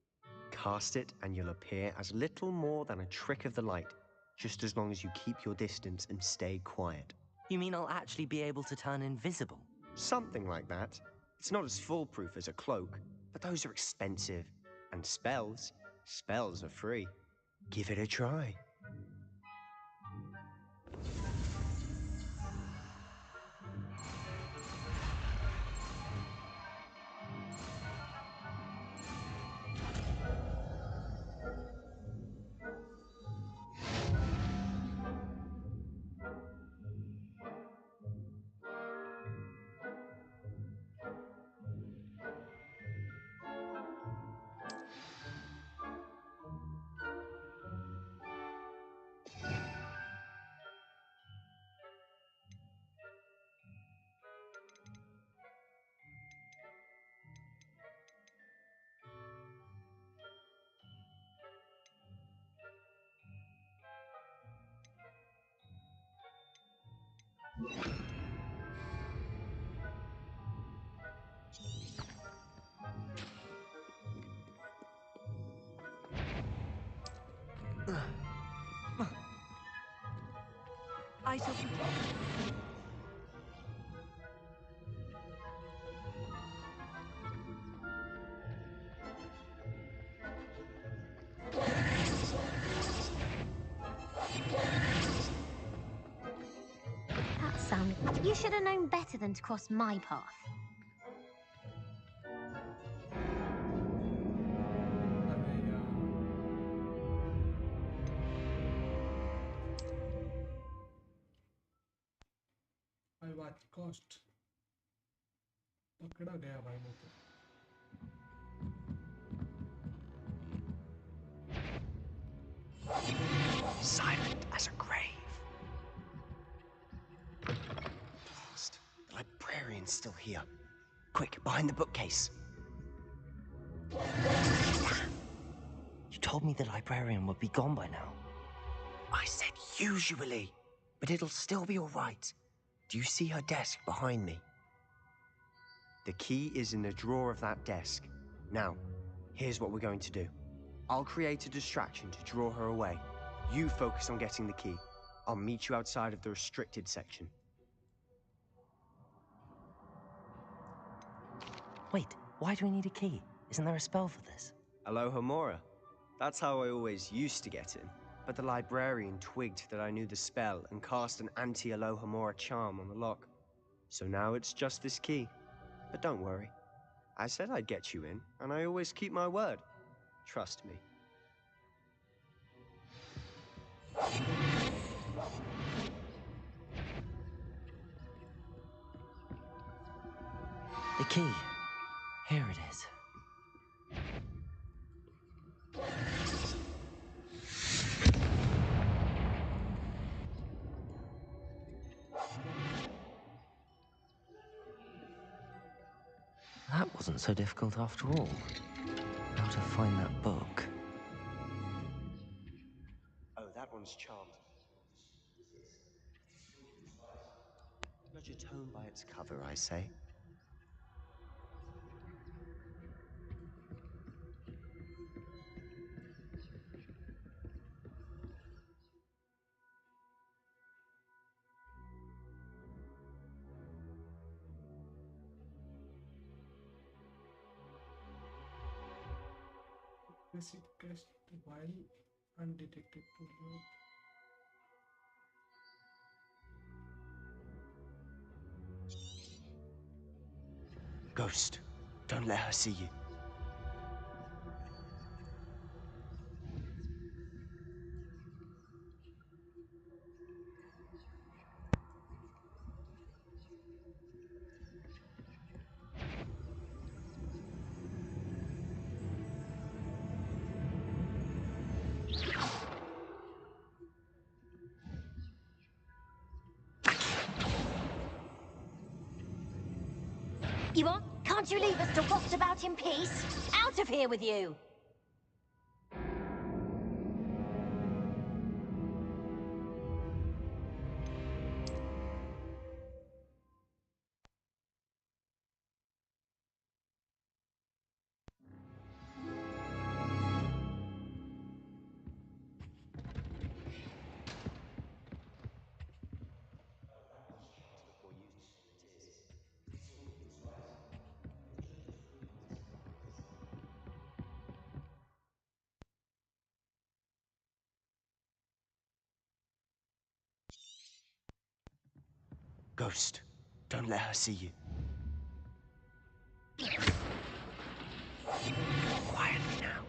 Cast it and you'll appear as little more than a trick of the light, just as long as you keep your distance and stay quiet. You mean I'll actually be able to turn invisible? Something like that. It's not as foolproof as a cloak, but those are expensive. And spells are free. Give it a try. should have known better than to cross my path. भाई बात cost पकड़ा गया भाई मैं तो Silent as a grave. Blast. The librarian's still here. Quick, behind the bookcase. You told me the librarian would be gone by now. I said usually, but it'll still be all right. Do you see her desk behind me? The key is in the drawer of that desk. Now, here's what we're going to do. I'll create a distraction to draw her away. You focus on getting the key. I'll meet you outside of the restricted section. Wait, why do we need a key? Isn't there a spell for this? Alohomora. That's how I always used to get in. But the librarian twigged that I knew the spell and cast an anti-Alohomora charm on the lock. So now it's just this key. But don't worry. I said I'd get you in, and I always keep my word. Trust me. The key. Here it is. That wasn't so difficult after all. How to find that book? Oh, that one's charmed. Judge a tone by its cover, I say. Basic cast while undetected to load. Ghost, don't let her see you. You what? Can't you leave us to rot about in peace? Out of here with you! Ghost, don't let her see you. Quietly now.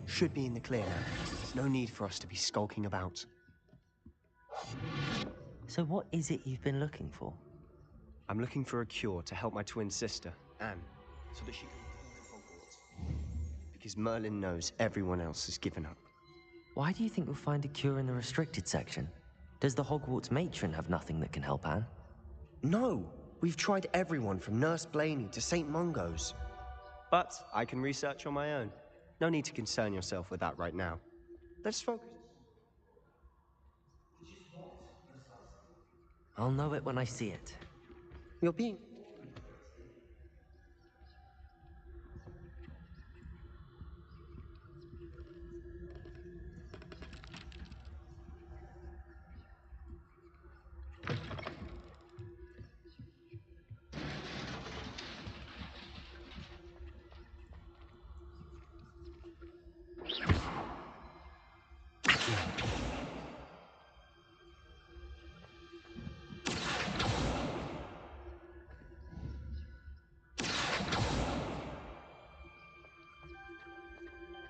Should be in the clear now. There's no need for us to be skulking about. So what is it you've been looking for? I'm looking for a cure to help my twin sister, Anne, so that she can return to Hogwarts. Because Merlin knows everyone else has given up. Why do you think we'll find a cure in the restricted section? Does the Hogwarts matron have nothing that can help Anne? No! We've tried everyone from Nurse Blaney to St. Mungo's. But I can research on my own. No need to concern yourself with that right now. Let's focus. I'll know it when I see it. You're being...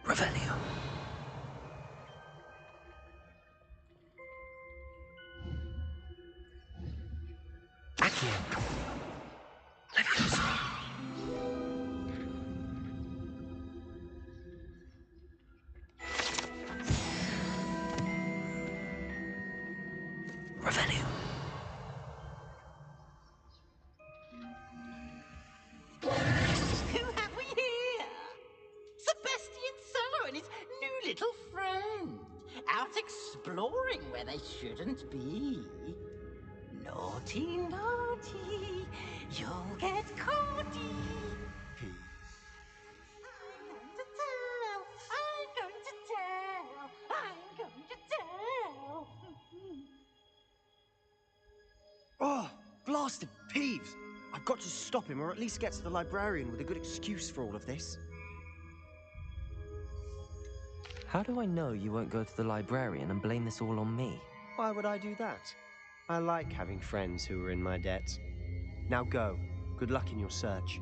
Revelio. Accio. Leviosa. Revelio. Who have we here? Sebastian Cello and his new little friend. Out exploring where they shouldn't be. Naughty, naughty. You'll get caughty. I'm going to tell. I'm going to tell. Oh, blasted Peeves! I've got to stop him, or at least get to the librarian with a good excuse for all of this. How do I know you won't go to the librarian and blame this all on me? Why would I do that? I like having friends who are in my debt. Now go. Good luck in your search.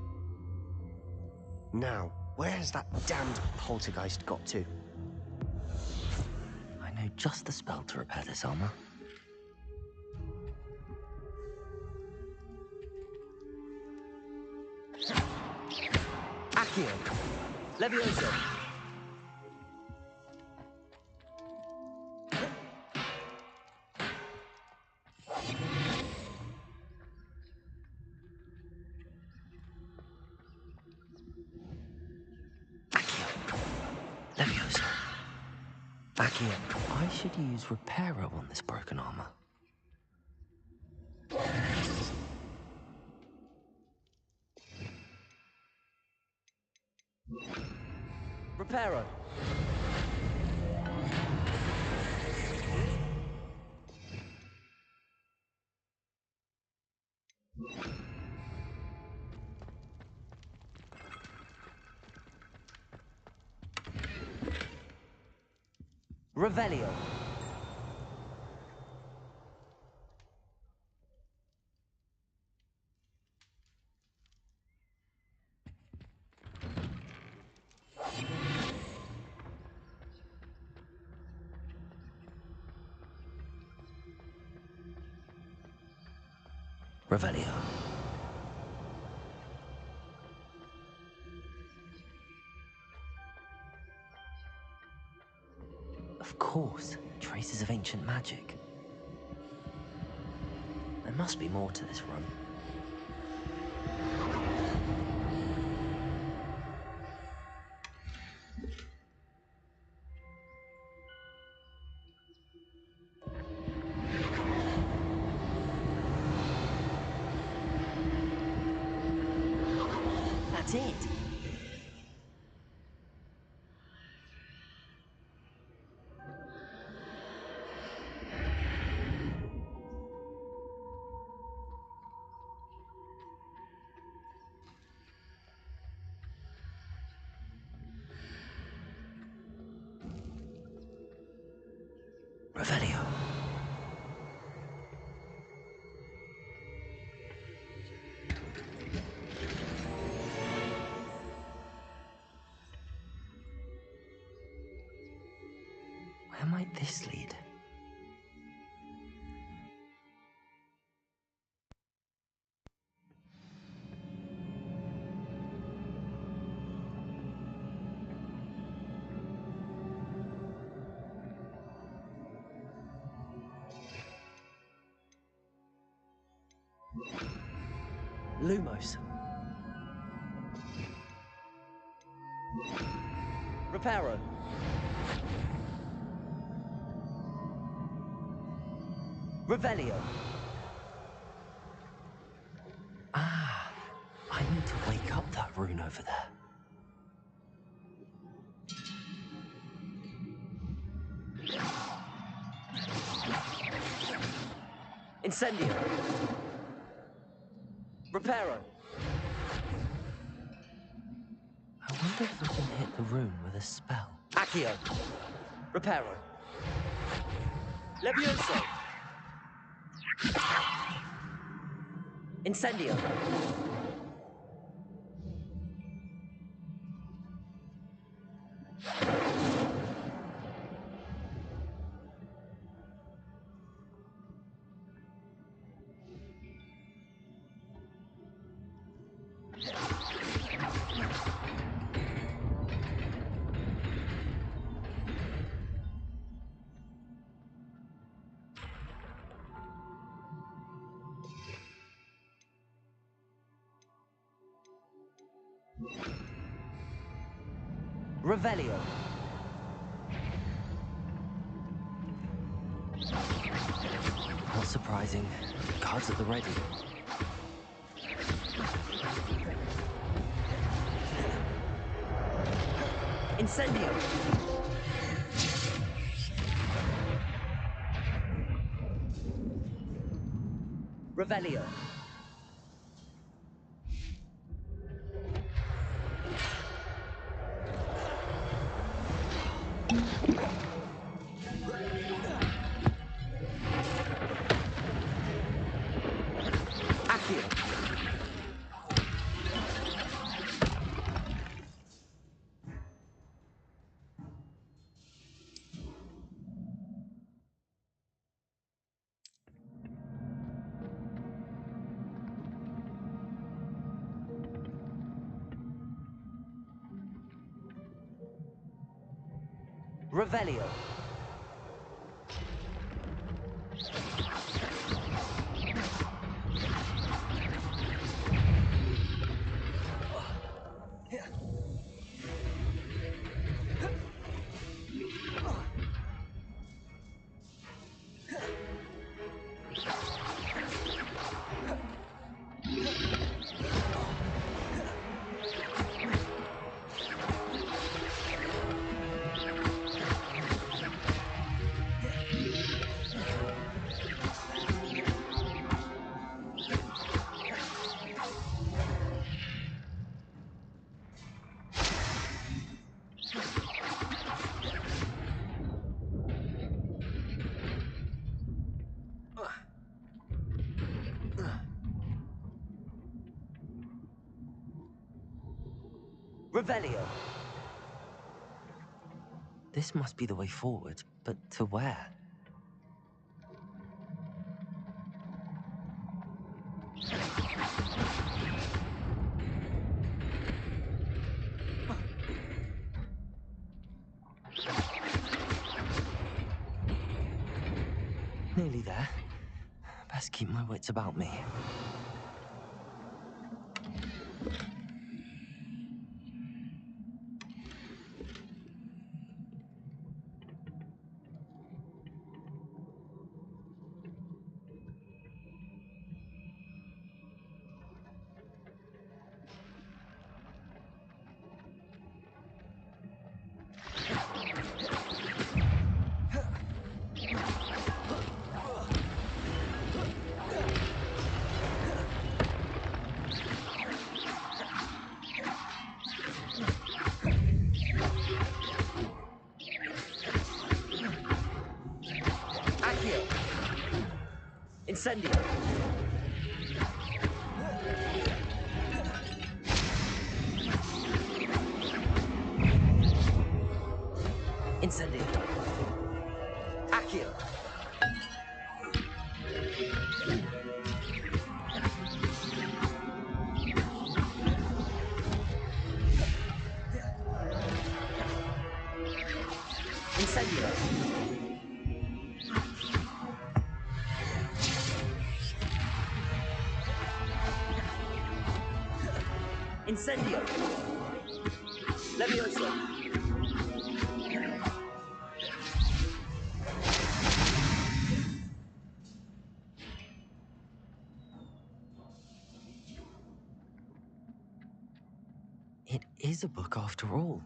Now, where has that damned poltergeist got to? I know just the spell to repair this armor. Accio! Leviosa! Leviosa. Accio. I should use Reparo on this broken armor. Reparo! Revelio. Revelio. Of course, traces of ancient magic. There must be more to this room. That's it. Revelio. Where might this lead? Lumos. Reparo. Revelio. Ah, I need to wake up that rune over there. Incendio. Reparo. I wonder if we can hit the rune with a spell. Accio. Reparo. Levioso. Incendio. Revelio. Not surprising. Cards at the ready. Incendio. Revelio. Revelio. Revelio. This must be the way forward, but to where? Nearly there. Best keep my wits about me. Incendio. Incendio. Accio. Incendio. Incendio. Levioso. It is a book after all.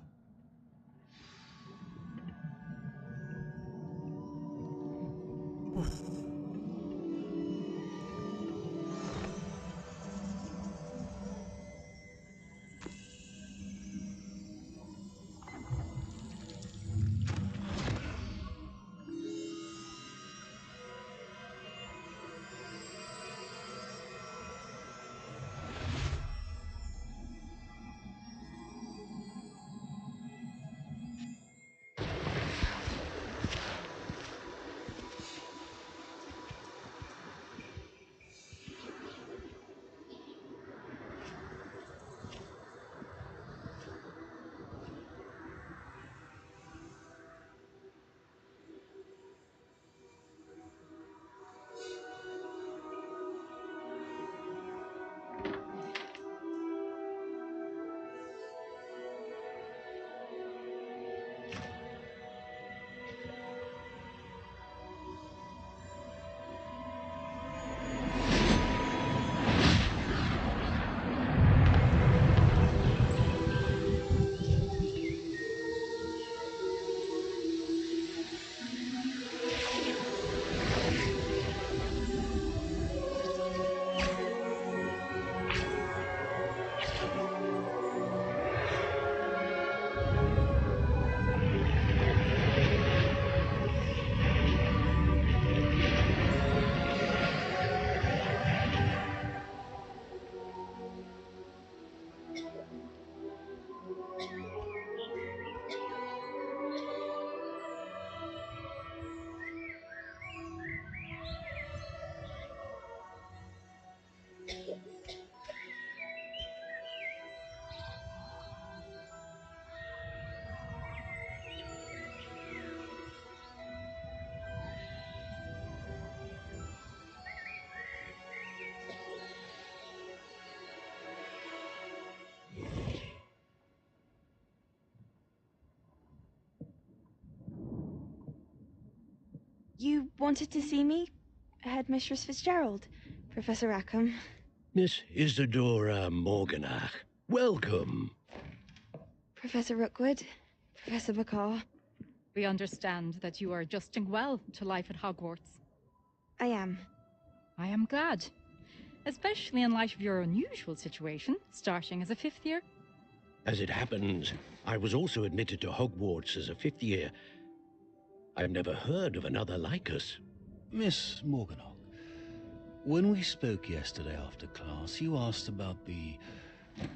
You wanted to see me? Headmistress Fitzgerald, Professor Rackham. Miss Isadora Morganach, welcome. Professor Rookwood, Professor Bakar. We understand that you are adjusting well to life at Hogwarts. I am. I am glad. Especially in light of your unusual situation, starting as a 5th year. As it happens, I was also admitted to Hogwarts as a 5th year. I've never heard of another like us. Miss Morganach, when we spoke yesterday after class, you asked about the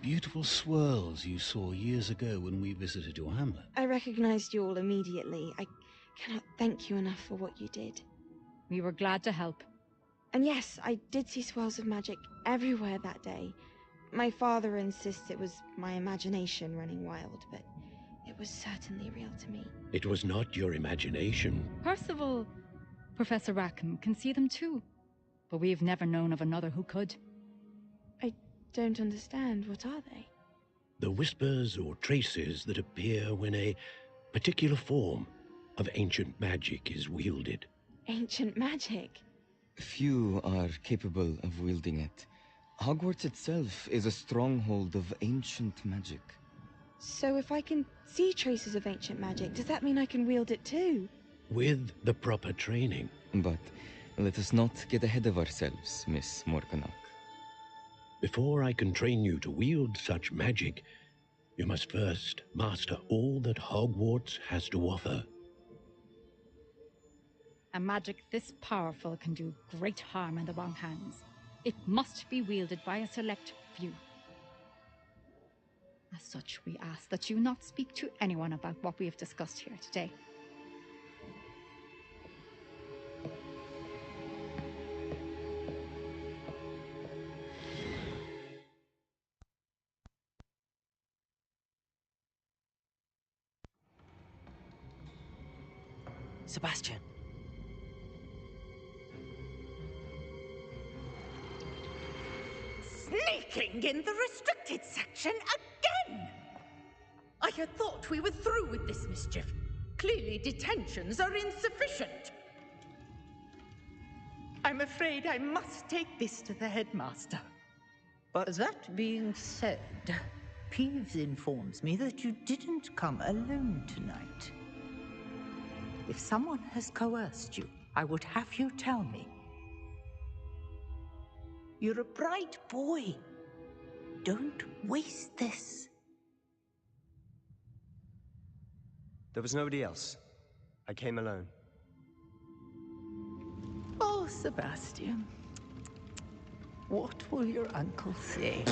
beautiful swirls you saw years ago when we visited your hamlet. I recognized you all immediately. I cannot thank you enough for what you did. We were glad to help. And yes, I did see swirls of magic everywhere that day. My father insists it was my imagination running wild, but it was certainly real to me. It was not your imagination. Percival, Professor Rackham can see them too, but we've never known of another who could. I don't understand. What are they? The whispers or traces that appear when a particular form of ancient magic is wielded. Ancient magic? Few are capable of wielding it. Hogwarts itself is a stronghold of ancient magic. So if I can see traces of ancient magic, does that mean I can wield it too? With the proper training. But let us not get ahead of ourselves, Miss Morganach. Before I can train you to wield such magic, you must first master all that Hogwarts has to offer. A magic this powerful can do great harm in the wrong hands. It must be wielded by a select few. As such, we ask that you not speak to anyone about what we have discussed here today. Sebastian. Sneaking in the restricted section again! I had thought we were through with this mischief. Clearly detentions are insufficient. I'm afraid I must take this to the headmaster. But that being said, Peeves informs me that you didn't come alone tonight. If someone has coerced you, I would have you tell me. You're a bright boy. Don't waste this. There was nobody else. I came alone. Oh, Sebastian. What will your uncle say?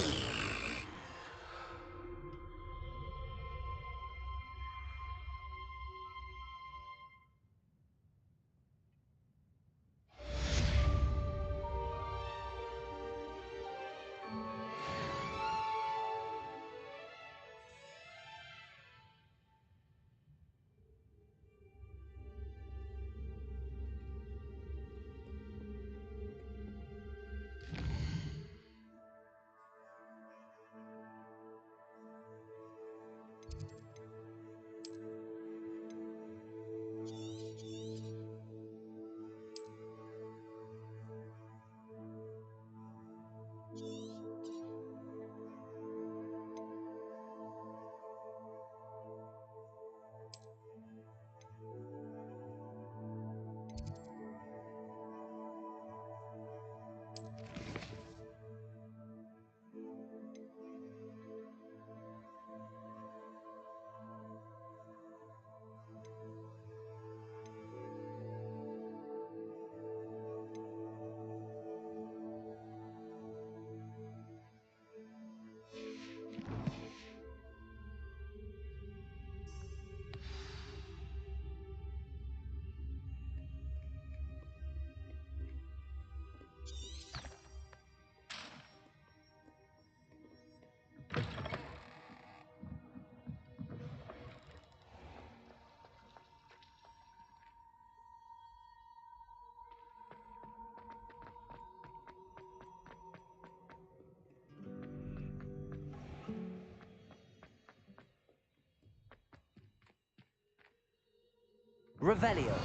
Revelio.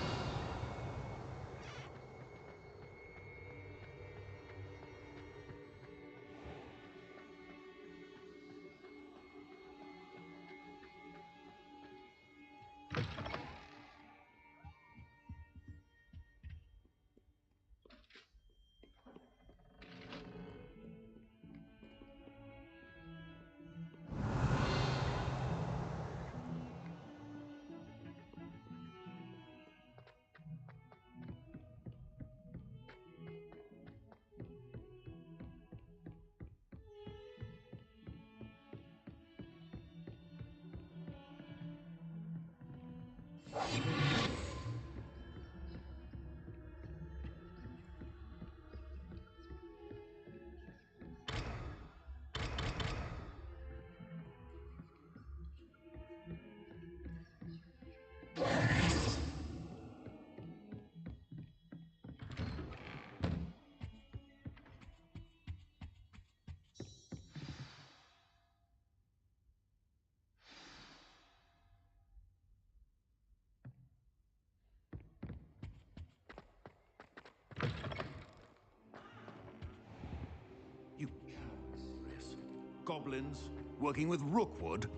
Goblins working with Rookwood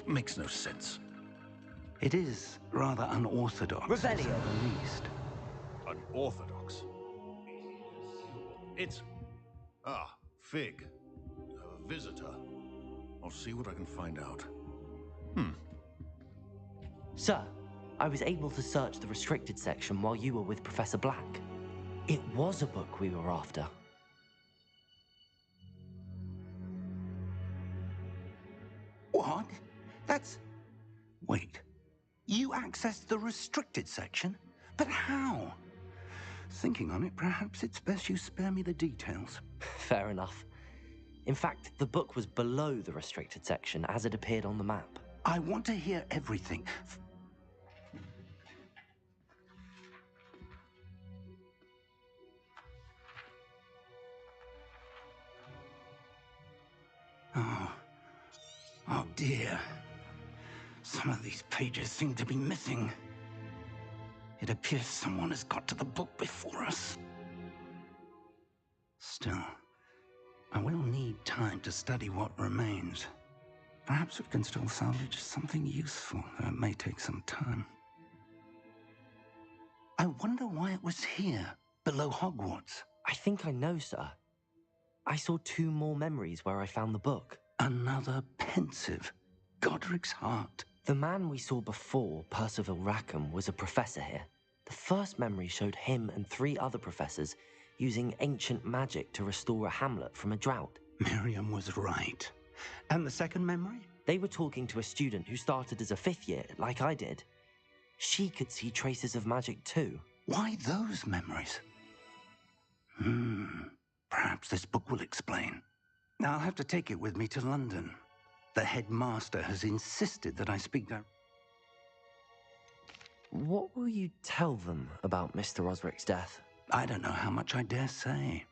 makes no sense. It is rather unorthodox, to say the least. Unorthodox? It's... Ah, Fig. A visitor. I'll see what I can find out. Sir, I was able to search the restricted section while you were with Professor Black. It was a book we were after. What? That's... Wait. You accessed the restricted section? But how? Thinking on it, perhaps it's best you spare me the details. Fair enough. In fact, the book was below the restricted section as it appeared on the map. I want to hear everything. Oh dear. Some of these pages seem to be missing. It appears someone has got to the book before us. Still, I will need time to study what remains. Perhaps we can still salvage something useful, though it may take some time. I wonder why it was here, below Hogwarts. I think I know, sir. I saw 2 more memories where I found the book. Another pensive. Godric's heart. The man we saw before, Percival Rackham, was a professor here. The first memory showed him and 3 other professors using ancient magic to restore a hamlet from a drought. Miriam was right. And the second memory? They were talking to a student who started as a 5th year, like I did. She could see traces of magic too. Why those memories? Perhaps this book will explain. Now I'll have to take it with me to London. The headmaster has insisted that I speak to... What will you tell them about Mr. Osric's death? I don't know how much I dare say.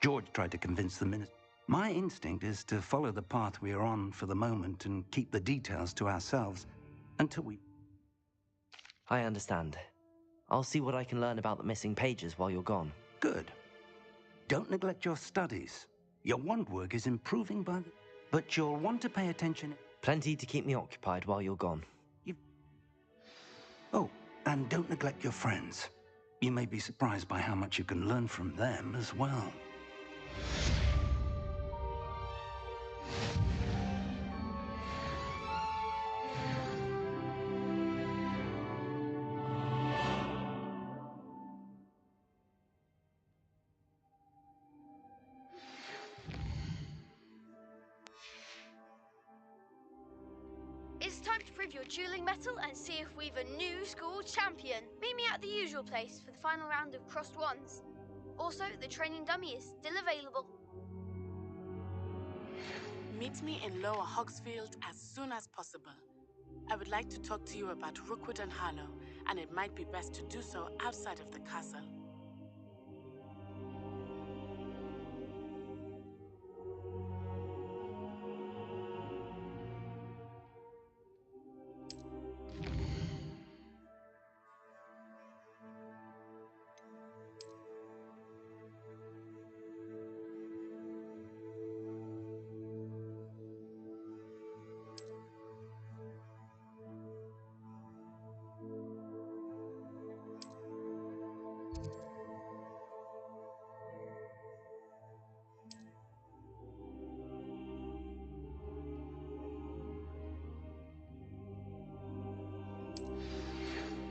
George tried to convince the minister. My instinct is to follow the path we are on for the moment and keep the details to ourselves until we... I understand. I'll see what I can learn about the missing pages while you're gone. Good. Don't neglect your studies. Your wand work is improving but you'll want to pay attention... Plenty to keep me occupied while you're gone. Oh, and don't neglect your friends. You may be surprised by how much you can learn from them as well. It's time to prove your dueling mettle and see if we've a new school champion. Meet me at the usual place for the final round of crossed wands. Also, the training dummy is still available. Meet me in Lower Hogsmeade as soon as possible. I would like to talk to you about Rookwood and Harlow, and it might be best to do so outside of the castle.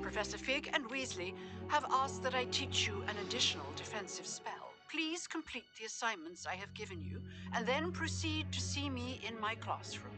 Professor Fig and Weasley have asked that I teach you an additional defensive spell. Please complete the assignments I have given you, and then proceed to see me in my classroom.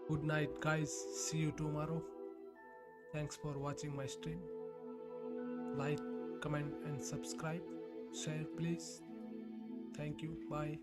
Good night, guys. See you tomorrow. Thanks for watching my stream. Like, comment, and subscribe. Share, please. Thank you. Bye.